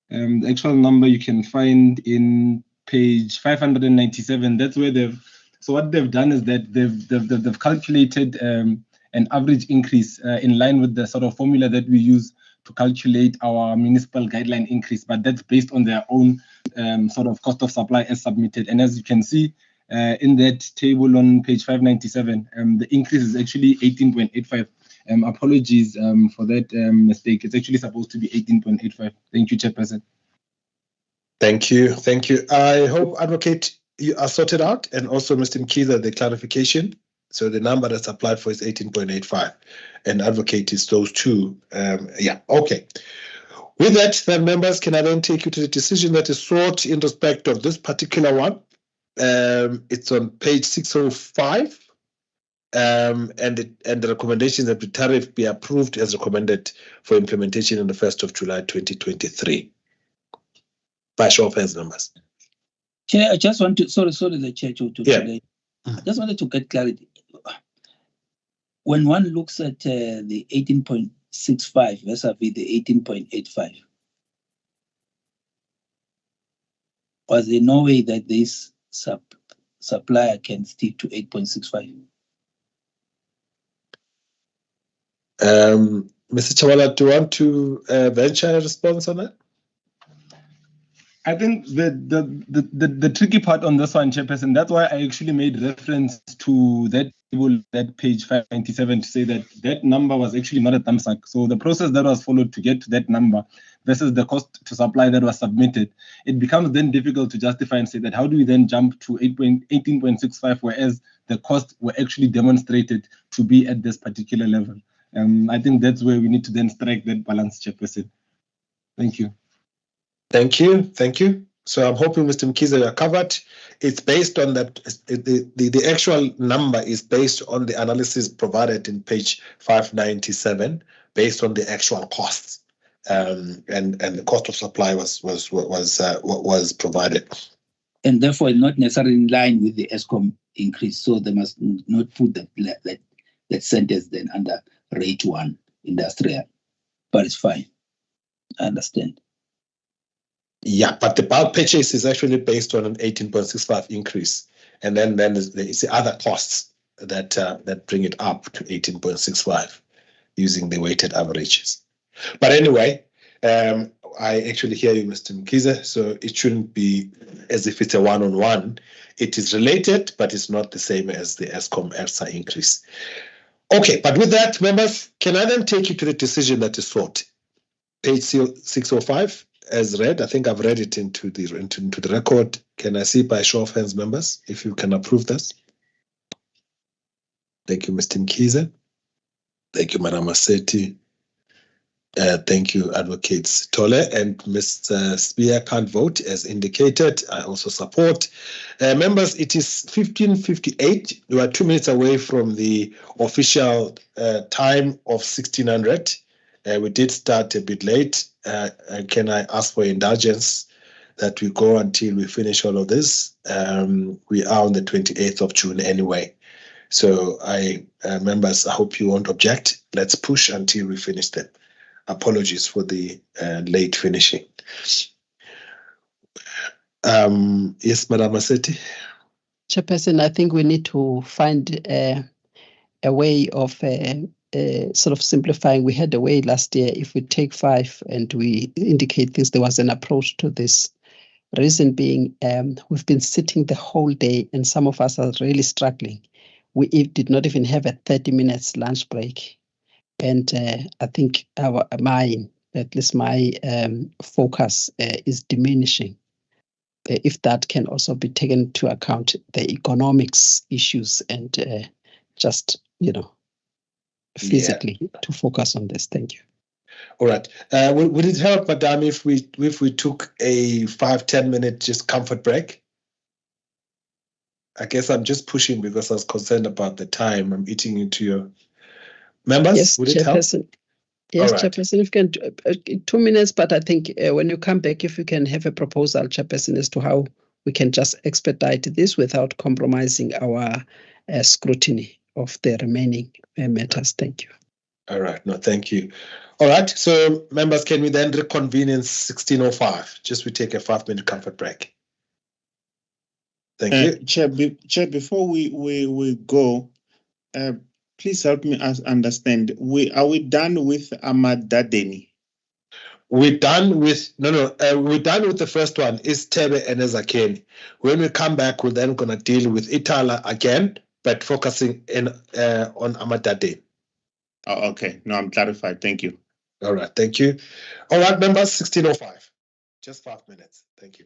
The actual number you can find in page 597. That's where so what they've done is that they've calculated an average increase in line with the sort of formula that we use to calculate our municipal guideline increase, but that's based on their own sort of cost of supply as submitted. And as you can see in that table on page 597, the increase is actually 18.85. Apologies for that mistake. It's actually supposed to be 18.85. Thank you, Chairperson. Thank you. Thank you. I hope, Advocate, you are sorted out, and also Mr. Mkiza, the clarification. So the number that's applied for is 18.85, and Advocate is those two. Yeah, okay. With that, then, members, can I then take you to the decision that is sought in respect of this particular one? It's on page 605, and the recommendation that the tariff be approved as recommended for implementation on the 1st of July 2023. By show of hands, members. Chair, I just want to, sorry, the chair to yeah. I just wanted to get clarity. When one looks at the 18.65 vis-a-vis the 18.85, was there no way that this supplier can stick to 8.65? Mr. Chawala, do you want to venture a response on that? I think the tricky part on this one, Chairperson, that's why I actually made reference to that table, that page 597, to say that that number was actually not a thumbsuck. So the process that was followed to get to that number versus the cost to supply that was submitted, it becomes then difficult to justify and say that how do we then jump to 18.65, whereas the costs were actually demonstrated to be at this particular level. I think that's where we need to then strike that balance, Chairperson. Thank you. Thank you. Thank you. So I'm hoping, Mr. Mkiza, you're covered. It's based on that. The actual number is based on the analysis provided in page 597, based on the actual costs, and the cost of supply was provided. And therefore, not necessarily in line with the ESCOM increase. So they must not put that sentence then under rate 1 industrial. But it's fine. I understand. Yeah, but the bulk purchase is actually based on an 18.65 increase, and then there's the other costs that bring it up to 18.65 using the weighted averages. But anyway, I actually hear you, Mr. Mkiza. So it shouldn't be as if it's a one-on-one. It is related, but it's not the same as the ESCOM ERSA increase. Okay, but with that, members, can I then take you to the decision that is sought? Page 605. As read, I think I've read it into the record. Can I see by show of hands, members, if you can approve this? Thank you, Mr. Mkiza. Thank you, Madam Maseti. Thank you, Advocates Tole and Mr. Spear can't vote as indicated. I also support. Members, it is 15:58. We are 2 minutes away from the official time of 1600. We did start a bit late. Can I ask for indulgence that we go until we finish all of this? We are on the 28th of June anyway. So members, I hope you won't object. Let's push until we finish them. Apologies for the late finishing. Yes, Madam Maseti. Chairperson, I think we need to find a way of sort of simplifying. We had a way last year. If we take 5 and we indicate this, there was an approach to this. Reason being, we've been sitting the whole day and some of us are really struggling. We did not even have a 30 minutes lunch break. And I think my focus is diminishing. If that can also be taken into account, the economics issues and just, physically to focus on this. Thank you. All right. Would it help, Madam, if we took a 5-10 minute just comfort break? I guess I'm just pushing because I was concerned about the time. I'm eating into your members. Yes, would it help? Yes, right. Chairperson, if you can 2 minutes, but I think when you come back, if you can have a proposal, Chairperson, as to how we can just expedite this without compromising our scrutiny of the remaining matters. Thank you. All right. No, thank you. All right. So, members, can we then reconvene in 16:05? Just we take a 5-minute comfort break. Thank you. Chair, before we go, please help me understand. Are we done with Amadadeni? We're done with we're done with the first one. Is Tebe and Ezakeni. When we come back, we're then gonna deal with Itala again, but focusing on Amadadeni. Oh, okay. No, I'm clarified. Thank you. All right. Thank you. All right, members. 16:05. Just 5 minutes. Thank you.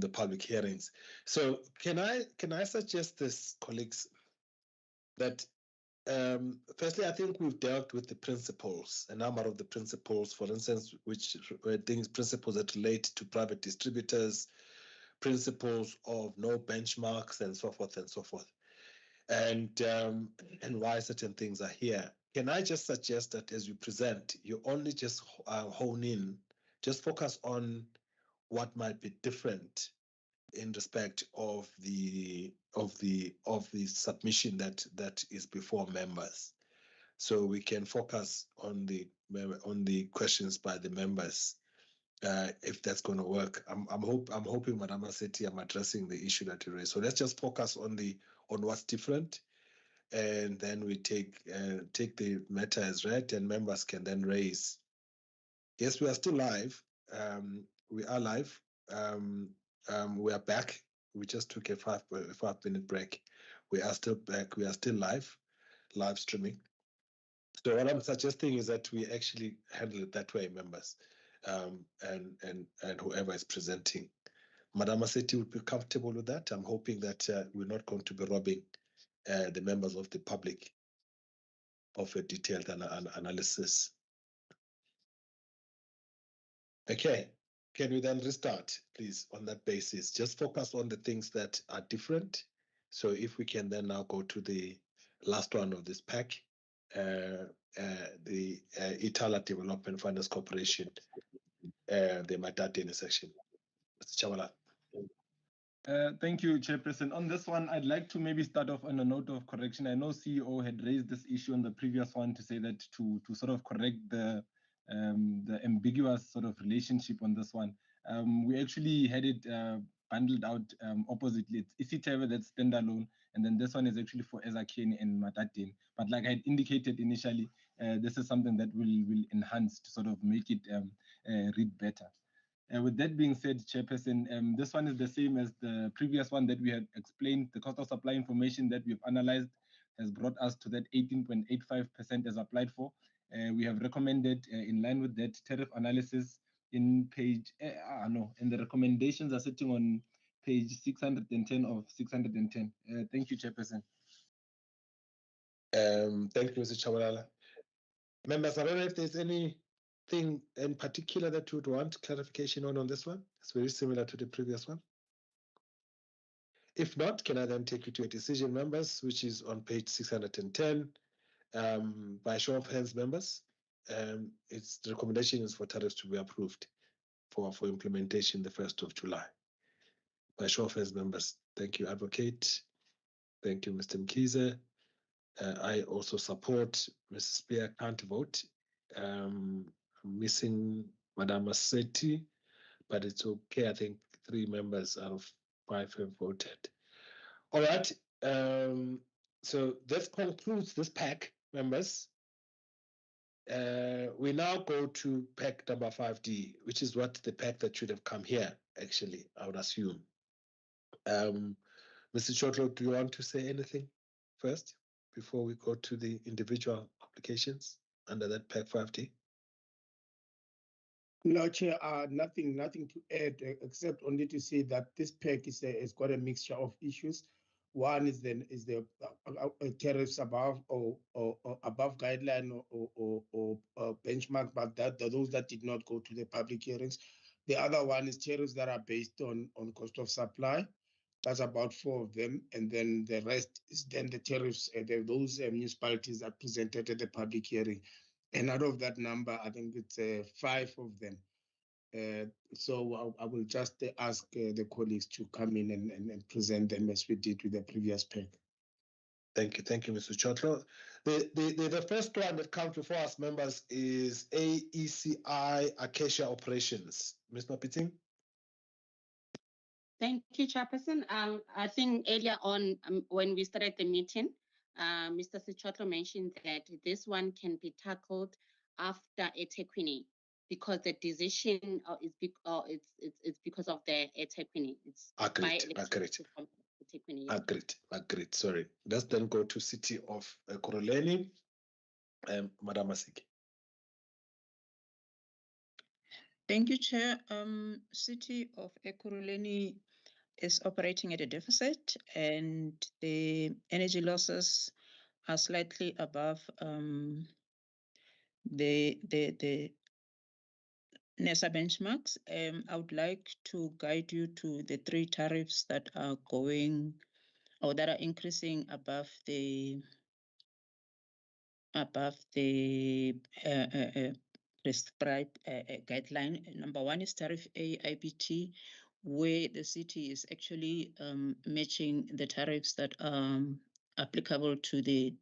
the public hearings. So can I suggest this, colleagues, that firstly, I think we've dealt with the principles, a number of the principles, for instance, which were things, principles that relate to private distributors, principles of no benchmarks, and so forth and so forth, and why certain things are here. Can I just suggest that as you present, you only just hone in, just focus on what might be different in respect of the submission that is before members, so we can focus on the questions by the members, if that's going to work. I'm hoping, Madam Seti, I'm addressing the issue that you raised. So let's just focus on what's different, and then we take the matter as read, and members can then raise. Yes, we are still live. We are live. We are back. We just took a 5-minute break. We are still back. We are still live streaming. So what I'm suggesting is that we actually handle it that way, members, and whoever is presenting. Madam Aseti would be comfortable with that. I'm hoping that we're not going to be robbing the members of the public of a detailed analysis. Okay, can we then restart, please, on that basis? Just focus on the things that are different. So if we can then now go to the last one of this pack, the Itala Development Finance Corporation, the Matadini section. Mr. Chavala. Thank you, Chairperson. On this one, I'd like to maybe start off on a note of correction. I know CEO had raised this issue on the previous one to say that to sort of correct the ambiguous sort of relationship on this one. We actually had it bundled out oppositely. It's Isitebe that's standalone, and then this one is actually for Ezakeni and Matadini. But like I had indicated initially, this is something that will enhance to sort of make it read better. With that being said, Chairperson, this one is the same as the previous one that we had explained. The cost of supply information that we've analyzed has brought us to that 18.85% as applied for. We have recommended, in line with that, tariff analysis in page, and the recommendations are sitting on page 610 of 610. Thank you, Chairperson. Thank you, Mr. Chabalala. Members, I don't know if there's anything in particular that you would want clarification on this one. It's very similar to the previous one. If not, can I then take you to a decision, members, which is on page 610. By show of hands, members, its recommendation is for tariffs to be approved for implementation the 1st of July. By show of hands, members. Thank you, Advocate. Thank you, Mr. Mkize. I also support. Mrs. Spear can't vote. I'm missing Madam Aseti, but it's okay. I think 3 members out of 5 have voted. All right. So this concludes this pack, members. We now go to pack number 5D, which is what the pack that should have come here, actually, I would assume. Mr. Chotlo, do you want to say anything first before we go to the individual applications under that pack 5D? No, Chair, nothing to add except only to say that this pack has got a mixture of issues. One is the tariffs above or above guideline or benchmark, but those that did not go to the public hearings. The other one is tariffs that are based on cost of supply. That's about 4 of them, and then the rest is then the tariffs. Those municipalities that presented at the public hearing, and out of that number, I think it's 5 of them. So I will just ask the colleagues to come in and present them as we did with the previous pack. Thank you, Mr. Chotlo. The first one that comes before us, members, is AECI Acacia Operations. Ms. Mapiting? Thank you, Chairperson. I think earlier on, when we started the meeting, Mr. Sichotlo mentioned that this one can be tackled after eThekwini, because the decision is because of the eThekwini. It's Agreed. Sorry. Let's then go to City of Ekurhuleni. Madam Masiki. Thank you, Chair. City of Ekurhuleni is operating at a deficit, and the energy losses are slightly above the NESA benchmarks. I would like to guide you to the 3 tariffs that are going or that are increasing above the prescribed guideline. Number 1 is tariff A IBT, where the city is actually matching the tariffs that are applicable to the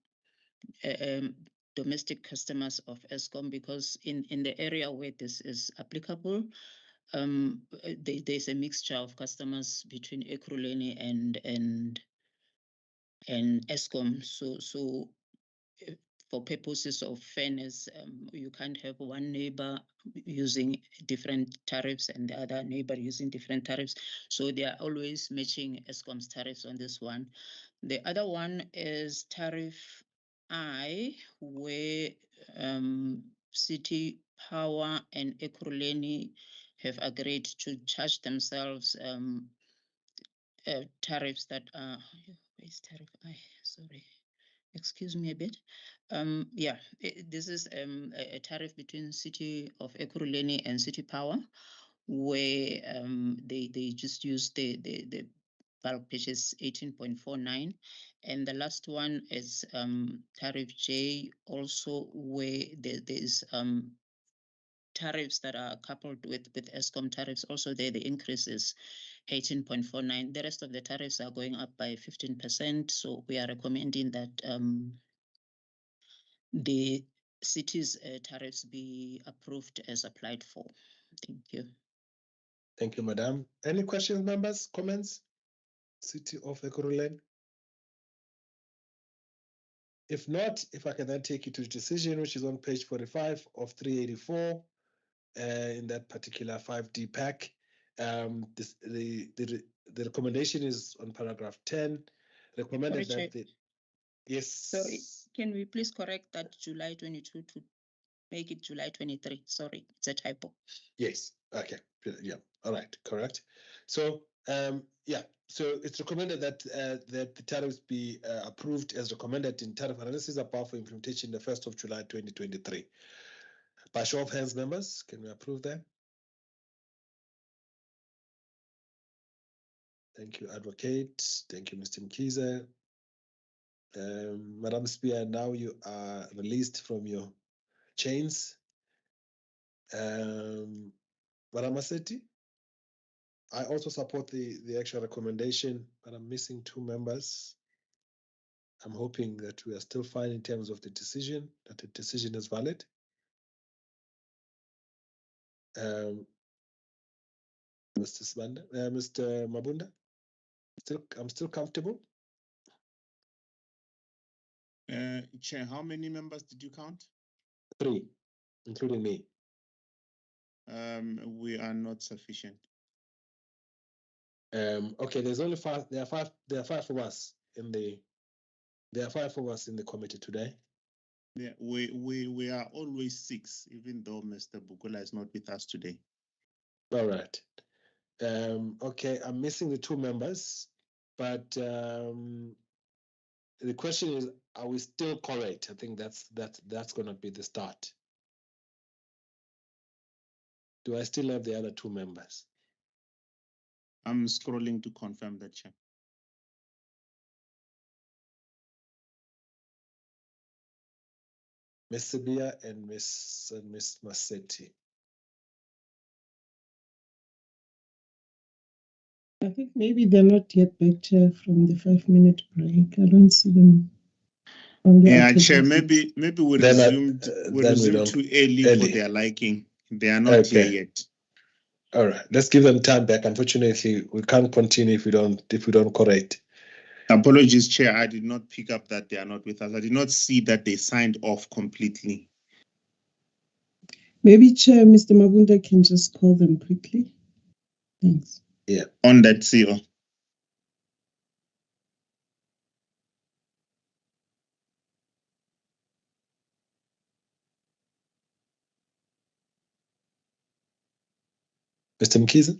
domestic customers of Eskom, because in the area where this is applicable, there's a mixture of customers between Ekurhuleni and Eskom. So for purposes of fairness, you can't have one neighbor using different tariffs and the other neighbor using different tariffs. So they are always matching Eskom's tariffs on this one. The other one is tariff I, where City Power and Ekurhuleni have agreed to charge themselves tariffs that are, where's tariff I? Sorry. Excuse me a bit. This is a tariff between City of Ekurhuleni and City Power, where they just use the bulk purchase 18.49, and the last one is tariff J, also where there's tariffs that are coupled with Eskom tariffs. Also there the increase is 18.49. The rest of the tariffs are going up by 15%. So we are recommending that the city's tariffs be approved as applied for. Thank you. Thank you, Madam. Any questions, members, comments? City of Ekurhuleni? If not, if I can then take you to the decision, which is on page 45 of 384 in that particular 5D pack. The recommendation is on paragraph 10. Recommended Sorry, that the, yes. Sorry, can we please correct that July 22 to make it July 23? Sorry, it's a typo. Yes. Okay. Yeah. All right. Correct. So so it's recommended that that the tariffs be approved as recommended in tariff analysis above for implementation the 1st of July 2023. By show of hands, members, can we approve that? Thank you, Advocate. Thank you, Mr. Mkiza. Madam Spear, now you are released from your chains. Madam Maseti, I also support the actual recommendation, but I'm missing 2 members. I'm hoping that we are still fine in terms of the decision, that the decision is valid. Mr. Mabunda, I'm still comfortable. Chair, how many members did you count? 3, including me. We are not sufficient. Okay, there's only 5. There are 5 of us in the. There are 5 of us in the committee today. Yeah, we are always 6, even though Mr. Bukula is not with us today. All right. Okay, I'm missing the 2 members, but the question is, are we still correct? I think that's going to be the start. Do I still have the other 2 members? I'm scrolling to confirm that, Chair. Ms. Sibia and Ms. Maseti. I think maybe they're not yet back, Chair, from the 5-minute break. I don't see them. Yeah, Chair, maybe we resumed too early for their liking. They are not here yet. All right, let's give them time back. Unfortunately, we can't continue if we don't correct. Apologies, Chair. I did not pick up that they are not with us. I did not see that they signed off completely. Maybe Chair, Mr. Mabunda can just call them quickly. Thanks. Yeah. On that CO. Mr. Mkiza?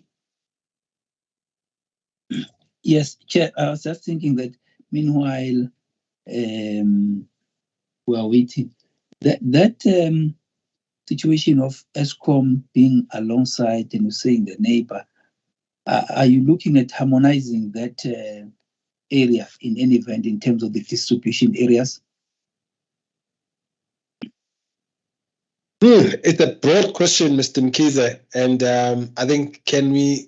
Yes, Chair, I was just thinking that meanwhile, we are waiting. That situation of ESCOM being alongside and saying the neighbor, are you looking at harmonizing that area in any event in terms of the distribution areas? It's a broad question, Mr. Mkize, and I think can we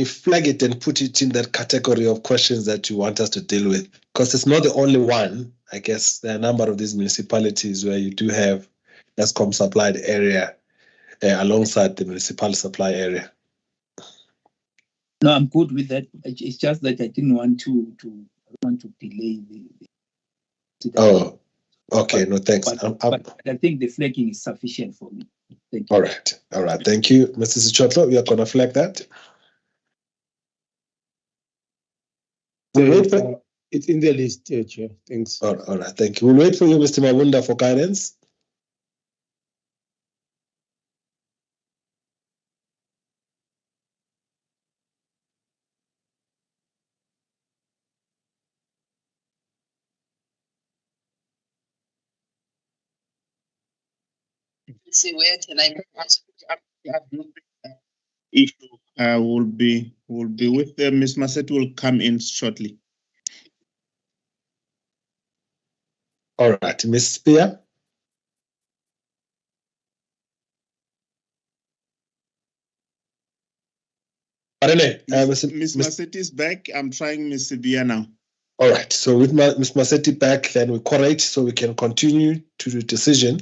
flag it and put it in that category of questions that you want us to deal with? Because it's not the only one. I guess there are a number of these municipalities where you do have ESCOM supplied area alongside the municipal supply area. No, I'm good with that. It's just that I didn't want to delay the Oh, okay. No, thanks. But I think the flagging is sufficient for me. Thank you. All right. Thank you, Mr. Sichotlo. We are going to flag that. It's in the list, Chair. Thanks. All right. Thank you. We'll wait for you, Mr. Mawunda, for guidance. See, where can I issue will be with Ms. Maset will come in shortly. All right, Ms. Spear. Ms. Maset is back. I'm trying Ms. Spear now. All right. So with Ms. Masetti back, then we correct so we can continue to the decision.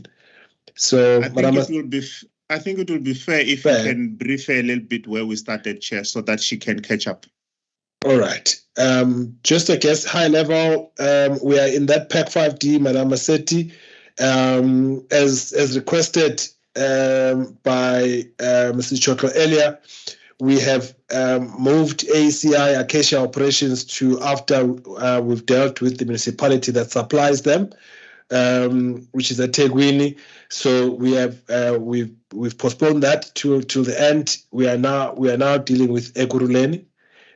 So I think it will be fair if you can brief her a little bit where we started, Chair, so that she can catch up. All right. Just I guess high level, we are in that Pack 5D, Madam Masetti, as requested by Mr. Chotlo earlier. We have moved ACI Acacia operations to after we've dealt with the municipality that supplies them, which is at Tegwini. So we have we've postponed that to the end. We are now dealing with Ekurhuleni,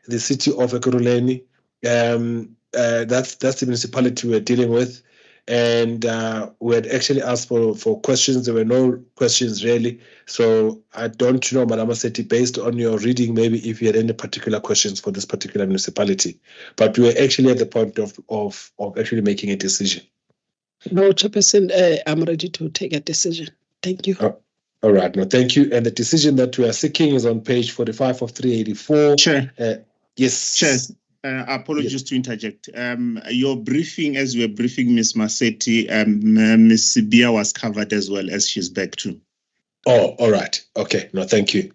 the city of Ekurhuleni. That's the municipality we're dealing with. And we had actually asked for questions. There were no questions really. So I don't know, Madam Masetti, based on your reading, maybe if you had any particular questions for this particular municipality. But we were actually at the point of actually making a decision. No, Chairperson, I'm ready to take a decision. Thank you. All right, no, thank you. And the decision that we are seeking is on page 45 of 384. Chair. Yes. Chair. Apologies to interject. Your briefing, as we were briefing Ms. Masetti, Ms. Sibia was covered as well, as she's back too. Oh, all right. Okay. No, thank you.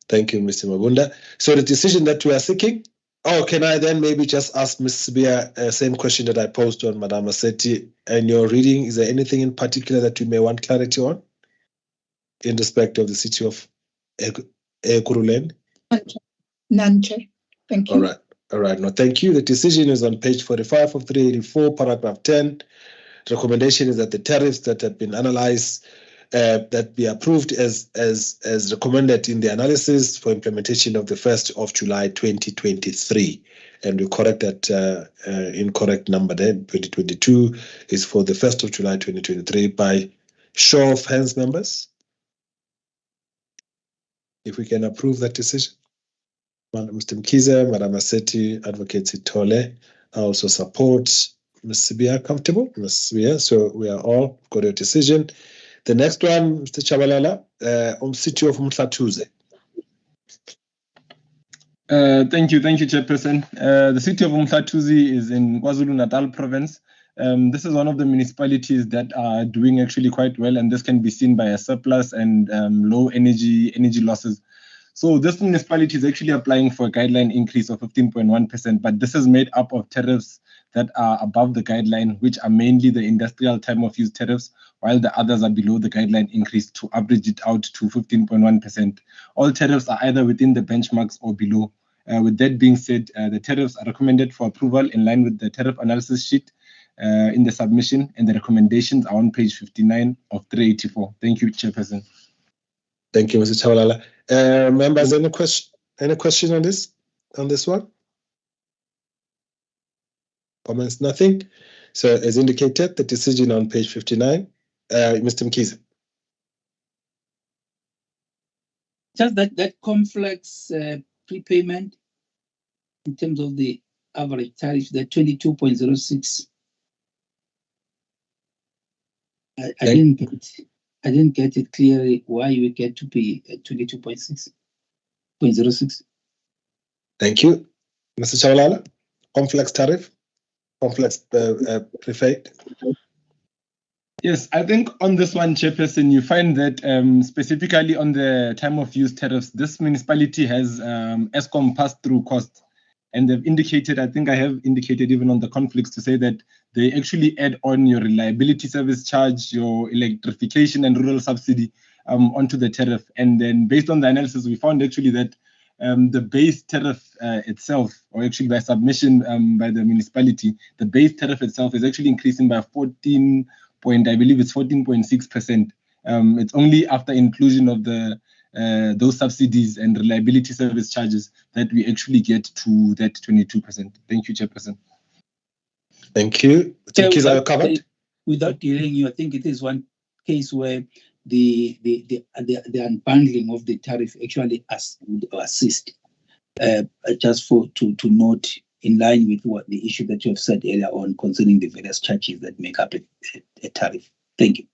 Thank you, Mr. Mabunda. So the decision that we are seeking, can I then maybe just ask Ms. Sibia same question that I posed on Madam Masetti and your reading? Is there anything in particular that you may want clarity on in respect of the city of Ekurhuleni? None, Chair. Thank you. All right. No, thank you. The decision is on page 45 of 384, paragraph 10. The recommendation is that the tariffs that have been analyzed that be approved as recommended in the analysis for implementation of the 1st of July 2023. And we correct that incorrect number there. 2022 is for the 1st of July 2023 by show of hands, members. If we can approve that decision. Mr. Mkize, Madam Masetti, Advocate Sitole, I also support Ms. Sibia. Comfortable, Ms. Sibia. So we are all got a decision. The next one, Mr. Chabalala, on city of Mhlatuze. Thank you, Chairperson. The city of Mhlatuze is in KwaZulu-Natal province. This is one of the municipalities that are doing actually quite well, and this can be seen by a surplus and low energy losses. So this municipality is actually applying for a guideline increase of 15.1%, but this is made up of tariffs that are above the guideline, which are mainly the industrial time of use tariffs, while the others are below the guideline increase to average it out to 15.1%. All tariffs are either within the benchmarks or below. With that being said, the tariffs are recommended for approval in line with the tariff analysis sheet in the submission, and the recommendations are on page 59 of 384. Thank you, Chairperson. Thank you, Mr. Chabalala. Members, any question on this one? Comments? Nothing. So as indicated, the decision on page 59. Mr. Mkhize. Just that complex prepayment in terms of the average tariff, the 22.06. I didn't get it clearly why we get to pay 22.06. Thank you. Mr. Chawalala, complex tariff, complex prepaid. Yes, I think on this one, Chairperson, you find that specifically on the time of use tariffs, this municipality has ESCOM pass-through costs. And they've indicated, I think I have indicated even on the conflicts to say that they actually add on your reliability service charge, your electrification and rural subsidy onto the tariff. And then based on the analysis, we found actually that the base tariff itself, or actually by submission by the municipality, the base tariff itself is actually increasing by 14.6%. It's only after inclusion of the those subsidies and reliability service charges that we actually get to that 22%. Thank you, Chairperson. Thank you. Without delaying you, I think it is one case where the unbundling of the tariff actually would assist. Just to note, in line with what the issue that you have said earlier on concerning the various charges that make up a tariff. Thank you.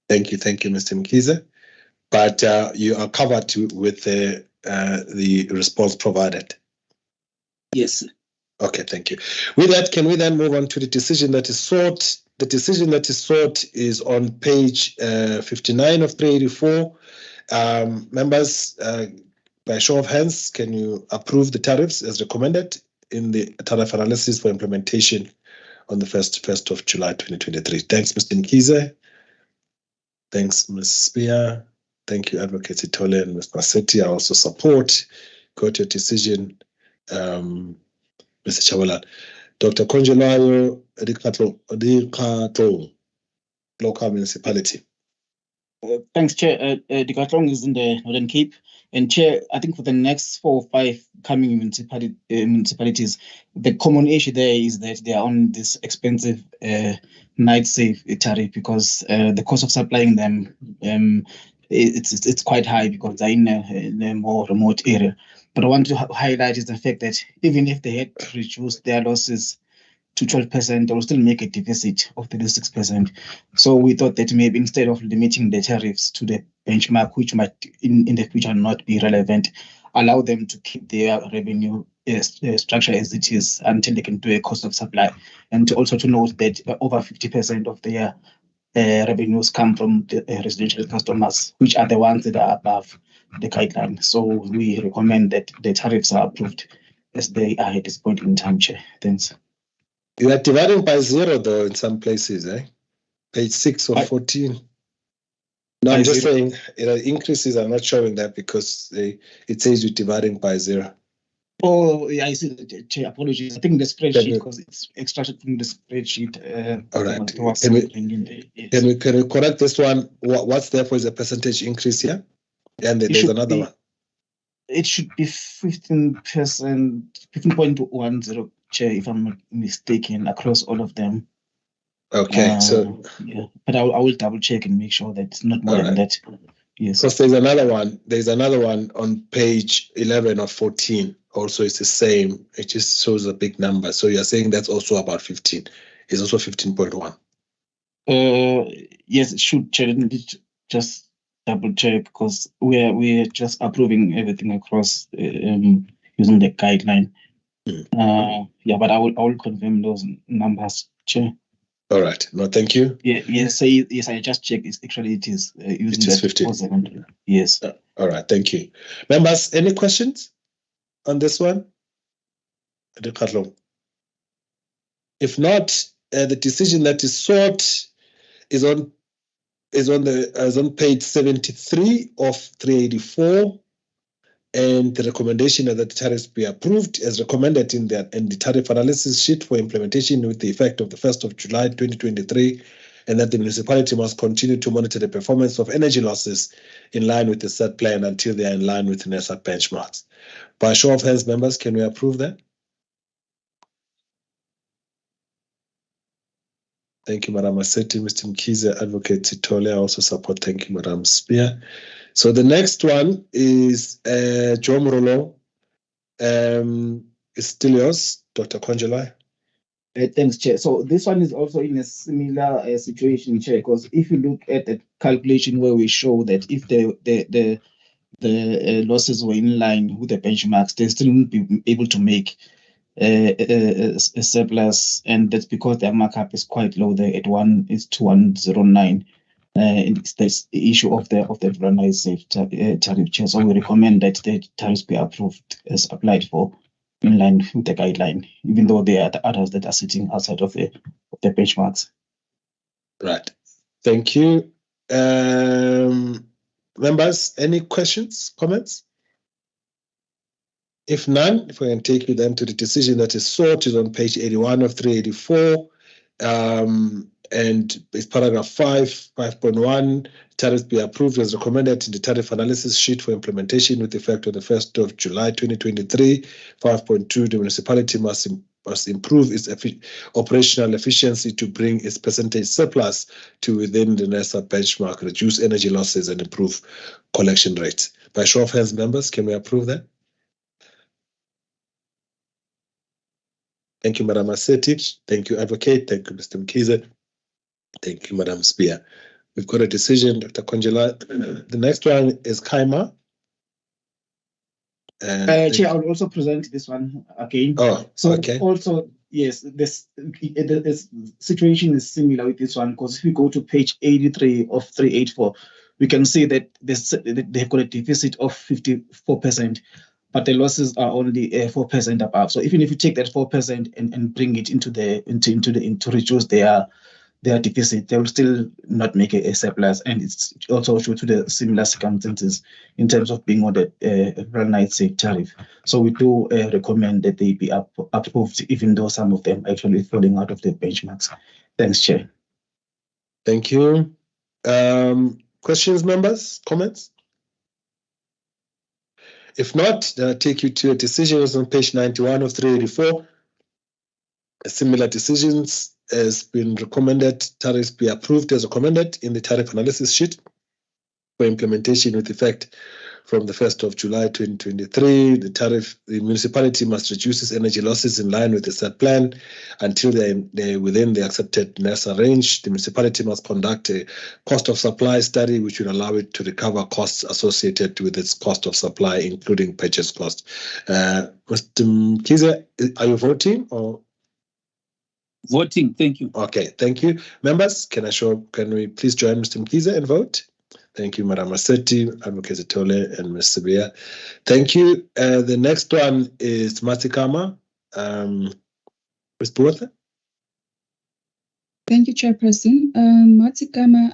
Thank you, Mr. Mkhize. But you are covered with the response provided. Yes. Okay, thank you. With that, can we then move on to the decision that is sought? The decision that is sought is on page 59 of 384. Members, by show of hands, can you approve the tariffs as recommended in the tariff analysis for implementation on the 1st of July 2023? Thanks, Mr. Mkhize. Thanks, Ms. Spear. Thank you, Advocate Itole and Ms. Masetti. I also support. Got your decision, Mr. Chawalala. Dr. Konjelayo Dikatlong, local municipality. Thanks, Chair. Dikatlong is in the Northern Cape. And Chair, I think for the next 4 or 5 coming municipalities, the common issue there is that they are on this expensive night safe tariff because the cost of supplying them it's quite high because they're in a more remote area. But I want to highlight is the fact that even if they had to reduce their losses to 12%, they will still make a deficit of 36%. So we thought that maybe instead of limiting the tariffs to the benchmark, which might in the future not be relevant, allow them to keep their revenue structure as it is until they can do a cost of supply. And also to note that over 50% of their revenues come from the residential customers, which are the ones that are above the guideline. So we recommend that the tariffs are approved as they are at this point in time, Chair. Thanks. You are dividing by 0 though in some places, eh? Page 6 or 14. No, I'm just saying, increases are not showing that because it says you're dividing by 0. Oh, yeah, I see. Chair, apologies. I think the spreadsheet, because it's extracted from the spreadsheet. All right. Can we correct this one? What's there for is a percentage increase here? And there's another one. It should be 15%, 15.10, Chair, if I'm not mistaken, across all of them. Okay, yeah, but I will double check and make sure that it's not more than that. Yes. Because there's another one. There's another one on page 11 or 14. Also, it's the same. It just shows a big number. So you're saying that's also about 15. It's also 15.1. Yes, it should, Chair. Just double check because we're just approving everything across using the guideline. Yeah, but I will confirm those numbers, Chair. All right. No, thank you. Yes, I just checked. It is using that 15. Yes. All right. Thank you. Members, any questions on this one? If not, the decision that is sought is on page 73 of 384. And the recommendation is that the tariffs be approved as recommended in the tariff analysis sheet for implementation with the effect of the 1st of July 2023, and that the municipality must continue to monitor the performance of energy losses in line with the set plan until they are in line with the NESA benchmarks. By show of hands, members, can we approve that? Thank you, Madam Maseti. Mr. Mkize, Advocate Sithole, I also support. Thank you, Madam Spear. So the next one is Joe Morolo. It's still yours, Dr. Konjelai. Thanks, Chair. So this one is also in a similar situation, Chair, because if you look at the calculation where we show that if the losses were in line with the benchmarks, they still won't be able to make a surplus, and that's because their markup is quite low there at 1:109. And it's this issue of the realized tariff, Chair. So we recommend that the tariffs be approved as applied for, in line with the guideline, even though there are others that are sitting outside of the benchmarks. Right. Thank you. Members, any questions, comments? If none, if I can take you then to the decision that is sought, is on page 81 of 384. And it's paragraph 5.1, tariffs be approved as recommended in the tariff analysis sheet for implementation with effect on the 1st of July 2023. 5.2, the municipality must improve its operational efficiency to bring its percentage surplus to within the NERSA benchmark, reduce energy losses, and improve collection rates. By show of hands, members, can we approve that? Thank you, Madam Maseti. Thank you, Advocate. Thank you, Mr. Mkize. Thank you, Madam Spear. We've got a decision, Dr. Konjelai. The next one is Kaima. Chair, I will also present this one again. Oh, so okay. Also, yes, this situation is similar with this one, because if we go to page 83 of 384, we can see that they've got a deficit of 54%, but the losses are only 4% above. So even if you take that 4% and bring it to reduce their deficit, they will still not make a surplus, and it's also due to the similar circumstances in terms of being on the real-night tariff. So we do recommend that they be approved, even though some of them actually falling out of the benchmarks. Thanks, Chair. Thank you. Questions, members? Comments? If not, then I take you to a decision on page 91 of 384. Similar decisions has been recommended, tariffs be approved as recommended in the tariff analysis sheet for implementation with effect from the 1st of July 2023. The municipality must reduce its energy losses in line with the set plan until they're within the accepted NERSA range. The municipality must conduct a cost of supply study, which will allow it to recover costs associated with its cost of supply, including purchase cost. Mr. Mkize, are you voting or? Voting, thank you. Okay, thank you. Members, can we please join Mr. Mkize and vote? Thank you, Madam Maseti, Advocate Sithole, and Ms. Sibia. Thank you. The next one is Matsikama. Ms. Buwatha? Thank you, Chairperson. Matsikama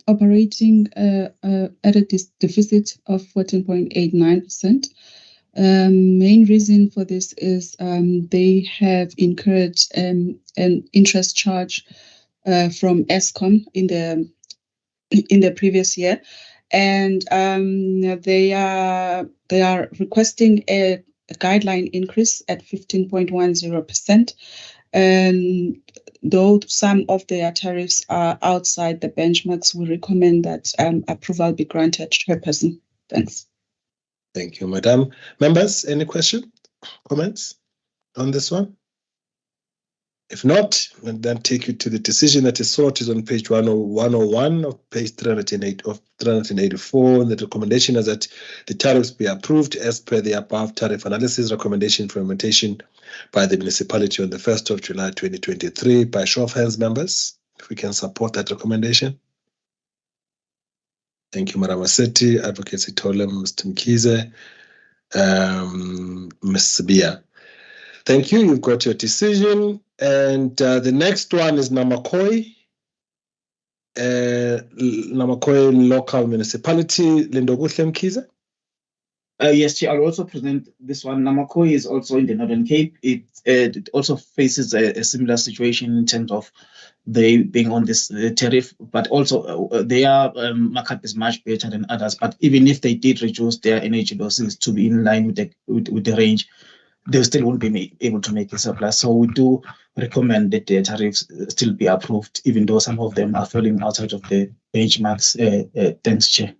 operating at a deficit of 14.89%. Main reason for this is they have incurred an interest charge from Eskom in the previous year, and they are requesting a guideline increase at 15.10%. And though some of their tariffs are outside the benchmarks, we recommend that approval be granted. Chairperson, thanks. Thank you, Madam. Members, any questions, comments on this one? If not, we'll then take you to the decision that is sought is on page 101 of page 384. And the recommendation is that the tariffs be approved as per the above tariff analysis recommendation for implementation by the municipality on the 1st of July 2023. By show of hands, members, if we can support that recommendation. Thank you, Madam Maseti, Advocate Sithole, Mr. Mkize, Ms. Sibia. Thank you. You've got your decision. And the next one is Namakoi. Namakoi Local Municipality. Lindokuhle Mkize? Yes, Chair, I'll also present this one. Namakoi is also in the Northern Cape. It also faces a similar situation in terms of they being on this tariff, but also their markup is much better than others. But even if they did reduce their energy losses to be in line with the range, they still won't be able to make a surplus. So we do recommend that the tariffs still be approved, even though some of them are falling outside of the benchmarks. Thanks, Chair.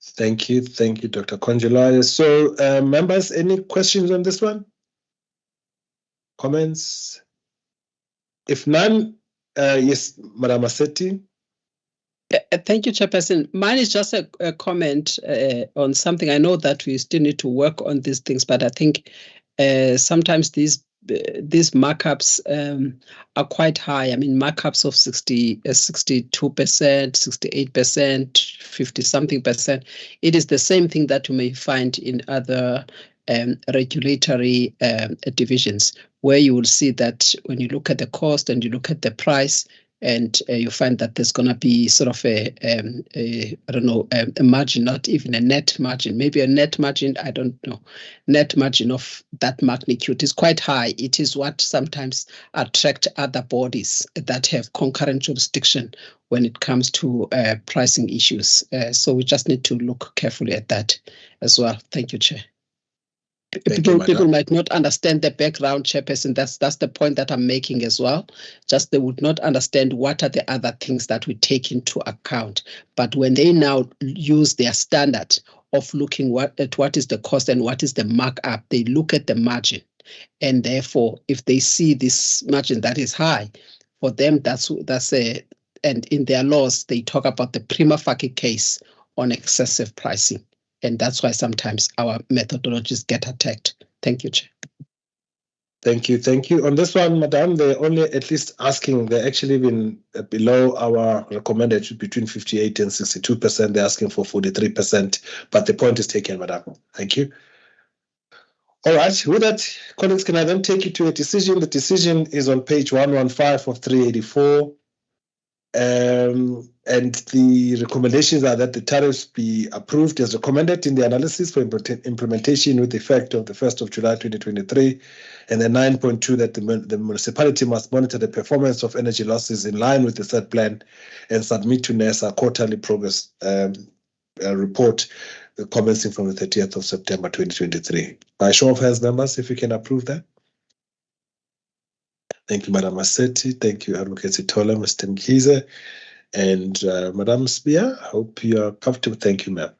Thank you, Dr. Conjola. So, members, any questions on this one? Comments? If none, yes, Madam Massetti. Thank you, Chairperson. Mine is just a comment on something. I know that we still need to work on these things, but I think sometimes these markups are quite high. I mean, markups of 62%, 68%, 50-something percent. It is the same thing that you may find in other regulatory divisions, where you will see that when you look at the cost and you look at the price, and you find that there's going to be sort of a margin, not even a net margin, maybe a net margin, I don't know, net margin of that magnitude is quite high. It is what sometimes attract other bodies that have concurrent jurisdiction when it comes to pricing issues. So we just need to look carefully at that as well. Thank you, Chair. People might not understand the background, Chairperson. That's the point that I'm making as well. Just they would not understand what are the other things that we take into account. But when they now use their standard of looking at what is the cost and what is the markup, they look at the margin. And therefore, if they see this margin that is high, for them, that's and in their laws, they talk about the prima facie case on excessive pricing. And that's why sometimes our methodologies get attacked. Thank you, Chair. Thank you. On this one, Madam, they're only at least asking, they're actually been below our recommended between 58 and 62%. They're asking for 43%, but the point is taken, Madam. Thank you. All right, with that, colleagues, can I then take you to a decision? The decision is on page 115 of 384. And the recommendations are that the tariffs be approved as recommended in the analysis for implementation with effect of the 1st of July 2023, and then 9.2 that the municipality must monitor the performance of energy losses in line with the said plan and submit to NERSA quarterly progress report commencing from the 30th of September 2023. By show of hands, members, if you can approve that. Thank you, Madam Massetti. Thank you, Advocate Sitola, Mr. Mkhize. And Madam Spear, I hope you are comfortable. Thank you, ma'am.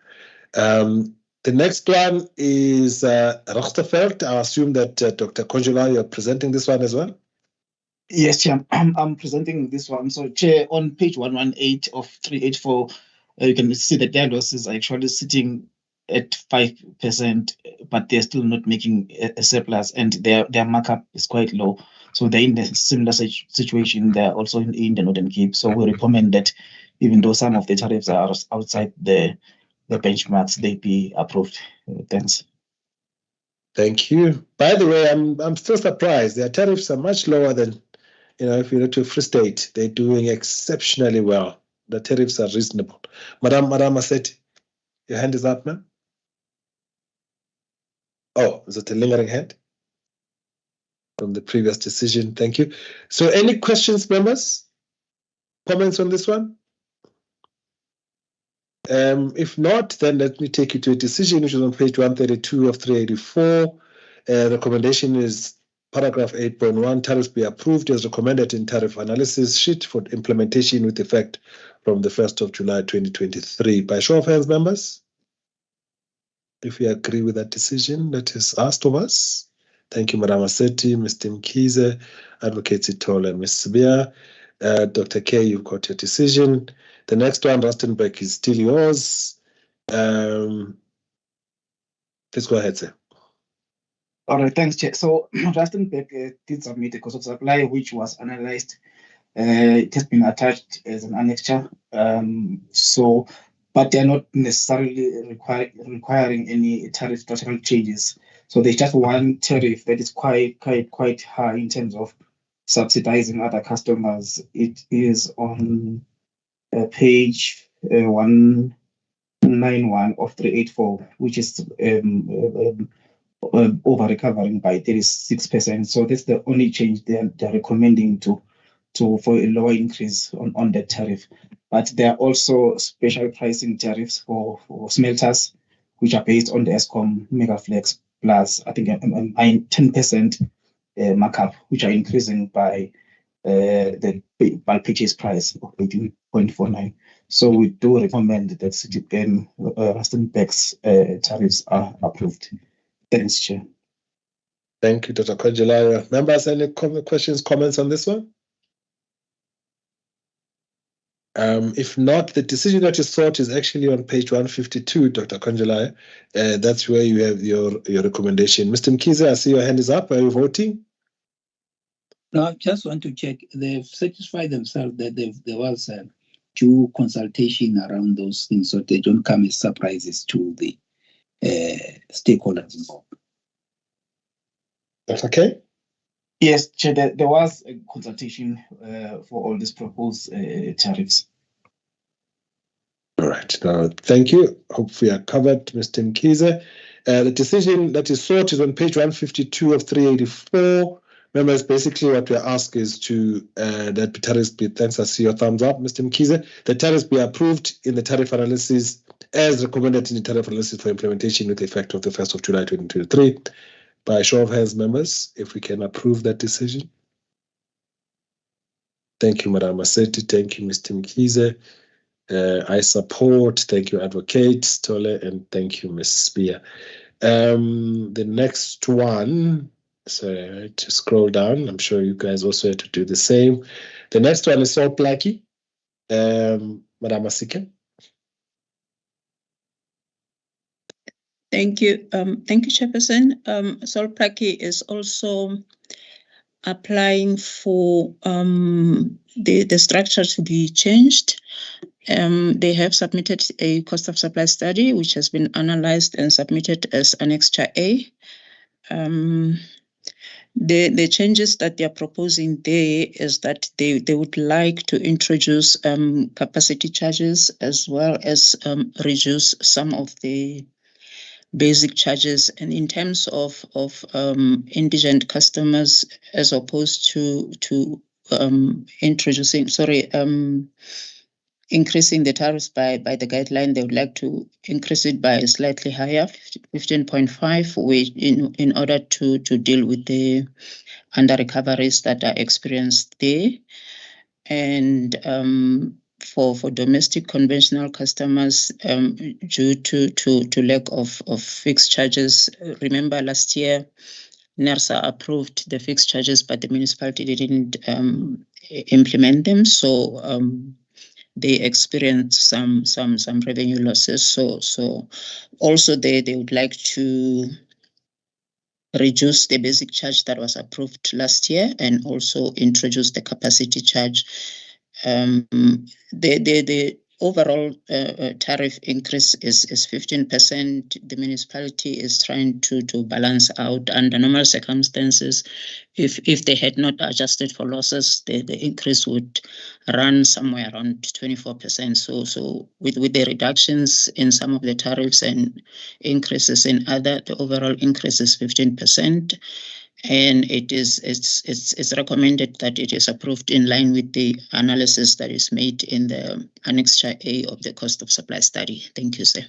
The next one is Rochterveld. I assume that Dr. Conjola, you're presenting this one as well? Yes, Chair. I'm presenting this one. So, Chair, on page 118 of 384, you can see the their losses are actually sitting at 5%, but they're still not making a surplus, and their markup is quite low. So they're in a similar situation. They're also in the Northern Cape. So we recommend that even though some of the tariffs are outside the benchmarks, they be approved. Thanks. Thank you. By the way, I'm still surprised. Their tariffs are much lower than, if you look to Free State, they're doing exceptionally well. The tariffs are reasonable. Madam Massetti, your hand is up, ma'am. Oh, is it a lingering hand? From the previous decision. Thank you. So any questions, members? Comments on this one? If not, then let me take you to a decision which is on page 132 of 384. Recommendation is paragraph 8.1, tariffs be approved as recommended in tariff analysis sheet for implementation with effect from the 1st of July 2023. By show of hands, members, if you agree with that decision that is asked of us. Thank you, Madam Massetti, Mr. Mkhize, Advocate Sitola, and Ms. Sibia. Dr. K, you've got your decision. The next one, Rustenburg, is still yours. Please go ahead, sir. All right, thanks, Chair. So Rustenburg did submit a cost of supply, which was analyzed. It has been attached as an annexure. But they're not necessarily requiring any tariff structural changes. So there's just one tariff that is quite high in terms of subsidizing other customers. It is on page 191 of 384, which is over recovering by 36%. So that's the only change they're recommending for a lower increase on that tariff. But there are also special pricing tariffs for smelters, which are based on the Eskom Megaflex plus I think 10% markup, which are increasing by the bulk purchase price of 18.49. So we do recommend that Citibank Rustenburg's tariffs are approved. Thanks, Chair. Thank you, Dr. Konjelaya. Members, any questions, comments on this one? If not, the decision that you sought is actually on page 152, Dr. Konjelaya. That's where you have your recommendation. Mr. Mkize, I see your hand is up. Are you voting? No, I just want to check. They've satisfied themselves that there was due consultation around those things, so they don't come as surprises to the stakeholders involved. That's okay? Yes, Chair, there was a consultation for all these proposed tariffs. All right. Thank you. Hope we are covered, Mr. Mkize. The decision that is sought is on page 152 of 384. Members, basically what we ask is to that the tariffs be, thanks, I see your thumbs up, Mr. Mkize, the tariffs be approved in the tariff analysis as recommended in the tariff analysis for implementation with effect of the 1st of July 2023. By show of hands, members, if we can approve that decision. Thank you, Madam Maseti. Thank you, Mr. Mkize. I support. Thank you, Advocate Tole, and thank you, Ms. Spear. The next one, sorry, to scroll down. I'm sure you guys also had to do the same. The next one is Sol Plaki. Madam Masika. Thank you. Thank you, Chairperson. Sol Plaki is also applying for the structure to be changed. They have submitted a cost of supply study, which has been analyzed and submitted as Annexure A. The changes that they are proposing there is that they would like to introduce capacity charges as well as reduce some of the basic charges. And in terms of indigent customers, as opposed to increasing the tariffs by the guideline, they would like to increase it by slightly higher, 15.5, in order to deal with the under recoveries that are experienced there. And for domestic conventional customers, due to lack of fixed charges, remember last year NERSA approved the fixed charges, but the municipality didn't implement them. So they experienced some revenue losses. So also they would like to reduce the basic charge that was approved last year and also introduce the capacity charge. The overall tariff increase is 15%. The municipality is trying to balance out under normal circumstances. If they had not adjusted for losses, the increase would run somewhere around 24%. So with the reductions in some of the tariffs and increases in other, the overall increase is 15%. And it's recommended that it is approved in line with the analysis that is made in the Annexure A of the cost of supply study. Thank you, sir.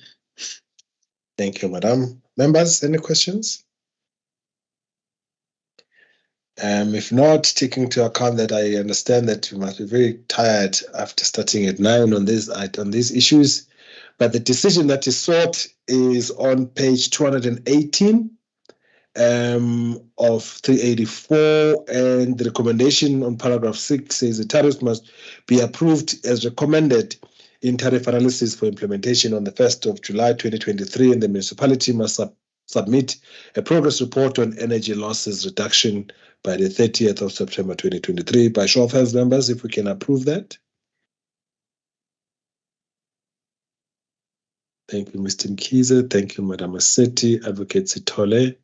Thank you, Madam. Members, any questions? If not, taking into account that I understand that you must be very tired after starting at 9 on these issues, but the decision that is sought is on page 218 of 384, and the recommendation on paragraph 6 says the tariffs must be approved as recommended in tariff analysis for implementation on the 1st of July 2023, and the municipality must submit a progress report on energy losses reduction by the 30th of September 2023. By show of hands, members, if we can approve that. Thank you, Mr. Mkize. Thank you, Madam Maseti, Advocate Sitole.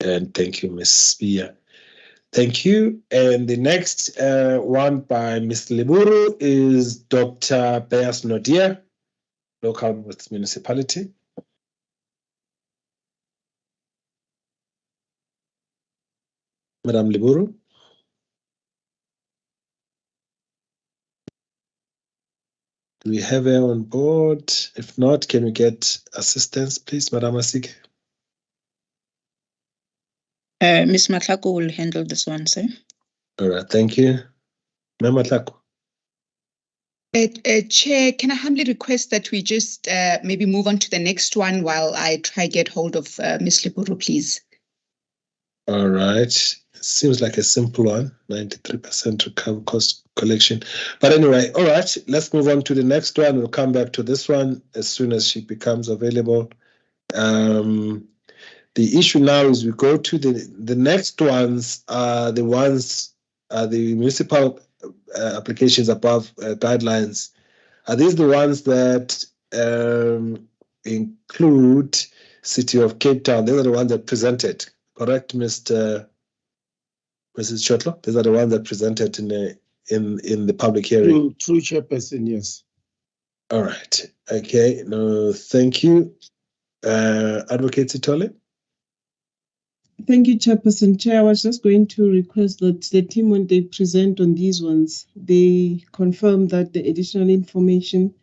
And thank you, Ms. Spear. Thank you. And the next one by Ms. Liburu is Dr. Beas Nodia, local municipality. Madam Liburu. Do we have her on board? If not, can we get assistance, please, Madam Asike? Ms. Matlako will handle this one, sir. All right, thank you. Member Tlako. Chair, can I humbly request that we just maybe move on to the next one while I try get hold of Ms. Liburu, please? All right. Seems like a simple one, 93% recover cost collection. But anyway, all right, let's move on to the next one. We'll come back to this one as soon as she becomes available. The issue now is we go to the next ones, the municipal applications above guidelines. Are these the ones that include City of Cape Town? These are the ones that presented, correct, Mrs. Chotlo? These are the ones that presented in the public hearing. True, Chairperson, yes. All right. Okay. No, thank you. Advocate Sitole? Thank you, Chairperson. Chair, I was just going to request that the team, when they present on these ones, they confirm that the additional information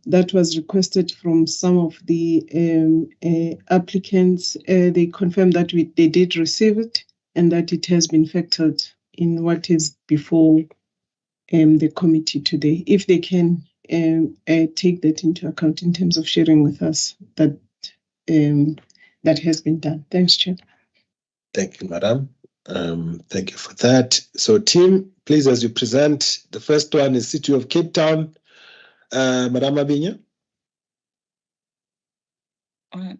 that was requested from some of the applicants, they confirm that they did receive it and that it has been factored in what is before the committee today. If they can take that into account in terms of sharing with us that that has been done. Thanks, Chair. Thank you, Madam. Thank you for that. So, team, please, as you present, the first one is City of Cape Town. Madam Abinya.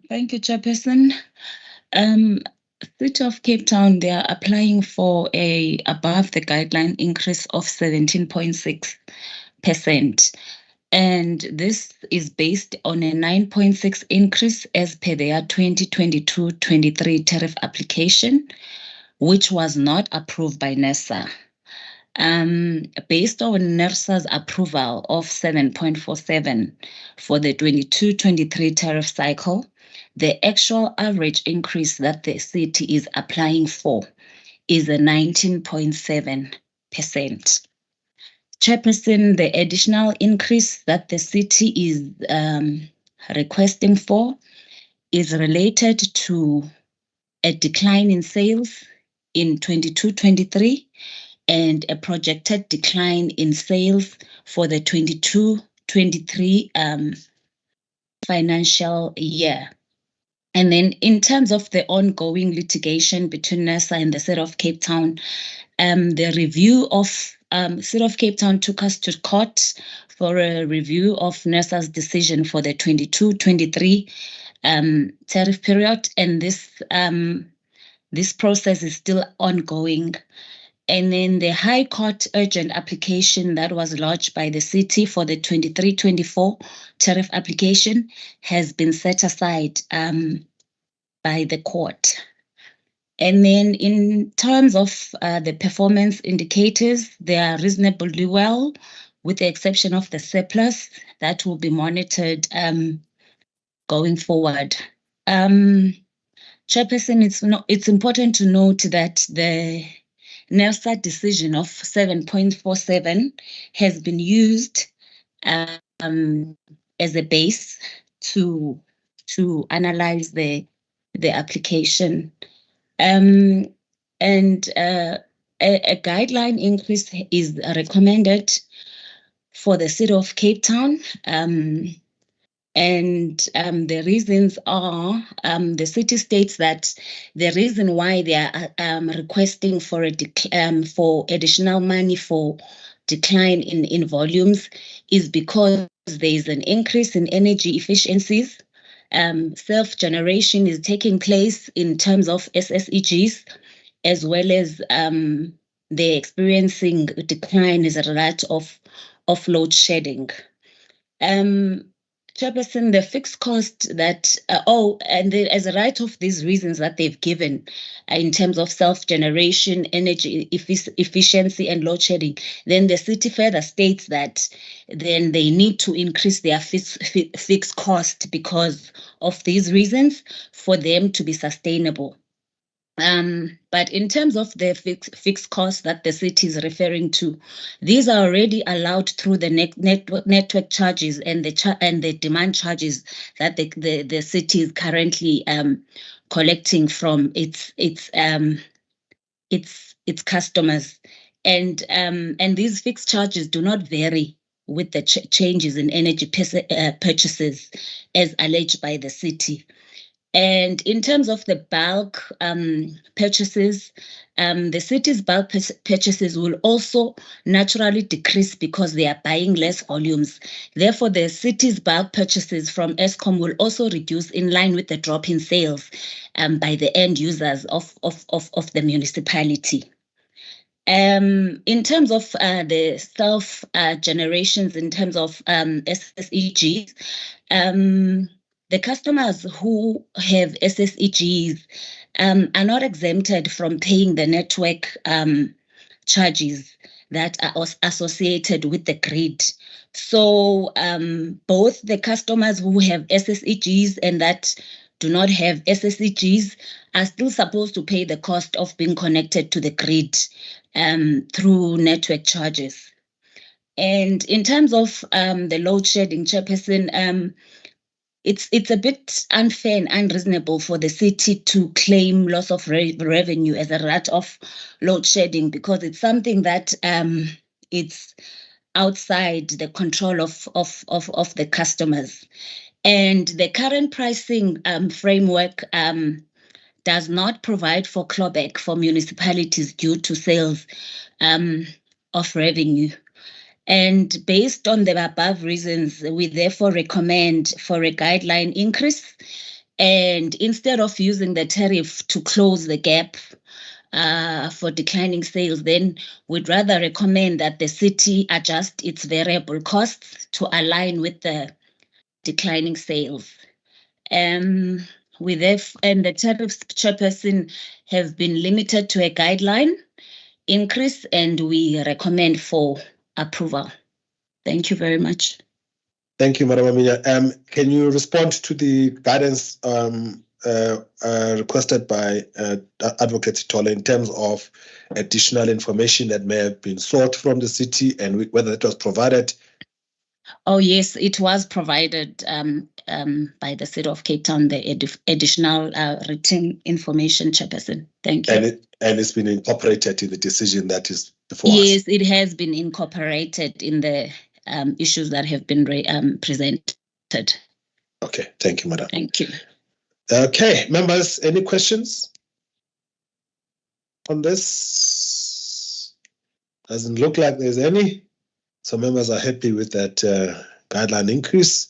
Thank you, Chairperson. City of Cape Town, they are applying for a above the guideline increase of 17.6%. And this is based on a 9.6 increase as per their 2022-23 tariff application, which was not approved by NERSA. Based on NERSA's approval of 7.47 for the 22-23 tariff cycle, the actual average increase that the city is applying for is a 19.7%. Chairperson, the additional increase that the city is requesting for is related to a decline in sales in 22-23 and a projected decline in sales for the 22-23 financial year. And then in terms of the ongoing litigation between NERSA and the City of Cape Town, the review of City of Cape Town took us to court for a review of NERSA's decision for the 22-23 tariff period, and this process is still ongoing. And then the High Court urgent application that was lodged by the city for the 23-24 tariff application has been set aside by the court. And then in terms of the performance indicators, they are reasonably well, with the exception of the surplus that will be monitored going forward. Chairperson, it's important to note that the NERSA decision of 7.47 has been used as a base to analyze the application. And a guideline increase is recommended for the City of Cape Town. And the reasons are, the city states that the reason why they are requesting for for additional money for decline in volumes is because there is an increase in energy efficiencies. Self-generation is taking place in terms of SSEGs, as well as they're experiencing a decline as a result of load shedding. Chairperson, the fixed cost that, as a right of these reasons that they've given in terms of self-generation, energy efficiency, and load shedding, then the city further states that then they need to increase their fixed cost because of these reasons for them to be sustainable. But in terms of the fixed costs that the city is referring to, these are already allowed through the network charges and the demand charges that the city is currently collecting from its customers, and these fixed charges do not vary with the changes in energy purchases as alleged by the city. And in terms of the bulk purchases, the city's bulk purchases will also naturally decrease because they are buying less volumes. Therefore, the city's bulk purchases from Eskom will also reduce in line with the drop in sales by the end users of the municipality. In terms of the self-generations, in terms of SSEGs, the customers who have SSEGs are not exempted from paying the network charges that are associated with the grid. So both the customers who have SSEGs and that do not have SSEGs are still supposed to pay the cost of being connected to the grid through network charges. And in terms of the load shedding, Chairperson, it's a bit unfair and unreasonable for the city to claim loss of revenue as a result of load shedding, because it's something that it's outside the control of the customers. And the current pricing framework does not provide for clawback for municipalities due to sales of revenue. And based on the above reasons, we therefore recommend for a guideline increase. And instead of using the tariff to close the gap for declining sales, then we'd rather recommend that the city adjust its variable costs to align with the declining sales. And the tariffs, Chairperson, have been limited to a guideline increase, and we recommend for approval. Thank you very much. Thank you, Madam Aminya. Can you respond to the guidance requested by Advocate Sithole in terms of additional information that may have been sought from the city and whether it was provided? Oh, yes, it was provided by the City of Cape Town, the additional written information, Chairperson. Thank you. And it's been incorporated in the decision that is before us? Yes, it has been incorporated in the issues that have been presented. Okay, thank you, Madam. Thank you. Okay, members, any questions on this? Doesn't look like there's any. So members are happy with that guideline increase,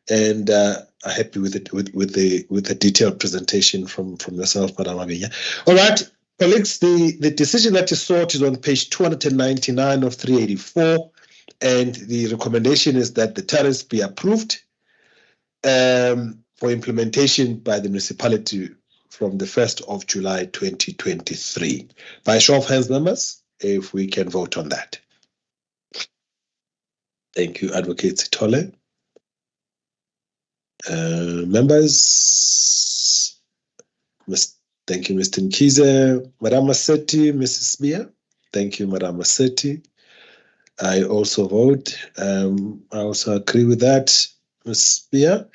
and are happy with it with the detailed presentation from yourself, Madam Aminya. All right, colleagues, the decision that is sought is on page 299 of 384, and the recommendation is that the tariffs be approved for implementation by the municipality from the 1st of July 2023. By show of hands, members, if we can vote on that. Thank you, Advocate Sithole. Members, thank you, Mr. Nkize. Madam Massetti, Mrs. Spear. Thank you, Madam Massetti. I also vote. I also agree with that, Ms. Spear.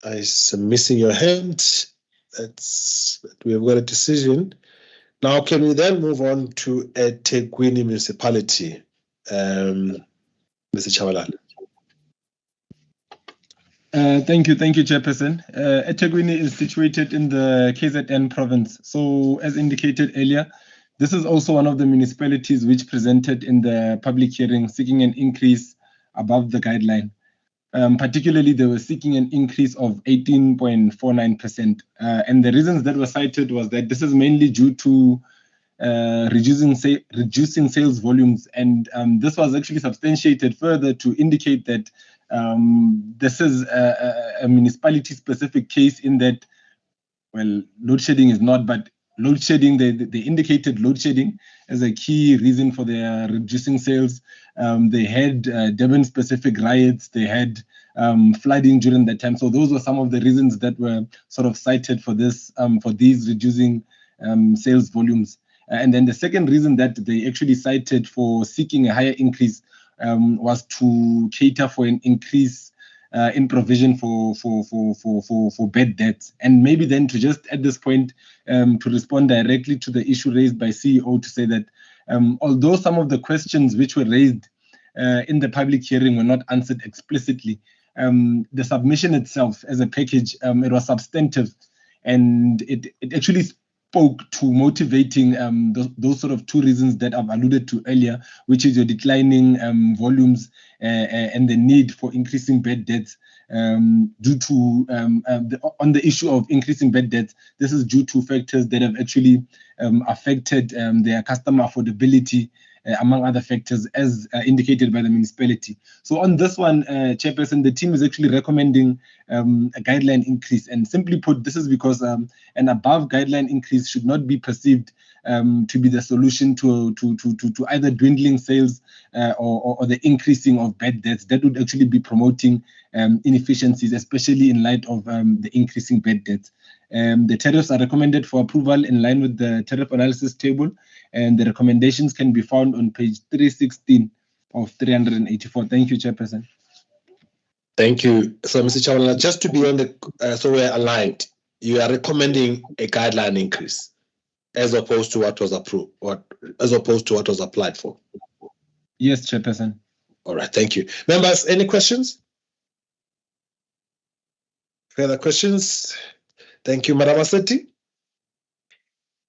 I'm missing your hand. We have got a decision. Now, can we then move on to eThekwini Municipality? Mr. Chabalala. Thank you, Chairperson. eThekwini is situated in the KZN province. So, as indicated earlier, this is also one of the municipalities which presented in the public hearing seeking an increase above the guideline. Particularly, they were seeking an increase of 18.49%. And the reasons that were cited was that this is mainly due to reducing sales volumes. And this was actually substantiated further to indicate that this is a municipality-specific case in that, well, load shedding is not, but load shedding, they indicated load shedding as a key reason for their reducing sales. They had Durban-specific riots, they had flooding during that time. So those were some of the reasons that were sort of cited for this, for these reducing sales volumes. And then the second reason that they actually cited for seeking a higher increase was to cater for an increase in provision for bad debts. And maybe then to just at this point to respond directly to the issue raised by CEO to say that although some of the questions which were raised in the public hearing were not answered explicitly, the submission itself as a package, it was substantive, and it actually spoke to motivating those sort of two reasons that I've alluded to earlier, which is your declining volumes and the need for increasing bad debts due to on the issue of increasing bad debts. This is due to factors that have actually affected their customer affordability, among other factors, as indicated by the municipality. So on this one, Chairperson, the team is actually recommending a guideline increase. And simply put, this is because an above guideline increase should not be perceived to be the solution to either dwindling sales or the increasing of bad debts. That would actually be promoting inefficiencies, especially in light of the increasing bad debts. The tariffs are recommended for approval in line with the tariff analysis table, and the recommendations can be found on page 316 of 384. Thank you, Chairperson. Thank you. So, Mr. Chairman, just to be on the so we're aligned, you are recommending a guideline increase as opposed to what was approved, as opposed to what was applied for. Yes, Chairperson. All right, thank you. Members, any questions? Further questions? Thank you, Madam Assetti.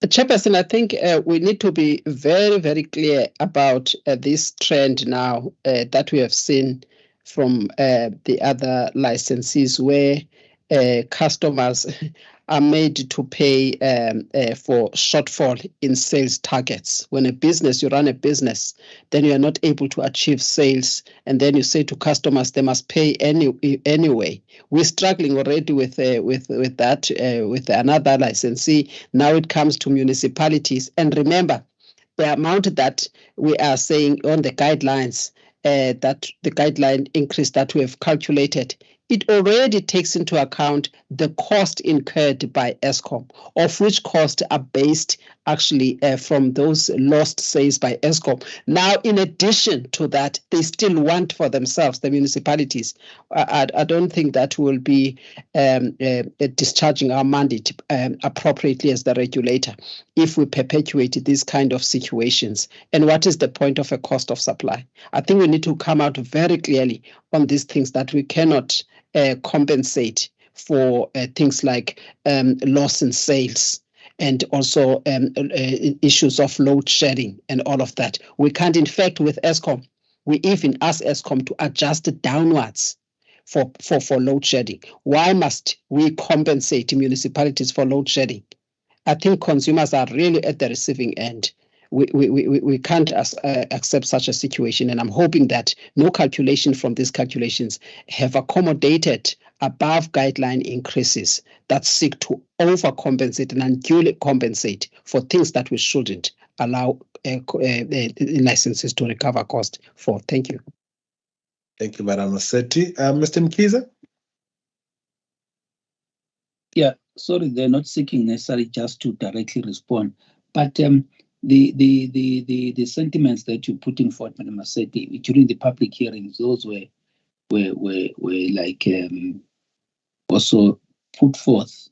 Chairperson, I think we need to be very, very clear about this trend now that we have seen from the other licensees, where customers are made to pay for shortfall in sales targets. When you run a business, then you are not able to achieve sales, and then you say to customers they must pay anyway. We're struggling already with that with another licensee. Now it comes to municipalities, and remember the amount that we are saying on the guidelines, that the guideline increase that we have calculated, it already takes into account the cost incurred by Eskom, of which costs are based actually from those lost sales by Eskom. Now, in addition to that, they still want for themselves, the municipalities. I don't think that will be discharging our mandate appropriately as the regulator if we perpetuate these kind of situations. And what is the point of a cost of supply? I think we need to come out very clearly on these things, that we cannot compensate for things like loss in sales, and also issues of load shedding and all of that. We can't, in fact, with Eskom, we even ask Eskom to adjust it downwards for load shedding. Why must we compensate municipalities for load shedding? I think consumers are really at the receiving end. We can't accept such a situation, and I'm hoping that no calculation from these calculations have accommodated above guideline increases that seek to overcompensate and unduly compensate for things that we shouldn't allow licenses to recover cost for. Thank you. Thank you, Madam Assetti. Mr. Mkhize? Yeah, sorry, they're not seeking necessarily just to directly respond, but the sentiments that you're putting forth, Madam Assetti, during the public hearings, those were like also put forth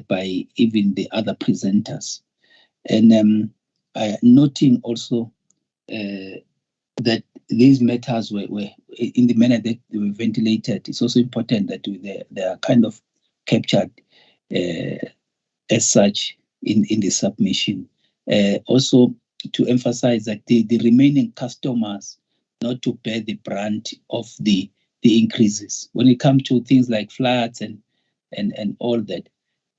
by even the other presenters, and noting also that these matters were in the manner that they were ventilated. It's also important that they are kind of captured as such in the submission. Also to emphasize that the remaining customers not to bear the brunt of the increases. When it comes to things like floods and all that,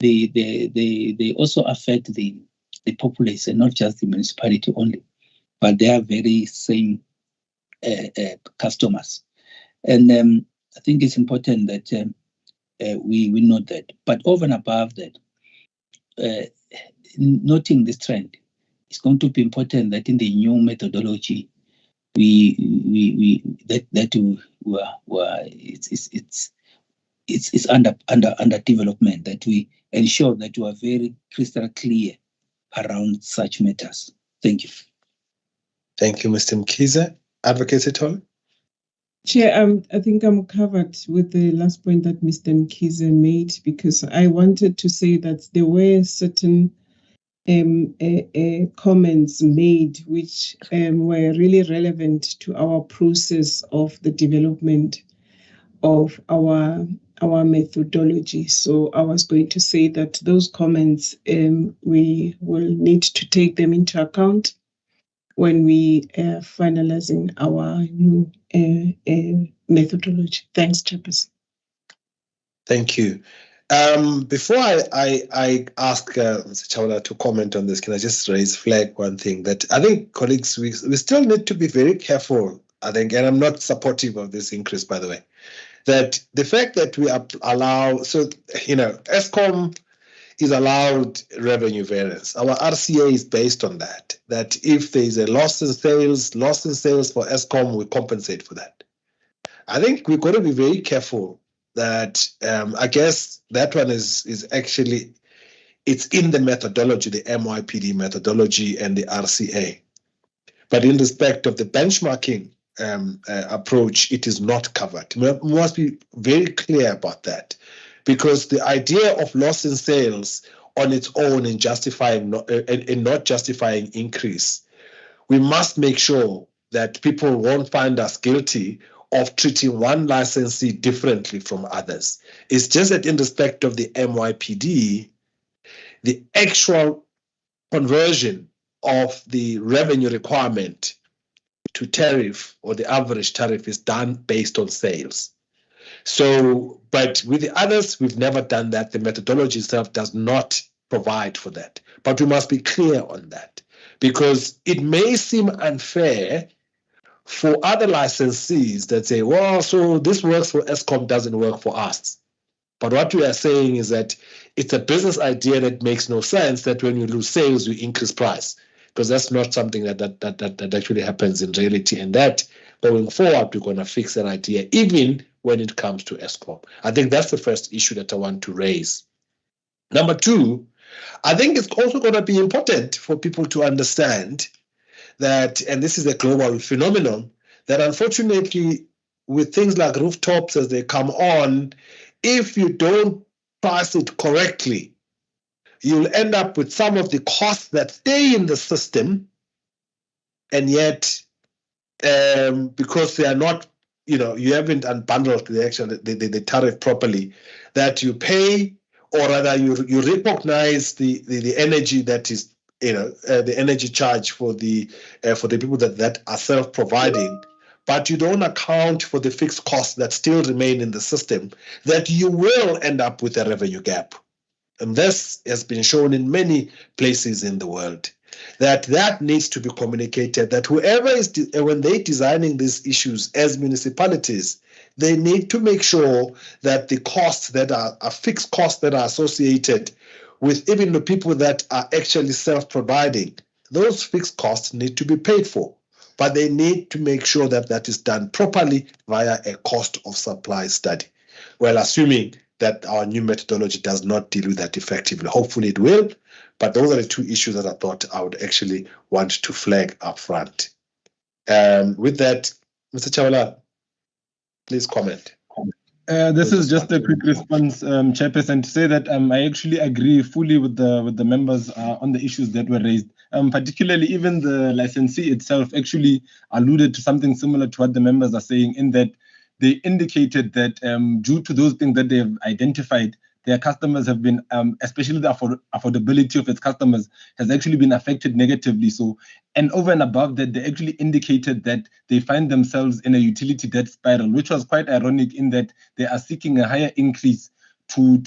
they also affect the population, not just the municipality only, but they are very same customers. And I think it's important that we note that. But over and above that, noting this trend, it's going to be important that in the new methodology, it's under development, that we ensure that we are very crystal clear around such matters. Thank you. Thank you, Mr. Mkhize. Advocate Sithole? Chair, I think I'm covered with the last point that Mr. Mkhize made, because I wanted to say that there were certain comments made which were really relevant to our process of the development of our methodology. So I was going to say that those comments, we will need to take them into account when we are finalizing our new methodology. Thanks, Chairperson. Thank you. Before I ask Mr. Chawla to comment on this, can I just flag one thing that I think, colleagues, we still need to be very careful, I think, and I'm not supportive of this increase, by the way, that the fact that we allow, so, ESCOM is allowed revenue variance. Our RCA is based on that if there is a loss in sales for ESCOM, we compensate for that. I think we've got to be very careful that I guess that one is actually, it's in the methodology, the MYPD methodology and the RCA. But in respect of the benchmarking approach, it is not covered. We must be very clear about that, because the idea of loss in sales on its own in not justifying increase, we must make sure that people won't find us guilty of treating one licensee differently from others. It's just that in respect of the MYPD, the actual conversion of the revenue requirement to tariff or the average tariff is done based on sales. So, but with the others, we've never done that. The methodology itself does not provide for that. But we must be clear on that, because it may seem unfair for other licensees that say, well, so this works for ESCOM, doesn't work for us. But what we are saying is that it's a business idea that makes no sense, that when you lose sales, you increase price, because that's not something that actually happens in reality. And that, going forward, we're going to fix that idea, even when it comes to ESCOM. I think that's the first issue that I want to raise. Number two, I think it's also going to be important for people to understand that, and this is a global phenomenon, that unfortunately with things like rooftops as they come on, if you don't price it correctly, you'll end up with some of the costs that stay in the system, and yet because they are not, you haven't unbundled the tariff properly, that you pay, or rather you recognize the energy that is, the energy charge for the people that are self-providing, but you don't account for the fixed costs that still remain in the system, that you will end up with a revenue gap. And this has been shown in many places in the world, that needs to be communicated, that whoever is, when they're designing these issues as municipalities, they need to make sure that the costs that are fixed costs that are associated with even the people that are actually self-providing, those fixed costs need to be paid for, but they need to make sure that that is done properly via a cost of supply study. Well, assuming that our new methodology does not deal with that effectively. Hopefully it will, but those are the two issues that I thought I would actually want to flag up front. With that, Mr. Chawla, please comment. This is just a quick response, Chairperson, to say that I actually agree fully with the members on the issues that were raised. Particularly, even the licensee itself actually alluded to something similar to what the members are saying, in that they indicated that due to those things that they have identified, their customers have been, especially the affordability of its customers, has actually been affected negatively. So, and over and above that, they actually indicated that they find themselves in a utility debt spiral, which was quite ironic, in that they are seeking a higher increase to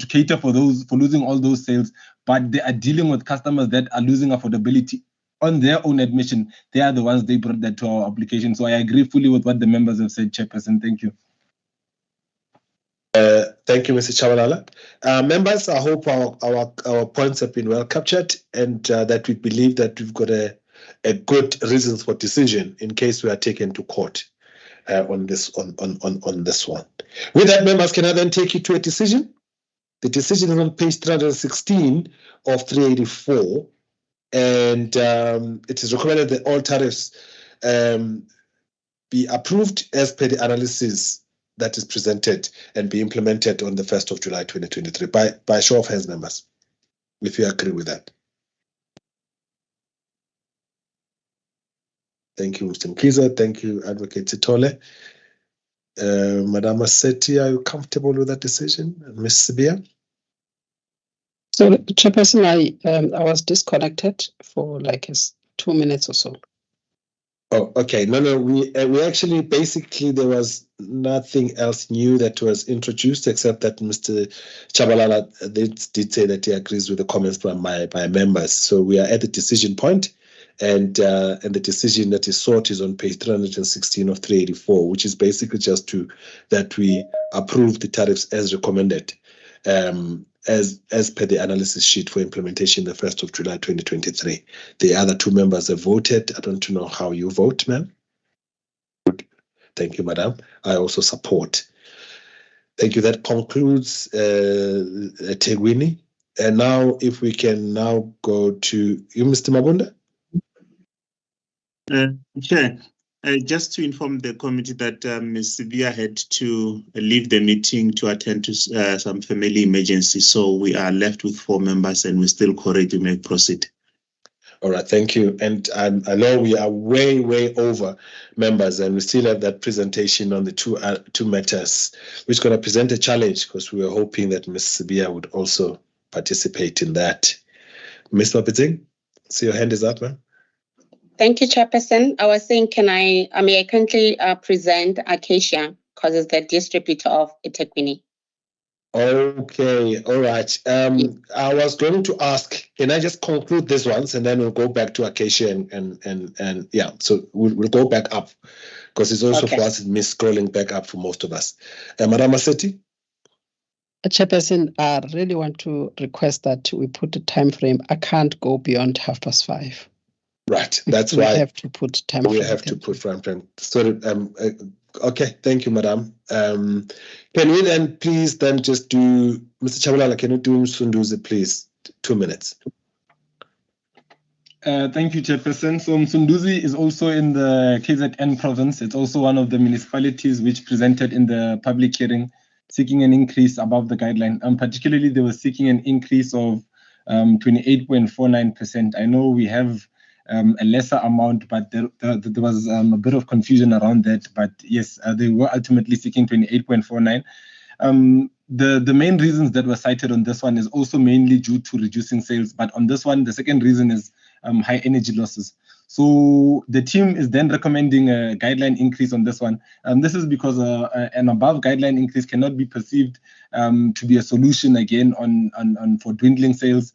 cater for losing all those sales, but they are dealing with customers that are losing affordability. On their own admission, they are the ones they brought that to our application. So I agree fully with what the members have said, Chairperson. Thank you. Thank you, Mr. Chawla. Members, I hope our points have been well captured, and that we believe that we've got a good reasons for decision in case we are taken to court on this one. With that, members, can I then take you to a decision? The decision is on page 316 of 384. And it is recommended that all tariffs be approved as per the analysis that is presented and be implemented on the 1st of July 2023. By show of hands, members, if you agree with that. Thank you, Mr. Mkiza. Thank you, Advocate Titole. Madam Maseti, are you comfortable with that decision? Ms. Sibia? So, Chairperson, I was disconnected for like 2 minutes or so. Oh, okay. No. We actually basically there was nothing else new that was introduced except that Mr. Chabalala did say that he agrees with the comments by members. So we are at the decision point, and the decision that is sought is on page 316 of 384, which is basically just that we approve the tariffs as recommended, as per the analysis sheet for implementation the 1st of July 2023. The other two members have voted. I don't know how you vote, ma'am. Thank you, madam. I also support. Thank you. That concludes Tegwini. And now, if we can now go to you, Mr. Mabunda. Chair, just to inform the committee that Ms. Sibia had to leave the meeting to attend to some family emergency. So we are left with 4 members and we're still correct to make proceed. All right, thank you. And I know we are way over, members, and we still have that presentation on the two matters, which is going to present a challenge because we were hoping that Ms. Sibia would also participate in that. Ms. Mapiting, see your hand is up, ma'am. Thank you, Chairperson. I was saying, may I kindly present Acacia because it's the distributor of eThekwini. Okay, all right. I was going to ask, can I just conclude this once and then we'll go back to Acacia and yeah, so we'll go back up because it's also for us, it's scrolling back up for most of us. Madam Maseti? Chairperson, I really want to request that we put a time frame. I can't go beyond 5:30. Right, that's why we have to put time frame. We have to put time frame. Sorry, okay, thank you, madam. Can we then please just do, Mr. Chabalala, can you do Msunduzi, please? 2 minutes. Thank you, Chairperson. So Msunduzi is also in the KZN province. It's also one of the municipalities which presented in the public hearing seeking an increase above the guideline. Particularly, they were seeking an increase of 28.49%. I know we have a lesser amount, but there was a bit of confusion around that. But yes, they were ultimately seeking 28.49. The main reasons that were cited on this one is also mainly due to reducing sales. But on this one, the second reason is high energy losses. So the team is then recommending a guideline increase on this one. This is because an above guideline increase cannot be perceived to be a solution again on for dwindling sales.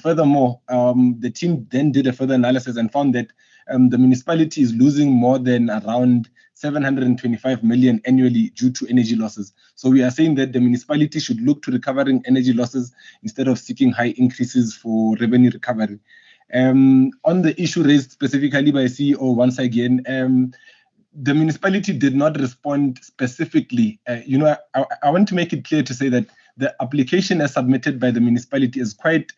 Furthermore, the team then did a further analysis and found that the municipality is losing more than around 725 million annually due to energy losses. So we are saying that the municipality should look to recovering energy losses instead of seeking high increases for revenue recovery. On the issue raised specifically by CEO, once again, the municipality did not respond specifically. I want to make it clear to say that the application as submitted by the municipality is quite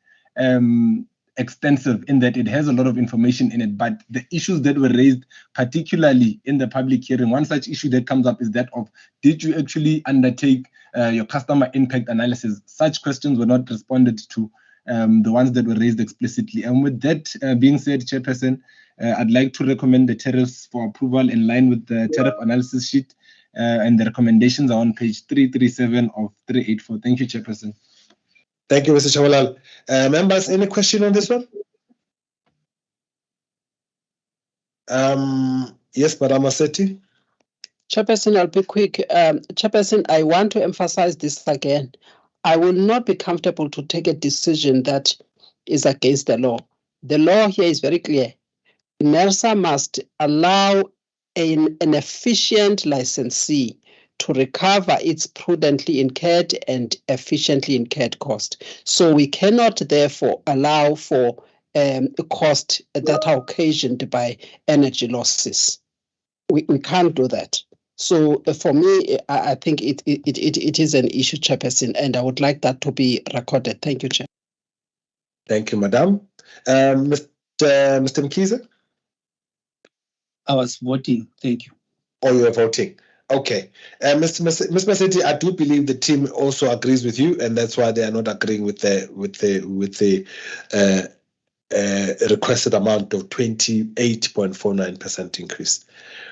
extensive in that it has a lot of information in it, but the issues that were raised, particularly in the public hearing, one such issue that comes up is that of, did you actually undertake your customer impact analysis? Such questions were not responded to, the ones that were raised explicitly. And with that being said, Chairperson, I'd like to recommend the tariffs for approval in line with the tariff analysis sheet, and the recommendations are on page 337 of 384. Thank you, Chairperson. Thank you, Mr. Chabalala. Members, any question on this one? Yes, Madam Maseti. Chairperson, I'll be quick. Chairperson, I want to emphasize this again. I will not be comfortable to take a decision that is against the law. The law here is very clear. NERSA must allow an efficient licensee to recover its prudently incurred and efficiently incurred cost. So we cannot therefore allow for a cost that are occasioned by energy losses. We can't do that. So for me, I think it is an issue, Chairperson, and I would like that to be recorded. Thank you, Chair. Thank you, Madam. Mr. Mkiza? I was voting. Thank you. Or you are voting? Okay. Mr. Massetti, I do believe the team also agrees with you, and that's why they are not agreeing with the requested amount of 28.49% increase.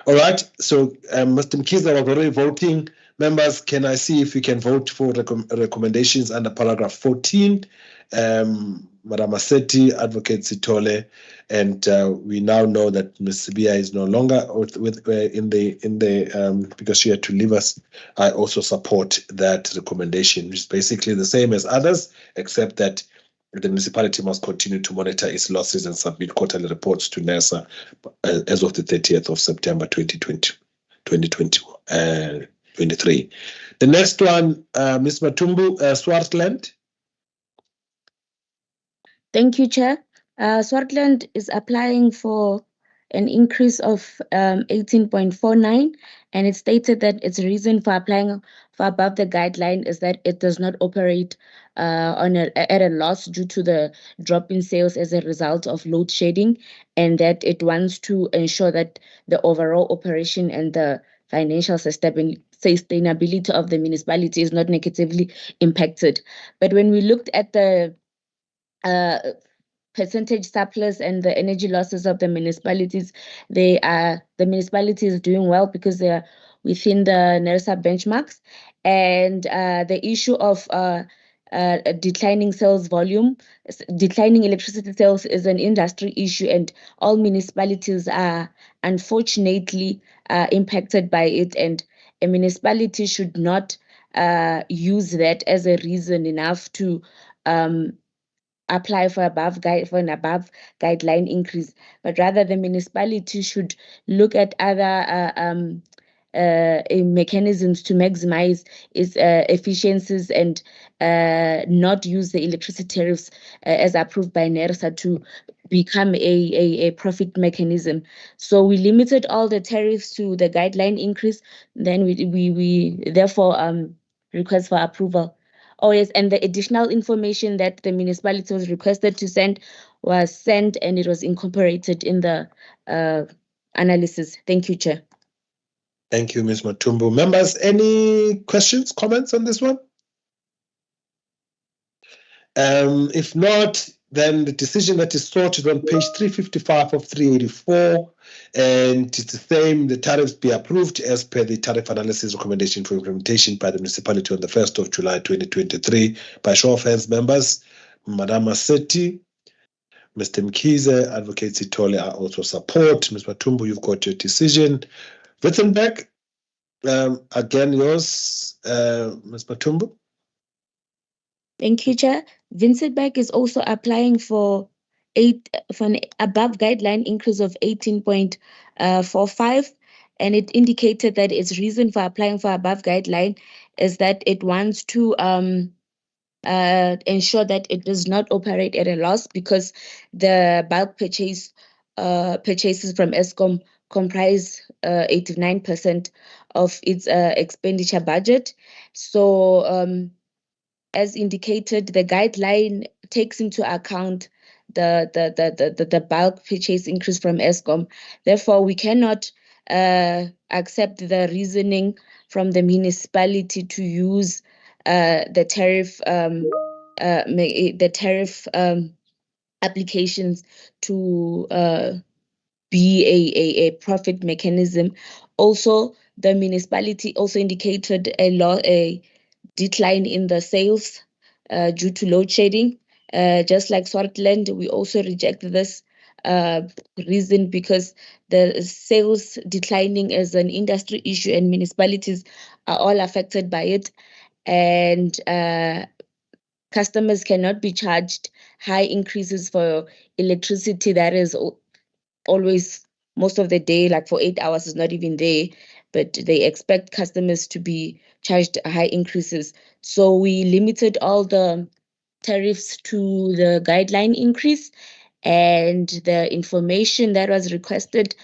All right. So, Mr. Mkiza was already voting. Members, can I see if you can vote for recommendations under paragraph 14? Madam Massetti, Advocate Sitole, and we now know that Ms. Sibia is no longer in the because she had to leave us. I also support that recommendation, which is basically the same as others, except that the municipality must continue to monitor its losses and submit quarterly reports to NERSA as of the 30th of September 2023. The next one, Ms. Matumbu, Swartland. Thank you, Chair. Swartland is applying for an increase of 18.49, and it stated that its reason for applying for above the guideline is that it does not operate at a loss due to the drop in sales as a result of load shedding, and that it wants to ensure that the overall operation and the financial sustainability of the municipality is not negatively impacted. But when we looked at the percentage surplus and the energy losses of the municipalities, the municipality is doing well because they are within the NERSA benchmarks. And the issue of declining sales volume, declining electricity sales is an industry issue, and all municipalities are unfortunately impacted by it. And a municipality should not use that as a reason enough to apply for an above guideline increase, but rather the municipality should look at other mechanisms to maximize its efficiencies and not use the electricity tariffs as approved by NERSA to become a profit mechanism. So we limited all the tariffs to the guideline increase. Then we therefore request for approval. Oh yes, and the additional information that the municipality was requested to send was sent, and it was incorporated in the analysis. Thank you, Chair. Thank you, Ms. Matumbu. Members, any questions, comments on this one? If not, then the decision that is sought is on page 355 of 384, and it's the same, the tariffs be approved as per the tariff analysis recommendation for implementation by the municipality on the 1st of July 2023. By show of hands, members, Madam Massetti, Mr. Mkize, Advocate Sitole, I also support. Ms. Matumbu, you've got your decision. Wittenberg, again yours, Ms. Matumbu. Thank you, Chair. Vincentberg is also applying for an above guideline increase of 18.45, and it indicated that its reason for applying for above guideline is that it wants to ensure that it does not operate at a loss because the bulk purchases from Eskom comprise 89% of its expenditure budget. So as indicated, the guideline takes into account the bulk purchase increase from Eskom. Therefore, we cannot accept the reasoning from the municipality to use the tariff applications to be a profit mechanism. Also, the municipality also indicated a decline in the sales due to load shedding. Just like Swartland, we also reject this reason because the sales declining is an industry issue and municipalities are all affected by it. And customers cannot be charged high increases for electricity that is always most of the day, like for 8 hours is not even there, but they expect customers to be charged high increases. So we limited all the tariffs to the guideline increase, and the information that was requested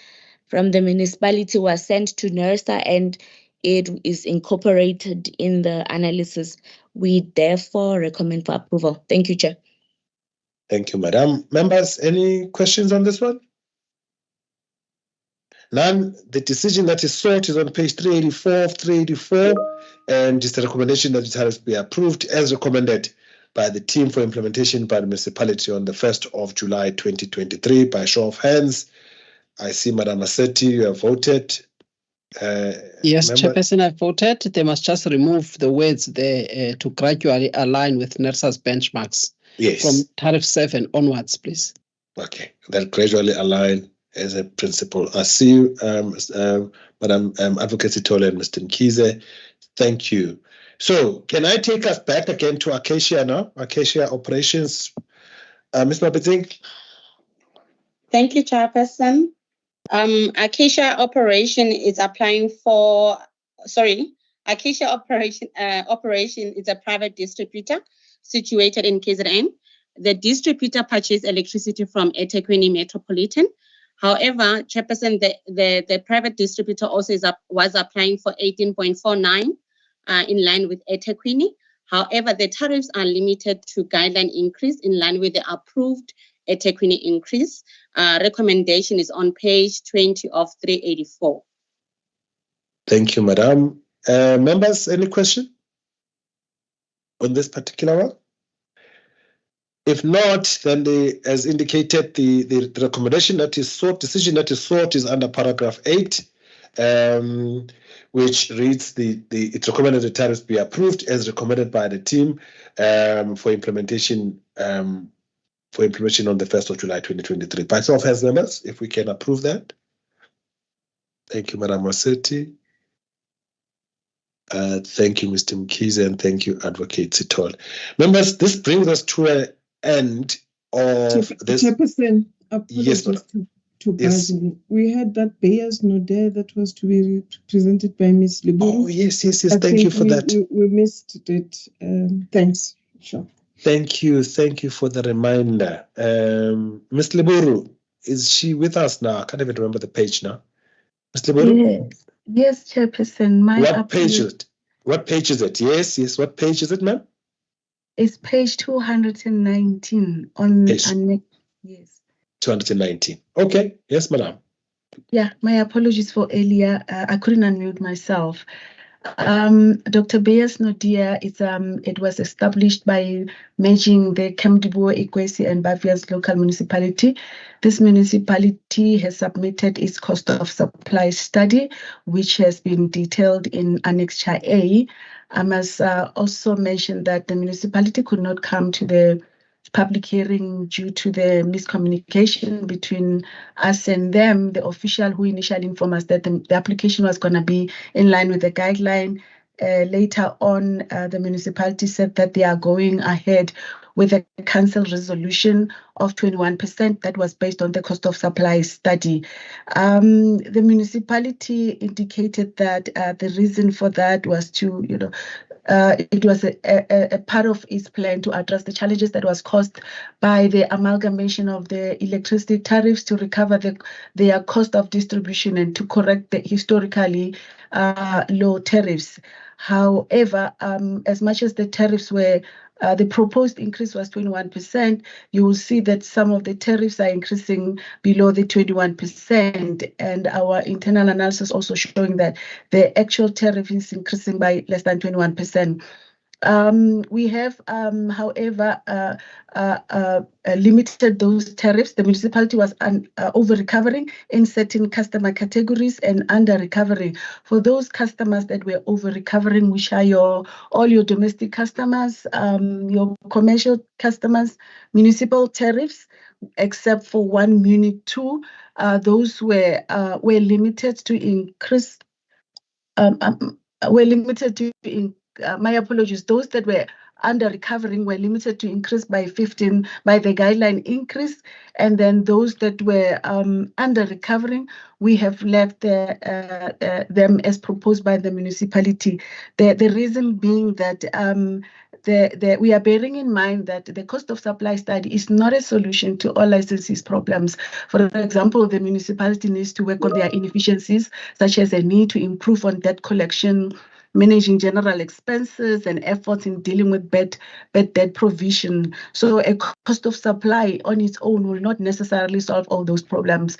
from the municipality was sent to NERSA, and it is incorporated in the analysis. We therefore recommend for approval. Thank you, Chair. Thank you, Madam. Members, any questions on this one? None. The decision that is sought is on page 384, and it's the recommendation that the tariffs be approved as recommended by the team for implementation by the municipality on the 1st of July 2023. By show of hands, I see Madam Massetti, you have voted. Yes, Chairperson, I voted. They must just remove the words there to gradually align with NERSA's benchmarks. Yes. From tariff 7 onwards, please. Okay, that gradually align as a principle. I see you, Madam Advocate Sithole and Mr. Mkhize. Thank you. So, can I take us back again to Acacia now? Acacia operations. Ms. Mapitsing. Thank you, Chairperson. Acacia operation is applying for, Acacia operation is a private distributor situated in KZN. The distributor purchased electricity from eThekwini Metropolitan. However, Chairperson, the private distributor also was applying for 18.49 in line with eThekwini. However, the tariffs are limited to guideline increase in line with the approved eThekwini increase. Recommendation is on page 20 of 384. Thank you, Madam. Members, any question on this particular one? If not, then as indicated, the recommendation that is sought, decision that is sought is under paragraph 8, which reads it's recommended the tariffs be approved as recommended by the team for implementation on the 1st of July 2023. By show of hands, members, if we can approve that. Thank you, Madam Massetti. Thank you, Mr. Mkhize, and thank you, Advocate Sithole. Members, this brings us to an end of this. Chairperson, yes, to Basil. We had that Bayers note there that was to be presented by Ms. Liburu. Oh, yes. Thank you for that. We missed it. Thanks. Sure. Thank you for the reminder. Ms. Liburu, is she with us now? I can't even remember the page now. Ms. Liburu? Yes, Chairperson. What page is it? What page is it? Yes. What page is it, ma'am? It's page 219 on page yes. 219. Okay. Yes, madam. Yeah, my apologies for earlier. I couldn't unmute myself. Dr. Bayers Nodia, it was established by merging the Kemdibo, Ikwesi, and Bavia's local municipality. This municipality has submitted its cost of supply study, which has been detailed in Annex A. I must also mention that the municipality could not come to the public hearing due to the miscommunication between us and them. The official who initially informed us that the application was going to be in line with the guideline. Later on, the municipality said that they are going ahead with a council resolution of 21% that was based on the cost of supply study. The municipality indicated that the reason for that was to, it was a part of its plan to address the challenges that was caused by the amalgamation of the electricity tariffs to recover their cost of distribution and to correct the historically low tariffs. However, as much as the tariffs were the proposed increase was 21%, you will see that some of the tariffs are increasing below the 21%, and our internal analysis also showing that the actual tariff is increasing by less than 21%. We have, however, limited those tariffs. The municipality was over-recovering in certain customer categories and under-recovering. For those customers that were over-recovering, which are all your domestic customers, your commercial customers, municipal tariffs, except for one Munich 2, those were limited to increase. My apologies. Those that were under recovering were limited to increase by 15 by the guideline increase, and then those that were under recovering, we have left them as proposed by the municipality. The reason being that we are bearing in mind that the cost of supply study is not a solution to all licenses problems. For example, the municipality needs to work on their inefficiencies, such as a need to improve on debt collection, managing general expenses, and efforts in dealing with bad debt provision. So a cost of supply on its own will not necessarily solve all those problems.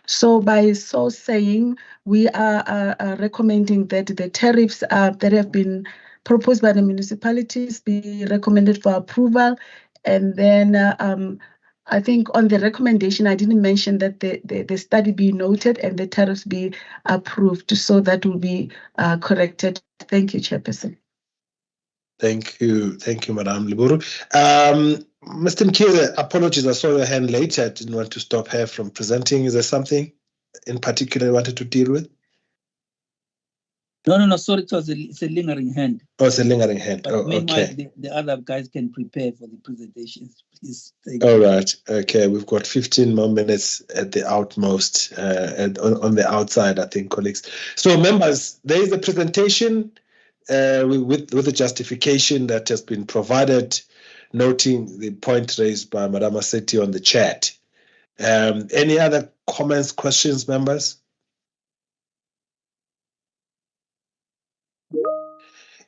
So by so saying, we are recommending that the tariffs that have been proposed by the municipalities be recommended for approval. And then I think on the recommendation, I didn't mention that the study be noted and the tariffs be approved. So that will be corrected. Thank you, Chairperson. Thank you, Madam Liburu. Mr. Mkize, apologies, I saw your hand late. I didn't want to stop her from presenting. Is there something in particular you wanted to deal with? No, sorry, it's a lingering hand. Oh, it's a lingering hand. But Oh, meanwhile, okay. the other guys can prepare for the presentations, please. Thank All you. right. Okay, we've got 15 more minutes at the outmost, and on the outside, I think, colleagues. So, members, there is a presentation with the justification that has been provided, noting the point raised by Madam Aseti on the chat. Any other comments, questions, members?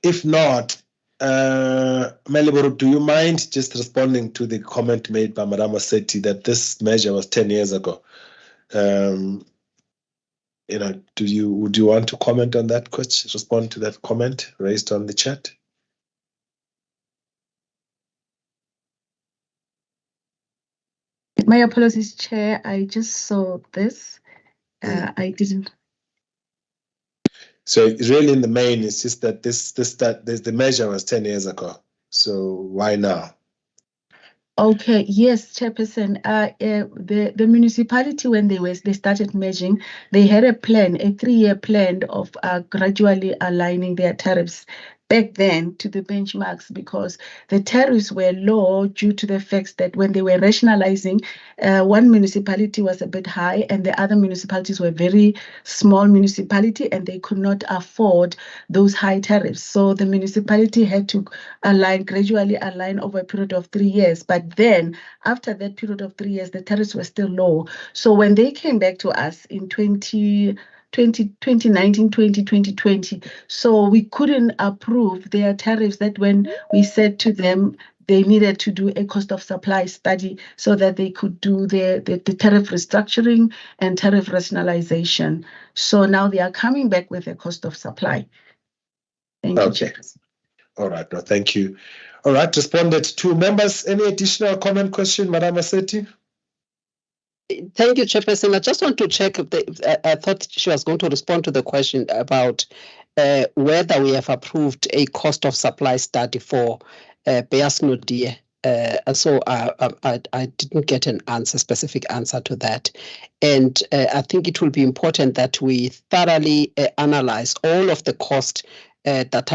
If not, Meliburu, do you mind just responding to the comment made by Madam Aseti that this measure was 10 years ago? Would you want to comment on that question, respond to that comment raised on the chat? My apologies, Chair. I just saw this. I didn't. So really, in the main, it's just that the measure was 10 years ago. So why now? Okay, yes, Chairperson. The municipality, when they started measuring, they had a plan, a 3-year plan of gradually aligning their tariffs back then to the benchmarks, because the tariffs were low due to the fact that when they were rationalizing, one municipality was a bit high and the other municipalities were very small municipality and they could not afford those high tariffs. So the municipality had to gradually align over a period of 3 years. But then after that period of 3 years, the tariffs were still low. So when they came back to us in 2019, 2020, so we couldn't approve their tariffs. That when we said to them they needed to do a cost of supply study so that they could do the tariff restructuring and tariff rationalization. So now they are coming back with a cost of supply. Thank you, Chair. All right, no, thank you. All right, responded to members. Any additional comment, question, Madam Aseti? Thank you, Chairperson. I just want to check if I thought she was going to respond to the question about whether we have approved a cost of supply study for Beasnodia. So I didn't get an answer, specific answer to that. And I think it will be important that we thoroughly analyze all of the costs that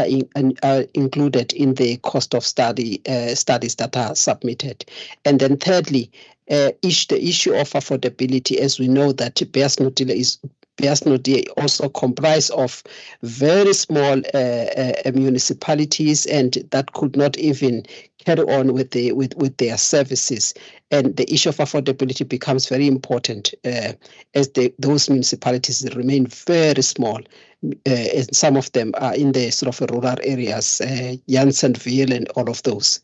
are included in the cost of studies that are submitted. And then thirdly, the issue of affordability, as we know that Beasnodia also comprise of very small municipalities, and that could not even carry on with their services, and the issue of affordability becomes very important as those municipalities remain very small. And some of them are in the sort of rural areas, Janssenville and all of those.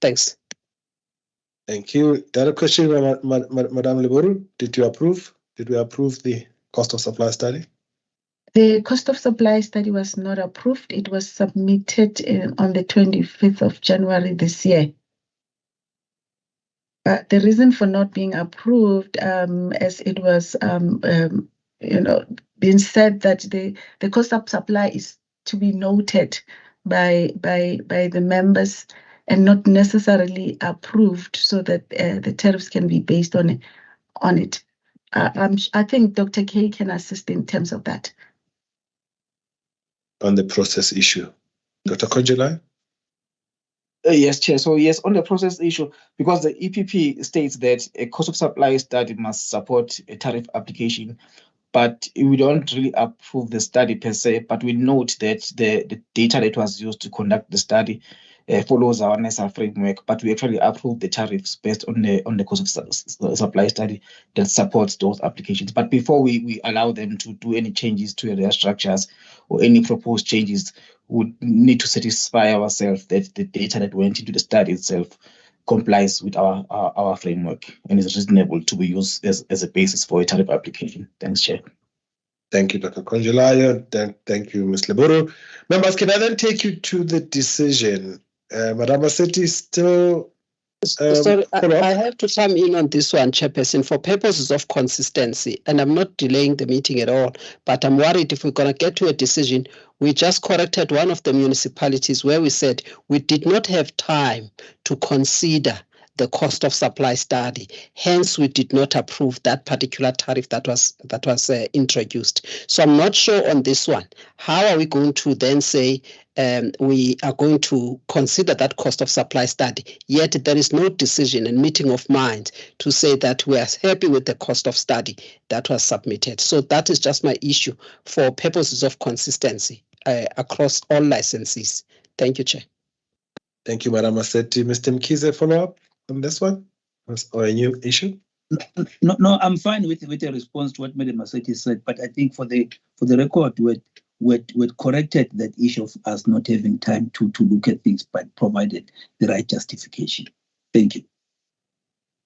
Thanks. Thank you. The other question, Madam Liburu, did we approve the cost of supply study? The cost of supply study was not approved. It was submitted on the 25th of January this year. But the reason for not being approved, as it was, being said that the cost of supply is to be noted by the members and not necessarily approved, so that the tariffs can be based on it. I think Dr. K can assist in terms of that. On the process issue. Dr. Konjelai? Yes, Chair. So yes, on the process issue, because the EPP states that a cost of supply study must support a tariff application, but we don't really approve the study per se, but we note that the data that was used to conduct the study follows our NESA framework, but we actually approve the tariffs based on the cost of supply study that supports those applications. But before we allow them to do any changes to their structures or any proposed changes, we would need to satisfy ourselves that the data that went into the study itself complies with our framework and is reasonable to be used as a basis for a tariff application. Thanks, Chair. Thank you, Dr. Conjolayo. Thank you, Ms. Leburu. Members, can I then take you to the decision? Madam Maseti, still Sorry, I have to come in on this one, Chairperson, for purposes of consistency, and I'm not delaying the meeting at all, but I'm worried if we're going to get to a decision. We just corrected one of the municipalities where we said we did not have time to consider the cost of supply study. Hence, we did not approve that particular tariff that was introduced. So I'm not sure on this one. How are we going to then say we are going to consider that cost of supply study, yet there is no decision and meeting of minds to say that we are happy with the cost of study that was submitted? So that is just my issue for purposes of consistency across all licensees. Thank you, Chair. Thank you, Madam Maseti. Mr. Mkize, follow up on this one or a new issue? No, I'm fine with the response to what Madam Maseti said, but I think for the record, we corrected that issue of us not having time to look at things, but provided the right justification. Thank you.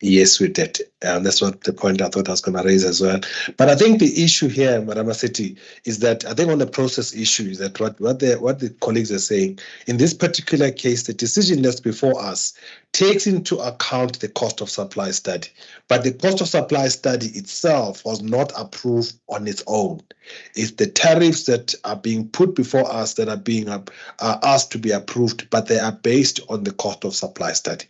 Yes, we did. That's what the point I thought I was going to raise as well. But I think the issue here, Madam Maseti, is that I think on the process issue is that what the colleagues are saying, in this particular case, the decision that's before us takes into account the cost of supply study. But the cost of supply study itself was not approved on its own. It's the tariffs that are being put before us that are being asked to be approved, but they are based on the cost of supply study.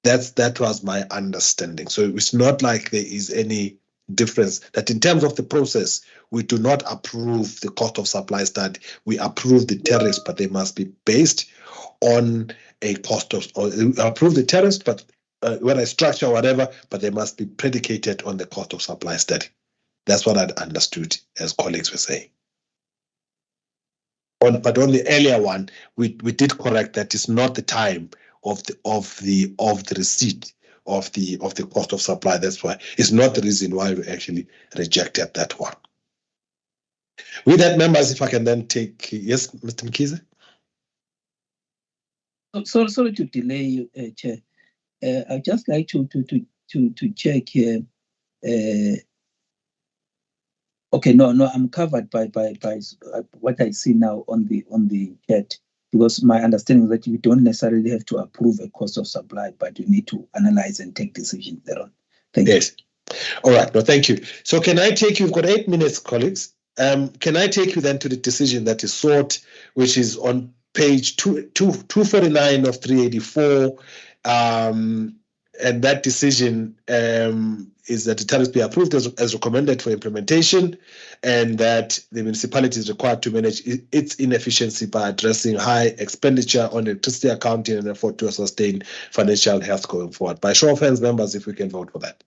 That was my understanding. So it's not like there is any difference that in terms of the process, we do not approve the cost of supply study. We approve the tariffs, but they must be based on a cost of, or approve the tariffs, but whether it's structure or whatever, but they must be predicated on the cost of supply study. That's what I'd understood as colleagues were saying. But on the earlier one, we did correct that it's not the time of the receipt of the cost of supply. That's why it's not the reason why we actually rejected that one. With that, members, if I can then take yes, Mr. Mkize. Sorry to delay you, Chair. I'd just like to check here. Okay, no, I'm covered by what I see now on the chat. Because my understanding is that you don't necessarily have to approve a cost of supply, but you need to analyze and take decisions thereon. Thank you. All right. No, thank you. So can I take you, you've got 8 minutes, colleagues. Can I take you then to the decision that is sought, which is on page 249 of 384. And that decision is that the tariffs be approved as recommended for implementation, and that the municipality is required to manage its inefficiency by addressing high expenditure on electricity accounting in an effort to sustain financial health going forward. By show of hands, members, if we can vote for that.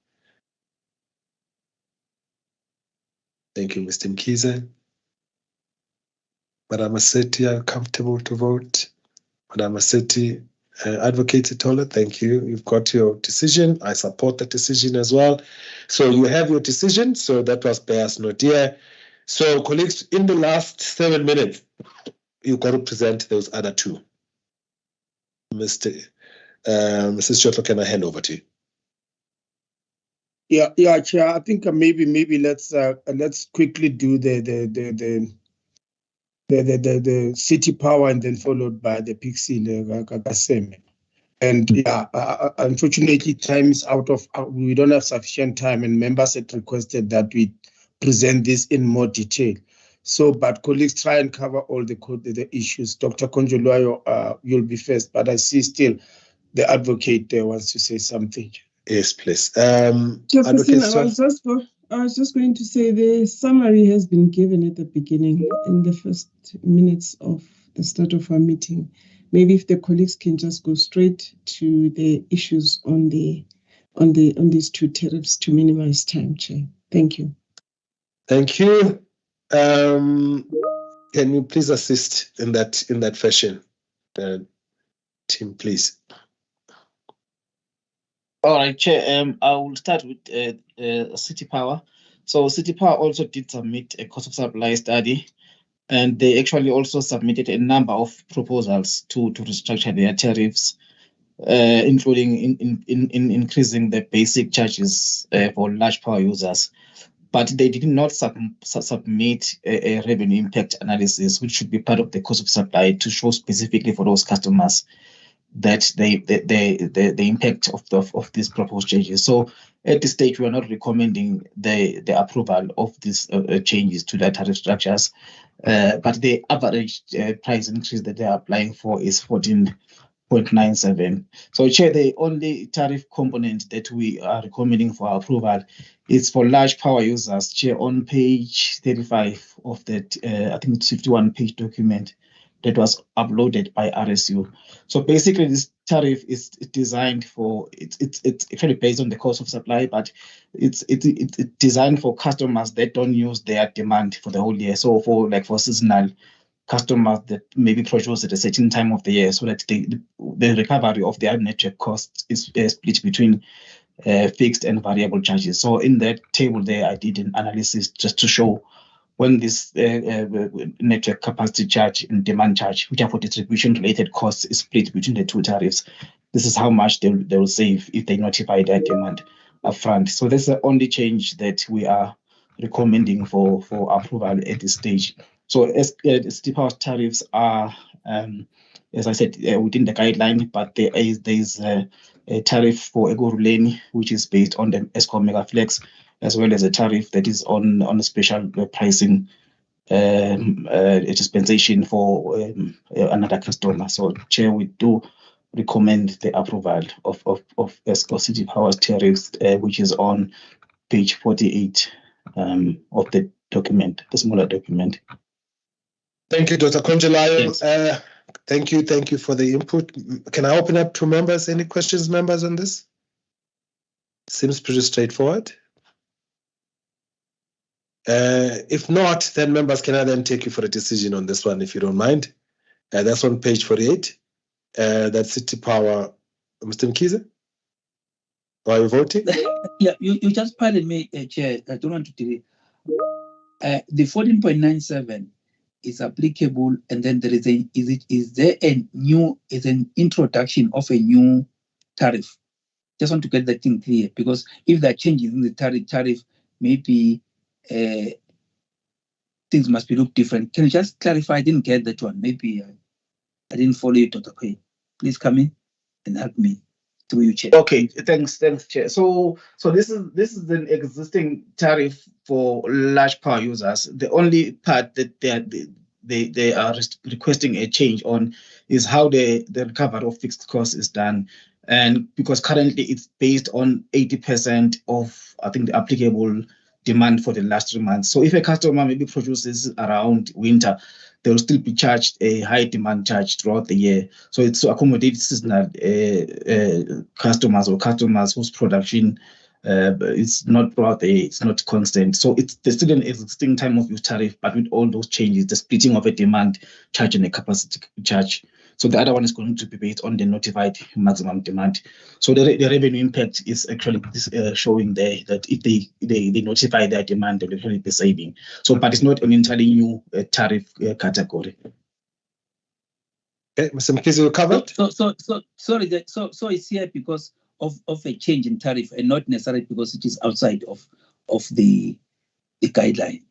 Thank you, Mr. Mkize. Madam Maseti, are you comfortable to vote? Madam Maseti, Advocate Tola, thank you. You've got your decision. I support the decision as well. So you have your decision. So that was Bear's note here. So colleagues, in the last 7 minutes, you've got to present those other two. Mrs. Chotlo, can I hand over to you? Yeah, Chair. I think maybe let's quickly do the city power and then followed by the Pixie Kakaseme. And yeah, unfortunately, time is out of. We don't have sufficient time, and members had requested that we present this in more detail. So, but colleagues, try and cover all the issues. Dr. Conjolayo, you'll be first, but I see still the advocate there wants to say something. Yes, please. Chairperson, I was just going to say the summary has been given at the beginning in the first minutes of the start of our meeting. Maybe if the colleagues can just go straight to the issues on these two tariffs to minimize time, Chair. Thank you. Thank you. Can you please assist in that fashion, team, please? All right, Chair. I will start with City Power. So City Power also did submit a cost of supply study, and they actually also submitted a number of proposals to restructure their tariffs. including in increasing the basic charges for large power users. But they did not submit a revenue impact analysis, which should be part of the cost of supply, to show specifically for those customers that the impact of these proposed changes. So at this stage, we are not recommending the approval of these changes to the tariff structures. But the average price increase that they are applying for is 14.97. So, Chair, the only tariff component that we are recommending for approval is for large power users. Chair, on page 35 of that, I think it's 51-page document that was uploaded by RSU. So basically, this tariff is designed for, it's actually based on the cost of supply, but it's designed for customers that don't use their demand for the whole year. So for seasonal customers that maybe produce at a certain time of the year, so that the recovery of their network costs is split between fixed and variable charges. So in that table there, I did an analysis just to show when this network capacity charge and demand charge, which are for distribution-related costs, is split between the two tariffs. This is how much they will save if they notify their demand upfront. So that's the only change that we are recommending for approval at this stage. So as City Power tariffs are, as I said, within the guideline, but there is a tariff for Egoruleni, which is based on the Eskom Mega Flex, as well as a tariff that is on a special pricing dispensation for another customer. So, Chair, we do recommend the approval of Eskom City Power's tariffs, which is on page 48 of the document, the smaller document. Thank you, Dr. Konjelayo. Yes. Thank you for the input. Can I open up to members? Any questions, members, on this? Seems pretty straightforward. If not, then members, can I then take you for a decision on this one, if you don't mind? That's on page 48. That's City Power. Mr. Mkhize? Are you voting? Yeah, you just pardon me, Chair. I don't want to delay. The 14.97 is applicable, and then there is an introduction of a new tariff? Just want to get that thing clear, because if there are changes in the tariff, maybe things must be looked different. Can you just clarify? I didn't get that one. Maybe I didn't follow you, Dr. Quay. Please come in and help me through you, Chair. Okay, thanks, Chair. So this is an existing tariff for large power users. The only part that they are requesting a change on is how the recovery of fixed costs is done. And because currently it's based on 80% of, I think, the applicable demand for the last 3 months. So if a customer maybe produces around winter, they will still be charged a high demand charge throughout the year. So it's to accommodate seasonal customers or customers whose production is not throughout the year, it's not constant. So there's still an existing time of use tariff, but with all those changes, the splitting of a demand charge and a capacity charge. So the other one is going to be based on the notified maximum demand. So the revenue impact is actually showing there that if they notify their demand, they'll actually be saving. So, but it's not an entirely new tariff category. Okay, Mr. Mkhize, you covered? So it's here because of a change in tariff and not necessarily because it is outside of the guideline.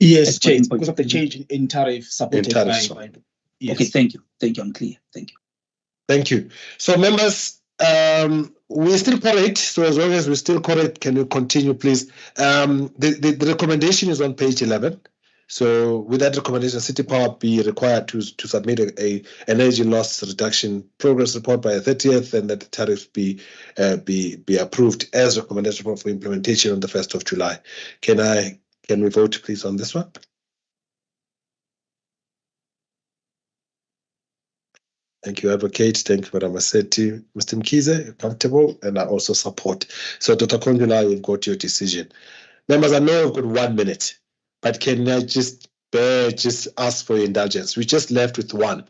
Yes, change because of the change in tariff supported by. Yes. Okay, thank you. I'm clear. Thank you. So, members, we're still correct. So, as long as we're still correct, can you continue, please? The recommendation is on page 11. So, with that recommendation, City Power be required to submit a energy loss reduction progress report by the 30th, and that the tariff be approved as recommended for implementation on the 1st of July. Can we vote, please, on this one? Thank you, Advocate. Thank you, Madam Massetti. Mr. Mkhize, comfortable, and I also support. So, Dr. Konjula, you've got your decision. Members, I know we've got 1 minute, but can I just ask for your indulgence? We just left with one,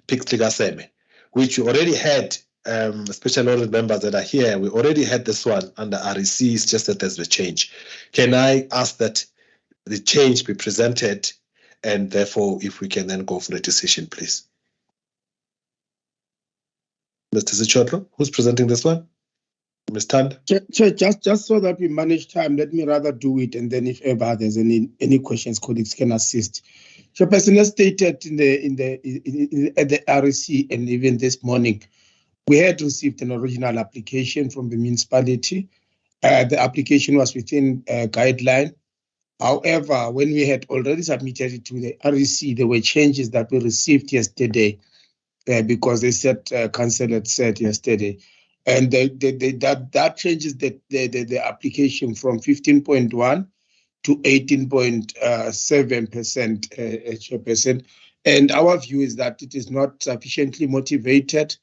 Pixligaseme, which you already had, especially all the members that are here, we already had this one under REC. It's just that there's a change. Can I ask that the change be presented, and therefore if we can then go for a decision, please? Mr. Sichotlo, who's presenting this one? Ms. Tand? Chair, just so that we manage time, let me rather do it, and then if ever there's any questions, colleagues can assist. Chairperson, as stated at the REC and even this morning, we had received an original application from the municipality. The application was within a guideline. However, when we had already submitted it to the REC, there were changes that we received yesterday because they said, council had said yesterday. And that changes the application from 15.1 to 18.7%, Chairperson. And our view is that it is not sufficiently motivated.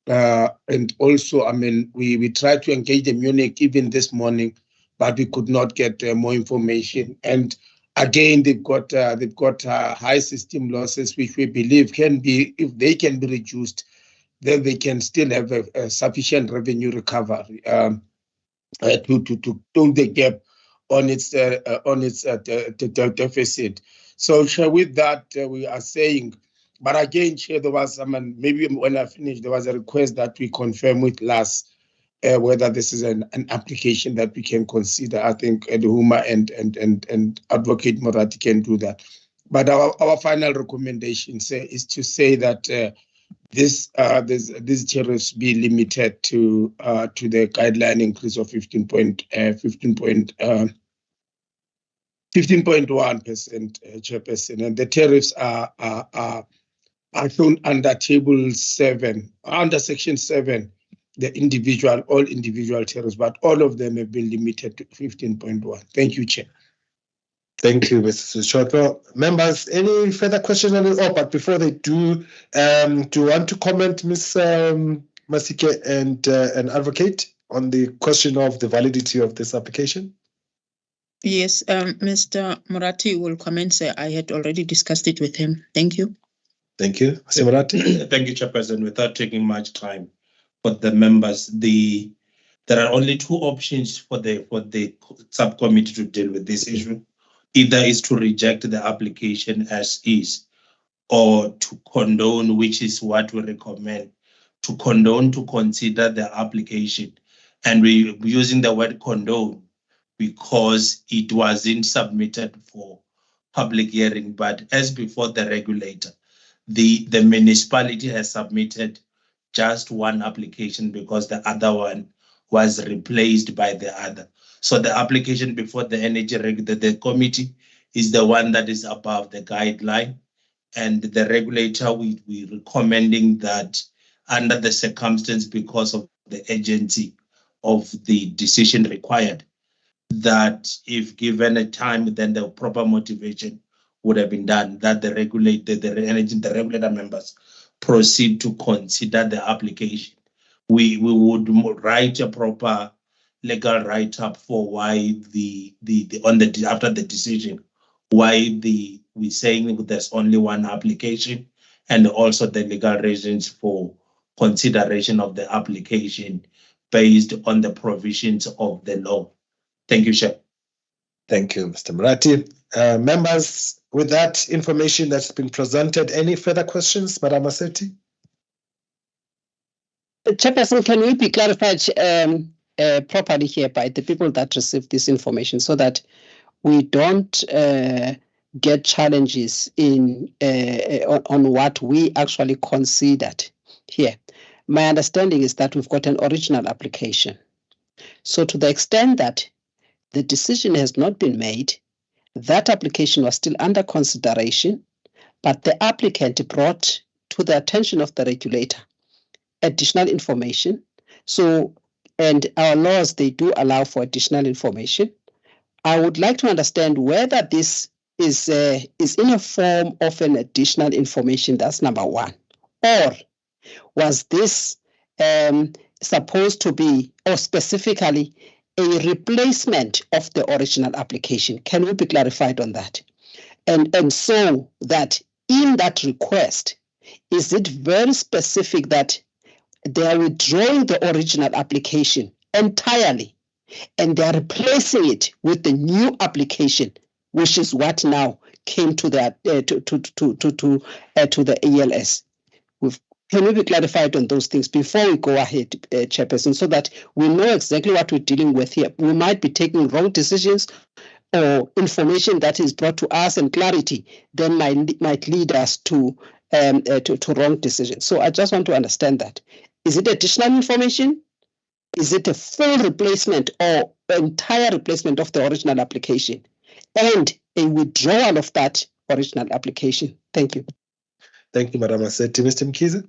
And also, I mean, we tried to engage the Munich even this morning, but we could not get more information. And again, they've got high system losses, which we believe can be, if they can be reduced, then they can still have a sufficient revenue recovery to fill the gap on its deficit. So, Chair, with that, we are saying, but again, Chair, there was maybe when I finished, there was a request that we confirm with LAS whether this is an application that we can consider. I think Edhuma and Advocate Morati can do that. But our final recommendation is to say that these tariffs be limited to the guideline increase of 15.1%, Chairperson, and the tariffs are shown under Table 7, under Section 7, all individual tariffs, but all of them have been limited to 15.1. Thank you, Chair. Thank you, Mr. Sichotlo. Members, any further questions on this? Oh, but before they do you want to comment, Ms. Masike and Advocate, on the question of the validity of this application? Yes, Mr. Morati will comment, sir. I had already discussed it with him. Thank you. Thank you. Mr. Morati? Thank you, Chairperson. Without taking much time for the members, there are only two options for the subcommittee to deal with this issue. Either is to reject the application as is, or to condone, which is what we recommend. To condone, to consider the application. And we're using the word condone because it wasn't submitted for public hearing, but as before the regulator, the municipality has submitted just one application because the other one was replaced by the other. So the application before the energy the committee is the one that is above the guideline, and the regulator, we recommending that under the circumstance, because of the urgency of the decision required, that if given a time, then the proper motivation would have been done, that the regulator members proceed to consider the application. We would write a proper legal write-up for why after the decision, why we're saying there's only one application, and also the legal reasons for consideration of the application based on the provisions of the law. Thank you, Chair. Thank you, Mr. Morati. Members, with that information that's been presented, any further questions, Madam Maseti? Chairperson, can we be clarified properly here by the people that receive this information so that we don't get challenges on what we actually considered here? My understanding is that we've got an original application. So to the extent that the decision has not been made, that application was still under consideration, but the applicant brought to the attention of the regulator additional information. So, and our laws, they do allow for additional information. I would like to understand whether this is in a form of an additional information. That's number one. Or was this supposed to be, or specifically, a replacement of the original application? Can we be clarified on that? And so that in that request, is it very specific that they are withdrawing the original application entirely and they are replacing it with the new application, which is what now came to the ELS? Can we be clarified on those things before we go ahead, Chairperson, so that we know exactly what we're dealing with here? We might be taking wrong decisions, or information that is brought to us and clarity then might lead us to wrong decisions. So I just want to understand that. Is it additional information? Is it a full replacement or entire replacement of the original application and a withdrawal of that original application? Thank you. Thank you, Madam Aseti. Mr. Mkhize?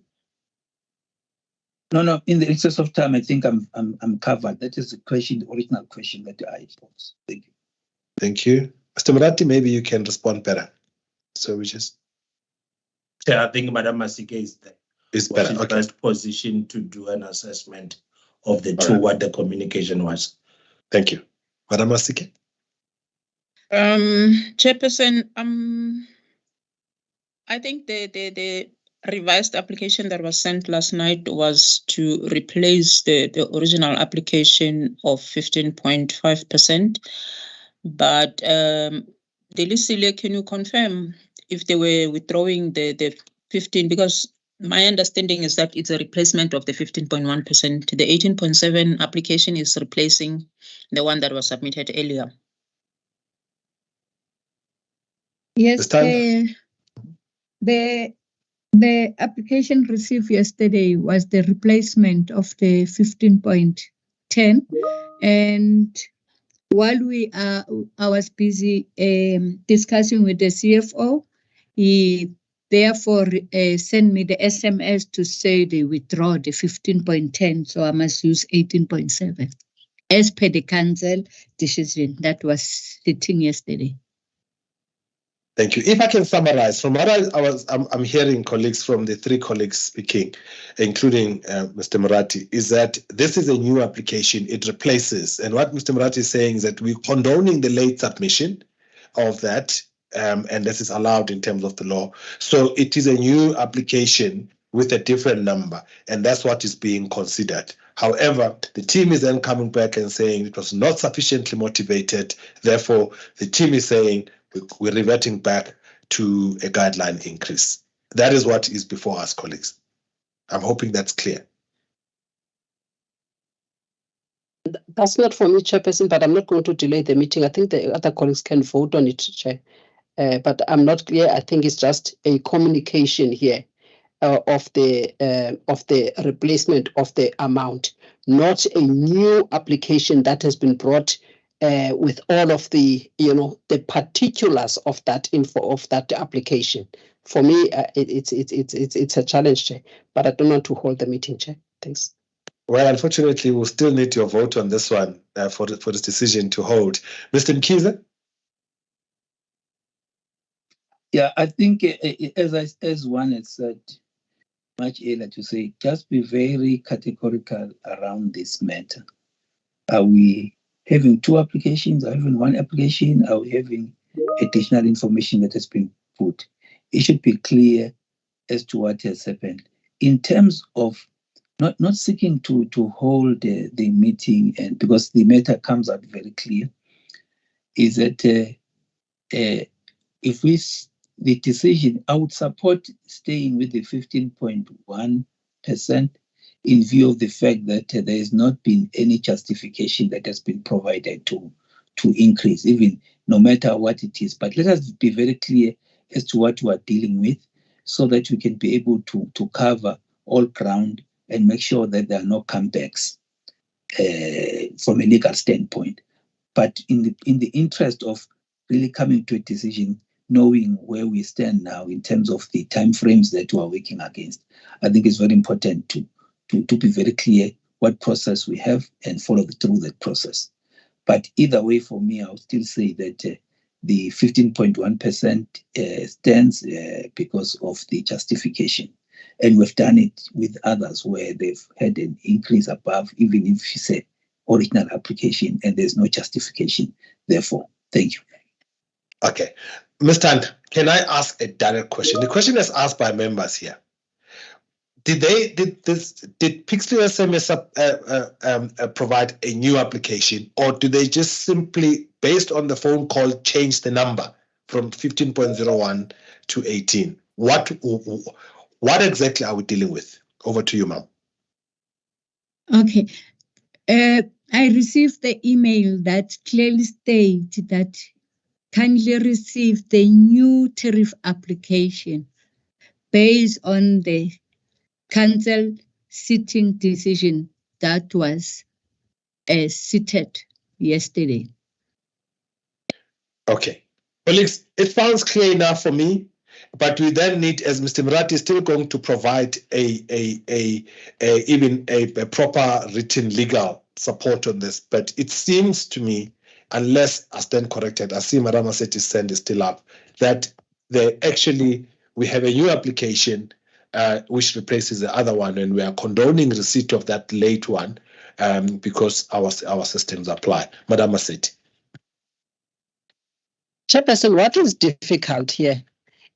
No. In the interest of time, I think I'm covered. That is the question, the original question that I posed. Thank you. Thank you. Mr. Murati, maybe you can respond better. So we just... Yeah, I think Madam Masike is better. Okay. Best position to do an assessment of the two, what the communication was. Thank you. Madam Masike? Chairperson, I think the revised application that was sent last night was to replace the original application of 15.5%. But Delisile, can you confirm if they were withdrawing the 15? Because my understanding is that it's a replacement of the 15.1%. The 18.7 application is replacing the one that was submitted earlier. Yes, the application received yesterday was the replacement of the 15.10, and while I was busy discussing with the CFO, he therefore sent me the SMS to say they withdraw the 15.10, so I must use 18.7 as per the council decision that was sitting yesterday. Thank you. If I can summarize from what I'm hearing, colleagues, from the three colleagues speaking, including Mr. Murati, is that this is a new application. It replaces, and what Mr. Murati is saying is that we're condoning the late submission of that, and this is allowed in terms of the law. So it is a new application with a different number, and that's what is being considered. However, the team is then coming back and saying it was not sufficiently motivated. Therefore, the team is saying we're reverting back to a guideline increase. That is what is before us, colleagues. I'm hoping that's clear. That's not for me, Chairperson, but I'm not going to delay the meeting. I think the other colleagues can vote on it, Chair. But I'm not clear. I think it's just a communication here of the replacement of the amount, not a new application that has been brought with all of the the particulars of that info of that application. For me, it's a challenge, Chair. But I don't want to hold the meeting, Chair. Thanks. Well, unfortunately, we'll still need your vote on this one for this decision to hold. Mr. Mkhize? Yeah, I think as one has said much earlier, to say just be very categorical around this matter. Are we having two applications? Are we having one application? Are we having additional information that has been put? It should be clear as to what has happened in terms of not seeking to hold the meeting, and because the matter comes out very clear, is that if the decision, I would support staying with the 15.1% in view of the fact that there has not been any justification that has been provided to increase, even no matter what it is. But let us be very clear as to what we are dealing with, so that we can be able to cover all ground and make sure that there are no comebacks from a legal standpoint. But in the interest of really coming to a decision, knowing where we stand now in terms of the timeframes that we are working against, I think it's very important to be very clear what process we have and follow through that process. But either way, for me, I would still say that the 15.1% stands because of the justification. And we've done it with others where they've had an increase above, even if you say original application, and there's no justification. Therefore, thank you. Okay. Mr. Hunt, can I ask a direct question? The question is asked by members here. Did Pixley SMS provide a new application, or do they just simply, based on the phone call, change the number from 15.01 to 18? What exactly are we dealing with? Over to you, ma'am. Okay. I received the email that clearly states that kindly receive the new tariff application based on the council sitting decision that was seated yesterday. Okay. Colleagues, it sounds clear enough for me, but we then need, as Mr. Murati is still going to provide even a proper written legal support on this. But it seems to me, unless I stand corrected, I see Madam Maseti's hand is still up, that we have a new application which replaces the other one, and we are condoning receipt of that late one because our systems apply. Madam Maseti. Chairperson, what is difficult here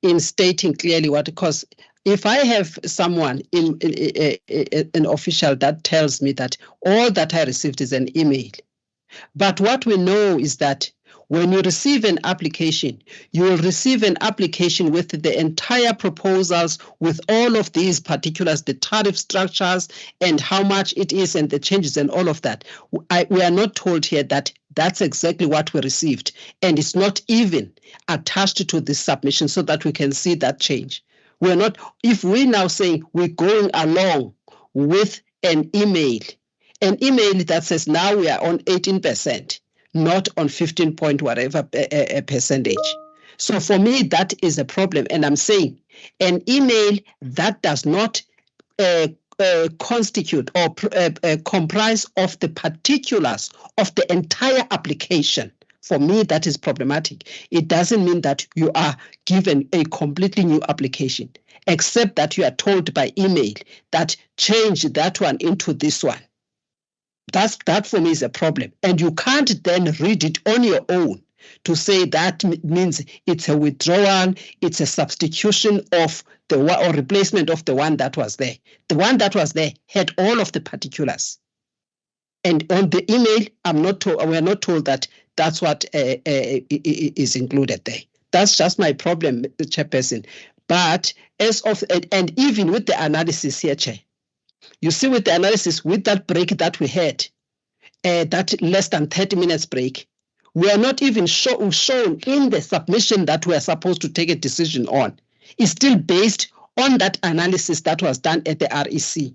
in stating clearly what, because if I have someone in an official that tells me that all that I received is an email, but what we know is that when you receive an application, you will receive an application with the entire proposals, with all of these particulars, the tariff structures and how much it is and the changes and all of that. We are not told here that that's exactly what we received. And it's not even attached to this submission so that we can see that change. We're not, if we're now saying we're going along with an email that says now we are on 18%, not on 15 point whatever percentage. So for me, that is a problem. And I'm saying an email that does not constitute or comprise of the particulars of the entire application, for me, that is problematic. It doesn't mean that you are given a completely new application, except that you are told by email that change that one into this one. That for me is a problem. And you can't then read it on your own to say that means it's a withdrawal, it's a substitution of the one or replacement of the one that was there. The one that was there had all of the particulars. And on the email, we're not told that that's what is included there. That's just my problem, Chairperson. But and even with the analysis here, Chair, you see with the analysis, with that break that we had, that less than 30 minutes break, we are not even shown in the submission that we are supposed to take a decision on. It's still based on that analysis that was done at the REC.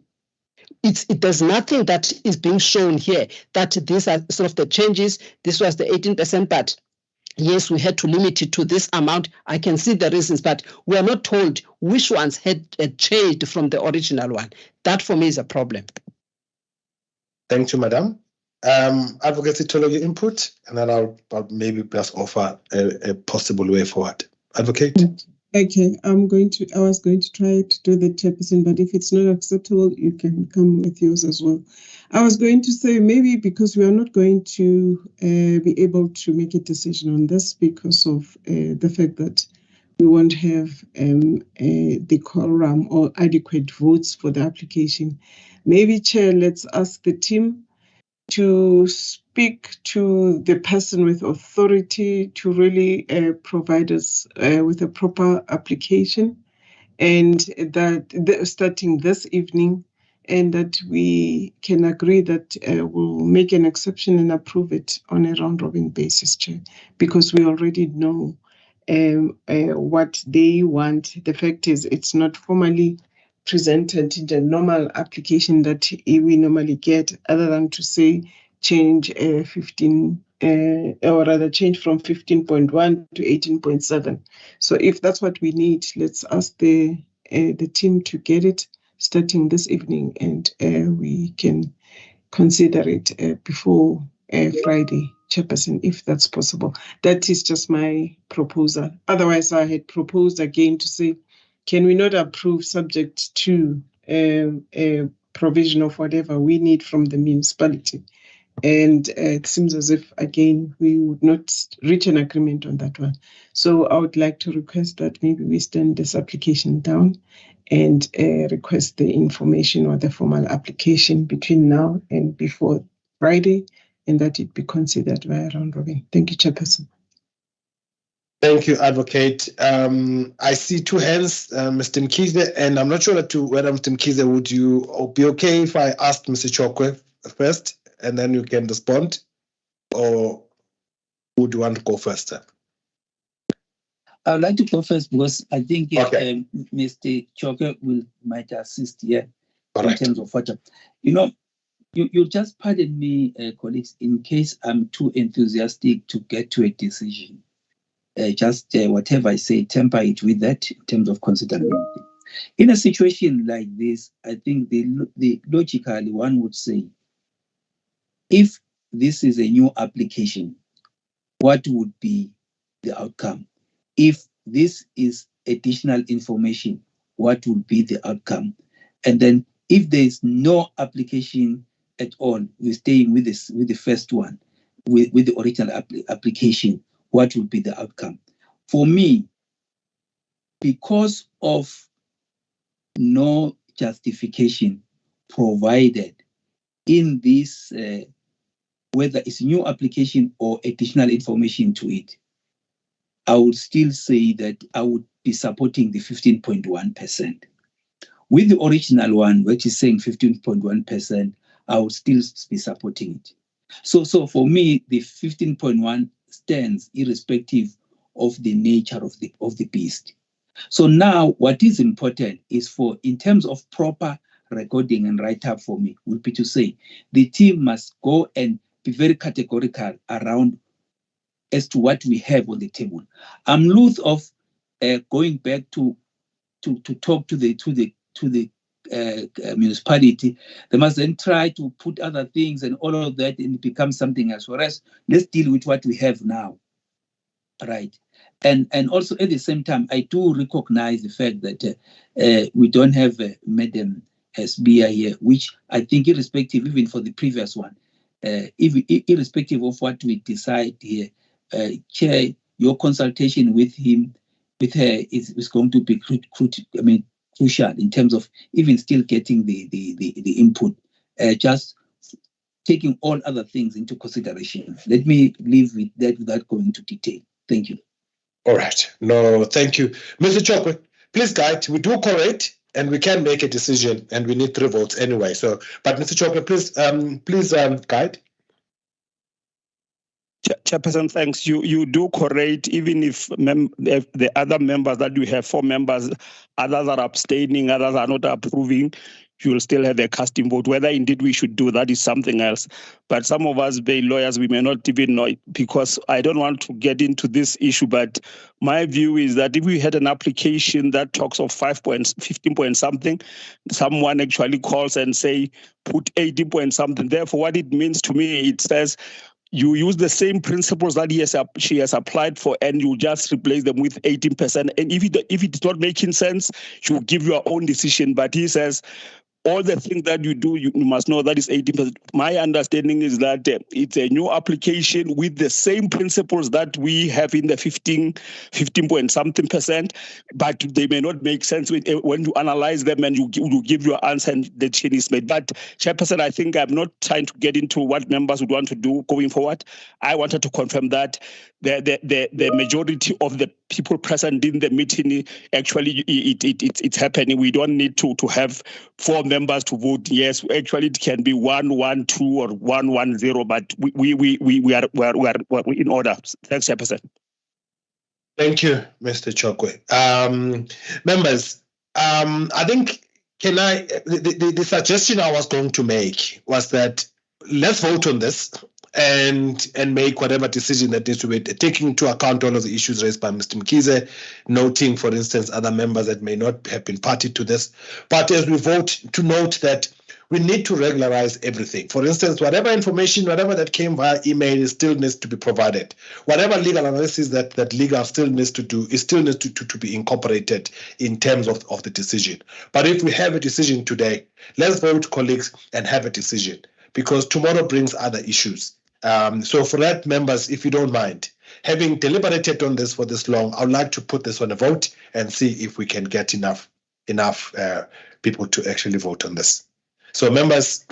There's nothing that is being shown here that these are sort of the changes. This was the 18%, but yes, we had to limit it to this amount. I can see the reasons, but we are not told which ones had changed from the original one. That for me is a problem. Thank you, Madam. Advocate Sitolo, your input, and then I'll maybe just offer a possible way forward. Advocate. Okay, I was going to try to do the 10%, but if it's not acceptable, you can come with yours as well. I was going to say maybe because we are not going to be able to make a decision on this because of the fact that we won't have the quorum or adequate votes for the application. Maybe, Chair, let's ask the team to speak to the person with authority to really provide us with a proper application, and that starting this evening, and that we can agree that we'll make an exception and approve it on a round-robin basis, Chair, because we already know what they want. The fact is, it's not formally presented in the normal application that we normally get, other than to say change 15 or rather change from 15.1 to 18.7. So if that's what we need, let's ask the team to get it starting this evening, and we can consider it before Friday, Chairperson, if that's possible. That is just my proposal. Otherwise, I had proposed again to say, can we not approve subject to a provision of whatever we need from the municipality? And it seems as if, again, we would not reach an agreement on that one. So I would like to request that maybe we stand this application down and request the information or the formal application between now and before Friday, and that it be considered via round robin. Thank you, Chairperson. Thank you, Advocate. I see two hands, Mr. Mkhize, and I'm not sure whether Mr. Mkhize, would you be okay if I asked Mr. Chokwe first, and then you can respond, or would you want to go first? Sir? I would like to go first because I think Mr. Chokwe might assist here in terms of what, you just pardon me, colleagues, in case I'm too enthusiastic to get to a decision. Whatever I say, temper it with that in terms of considering. In a situation like this, I think the logically one would say, if this is a new application, what would be the outcome? If this is additional information, what would be the outcome? And then if there is no application at all, we're staying with this, with the first one, with the original application, what would be the outcome? For me, because of no justification provided in this, whether it's new application or additional information to it, I would still say that I would be supporting the 15.1%. With the original one, which is saying 15.1%, I would still be supporting it. So for me, the 15.1 stands irrespective of the nature of the beast. So now what is important is for, in terms of proper recording and write-up for me, would be to say the team must go and be very categorical around as to what we have on the table. I'm loath of going back to talk to the municipality. They must then try to put other things and all of that, and it becomes something else. Whereas let's deal with what we have now, right? And also at the same time, I do recognize the fact that we don't have Madam SBI here, which I think irrespective, even for the previous one, irrespective of what we decide here, Chair, your consultation with her is going to be crucial in terms of even still getting the input, just taking all other things into consideration. Let me leave with that without going into detail. Thank you. All right. No, thank you. Mr. Chokwe, please guide. We do correct and we can make a decision and we need 3 votes anyway. So, but Mr. Chokwe, please guide. Chairperson, thanks. You do correct, even if the other members that you have, 4 members, others are abstaining, others are not approving, you will still have a casting vote. Whether indeed we should do that is something else. But some of us, being lawyers, we may not even know it, because I don't want to get into this issue. But my view is that if we had an application that talks of 15 point something, someone actually calls and say, put 18 point something. Therefore, what it means to me, it says, you use the same principles that she has applied for, and you just replace them with 18%. And if it's not making sense, you give your own decision. But he says, all the things that you do, you must know that is 18%. My understanding is that it's a new application with the same principles that we have in the 15 point something percent, but they may not make sense when you analyze them and you give your answer and the change is made. But Chairperson, I think I'm not trying to get into what members would want to do going forward. I wanted to confirm that the majority of the people present in the meeting, actually it's happening. We don't need to have 4 members to vote yes. Actually, it can be 1-1-2 or 1-1-0, but we are in order. Thanks, Chairperson. Thank you, Mr. Chokwe. Members, I think the suggestion I was going to make was that let's vote on this and make whatever decision that needs to be, taking into account all of the issues raised by Mr. Mkhize, noting, for instance, other members that may not have been party to this. But as we vote, to note that we need to regularize everything. For instance, whatever information, whatever that came via email still needs to be provided. Whatever legal analysis that legal still needs to do, it still needs to be incorporated in terms of the decision. But if we have a decision today, let's vote, colleagues, and have a decision, because tomorrow brings other issues. So for that, members, if you don't mind, having deliberated on this for this long, I would like to put this on a vote and see if we can get enough people to actually vote on this. So members,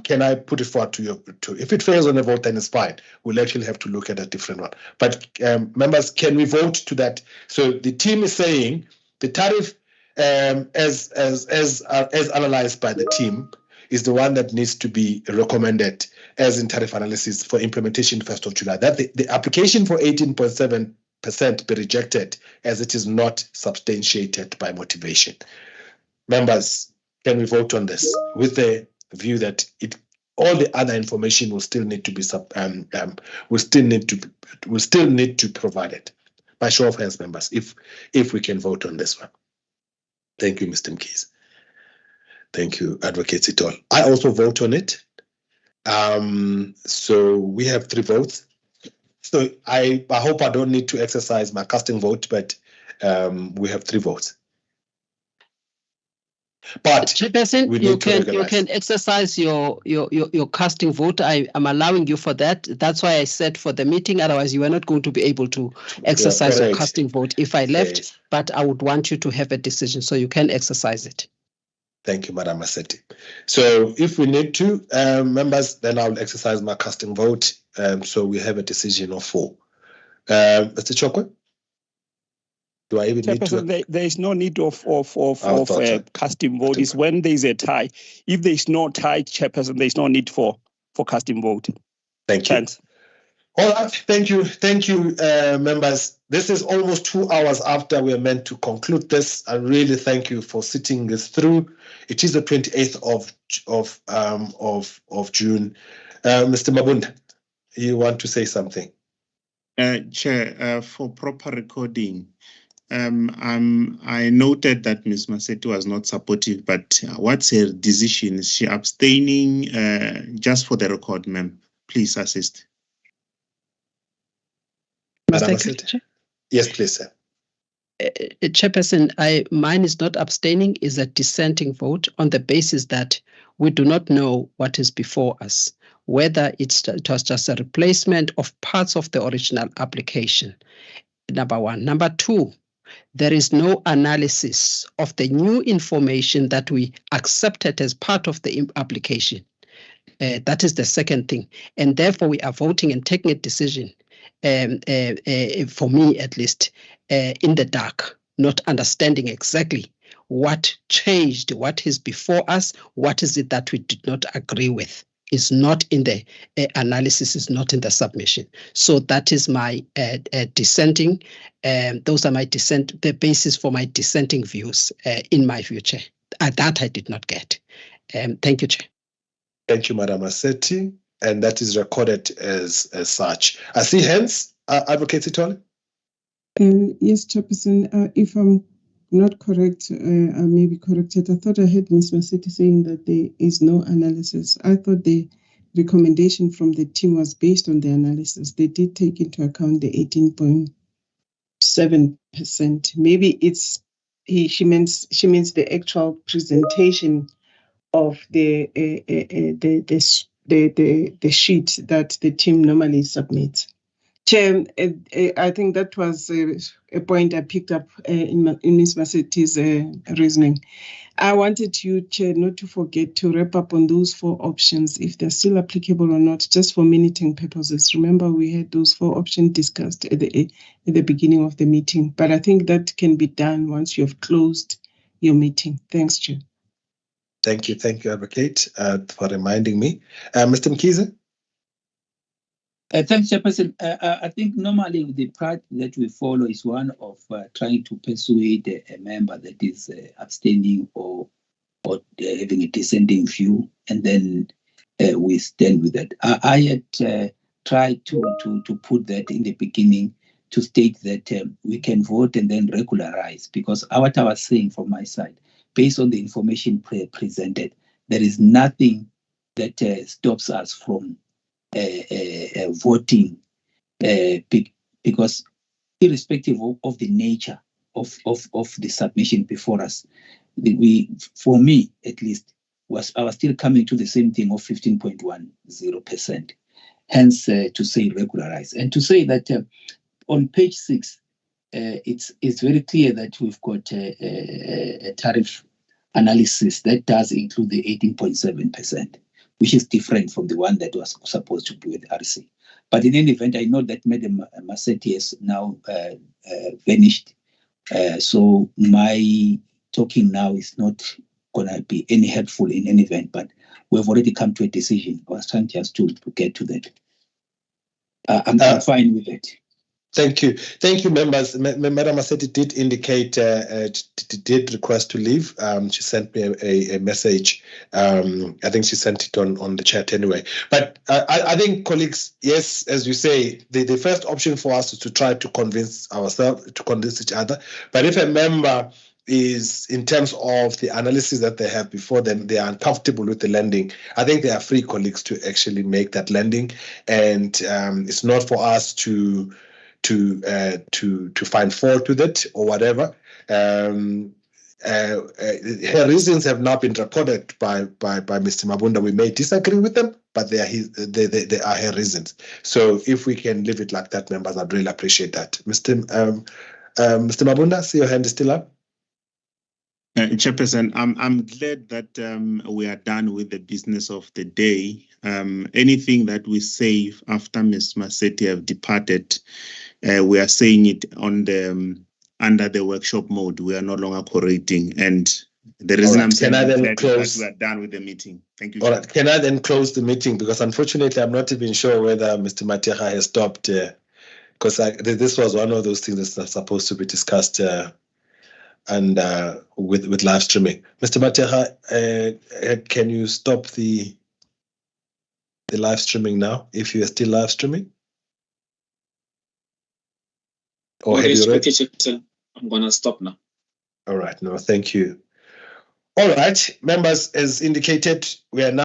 can I put it forward to you? If it fails on a vote, then it's fine. We'll actually have to look at a different one. But members, can we vote to that? So the team is saying the tariff, as analyzed by the team, is the one that needs to be recommended as in tariff analysis for implementation 1st of July. That the application for 18.7% be rejected as it is not substantiated by motivation. Members, can we vote on this with the view that all the other information will still need to be will still need to provide it? By show of hands, members, if we can vote on this one. Thank you, Mr. Mkhize. Thank you, Advocate Sitol. I also vote on it. So we have 3 votes. So I hope I don't need to exercise my casting vote, but we have 3 votes. But Chairperson, we you need to can exercise your casting vote. I am allowing you for that. That's why I said for the meeting. Otherwise, you are not going to be able to exercise your casting vote if I left. Yes. But I would want you to have a decision, so you can exercise it. Thank you, Madam Massetti. So if we need to, members, then I'll exercise my casting vote. So we have a decision of 4. Mr. Chokwe? Do I even need to? There is no need of casting vote. It's when there is a tie. If there is no tie, Chairperson, there is no need for casting vote. Thank you. Thanks. All right. Thank you, members. This is almost 2 hours after we are meant to conclude this. I really thank you for sitting this through. It is the 28th of June. Mr. Mabunda, you want to say something? Chair, for proper recording. I noted that Ms. Massetti was not supportive, but what's her decision? Is she abstaining? Just for the record, ma'am, please assist. Madam Massetti? Yes, please, sir. Chairperson, mine is not abstaining, is a dissenting vote on the basis that we do not know what is before us, whether it was just a replacement of parts of the original application, number 1. Number 2, there is no analysis of the new information that we accepted as part of the application. That is the second thing. And therefore, we are voting and taking a decision, for me at least, in the dark, not understanding exactly what changed, what is before us, what is it that we did not agree with. Is not in the analysis, is not in the submission. So that is my dissenting. Those are my the basis for my dissenting views in my view, Chair. That I did not get. Thank you, Chair. Thank you, Madam Massetti. And that is recorded as such. I see hands. Advocate Sitole? Yes, Chairperson. If I'm not correct, I may be corrected. I thought I heard Ms. Massetti saying that there is no analysis. I thought the recommendation from the team was based on the analysis. They did take into account the 18.7%. Maybe she means the actual presentation of the sheet that the team normally submits. Chair, I think that was a point I picked up in Ms. Massetti's reasoning. I wanted you, Chair, not to forget to wrap up on those 4 options, if they're still applicable or not, just for minuting purposes. Remember, we had those 4 options discussed at the beginning of the meeting, but I think that can be done once you have closed your meeting. Thanks, Chair. Thank you, Advocate, for reminding me. Mr. Mkhize? Thanks, Chairperson. I think normally the part that we follow is one of trying to persuade a member that is abstaining or having a dissenting view, and then we stand with that. I had tried to put that in the beginning to state that we can vote and then regularize, because what I was saying from my side, based on the information presented, there is nothing that stops us from voting, because irrespective of the nature of the submission before us, for me at least, I was still coming to the same thing of 15.10%. Hence, to say regularize, and to say that on page 6, it's very clear that we've got a tariff analysis that does include the 18.7%, which is different from the one that was supposed to be with RC. But in any event, I know that Madam Massetti has now vanished. So my talking now is not going to be any helpful in any event, but we've already come to a decision. I was trying just to get to that. I'm fine with it. Thank you. Thank you, members. Madam Massetti did indicate, did request to leave. She sent me a message. I think she sent it on the chat anyway. But I think, colleagues, yes, as you say, the first option for us is to try to convince ourselves, to convince each other. But if a member is, in terms of the analysis that they have before them, they are uncomfortable with the lending, I think they are free, colleagues, to actually make that lending. And it's not for us to find fault with it or whatever. Her reasons have not been recorded by Mr. Mabunda. We may disagree with them, but they are her reasons. So if we can leave it like that, members, I'd really appreciate that. Mr. Mabunda, see your hand is still up. Chairperson, I'm glad that we are done with the business of the day. Anything that we say after Ms. Massetti have departed, we are saying it on the under the workshop mode. We are no longer correcting, and the reason I'm saying that we are done with the meeting. Thank you. All right. Can I then close the meeting, because unfortunately I'm not even sure whether Mr. Mateja has stopped, because this was one of those things that's supposed to be discussed and with live streaming. Mr. Mateja, can you stop the live streaming now if you are still live streaming? Or have you read? I'm gonna stop now. All right. No, thank you. All right, members, as indicated, we are now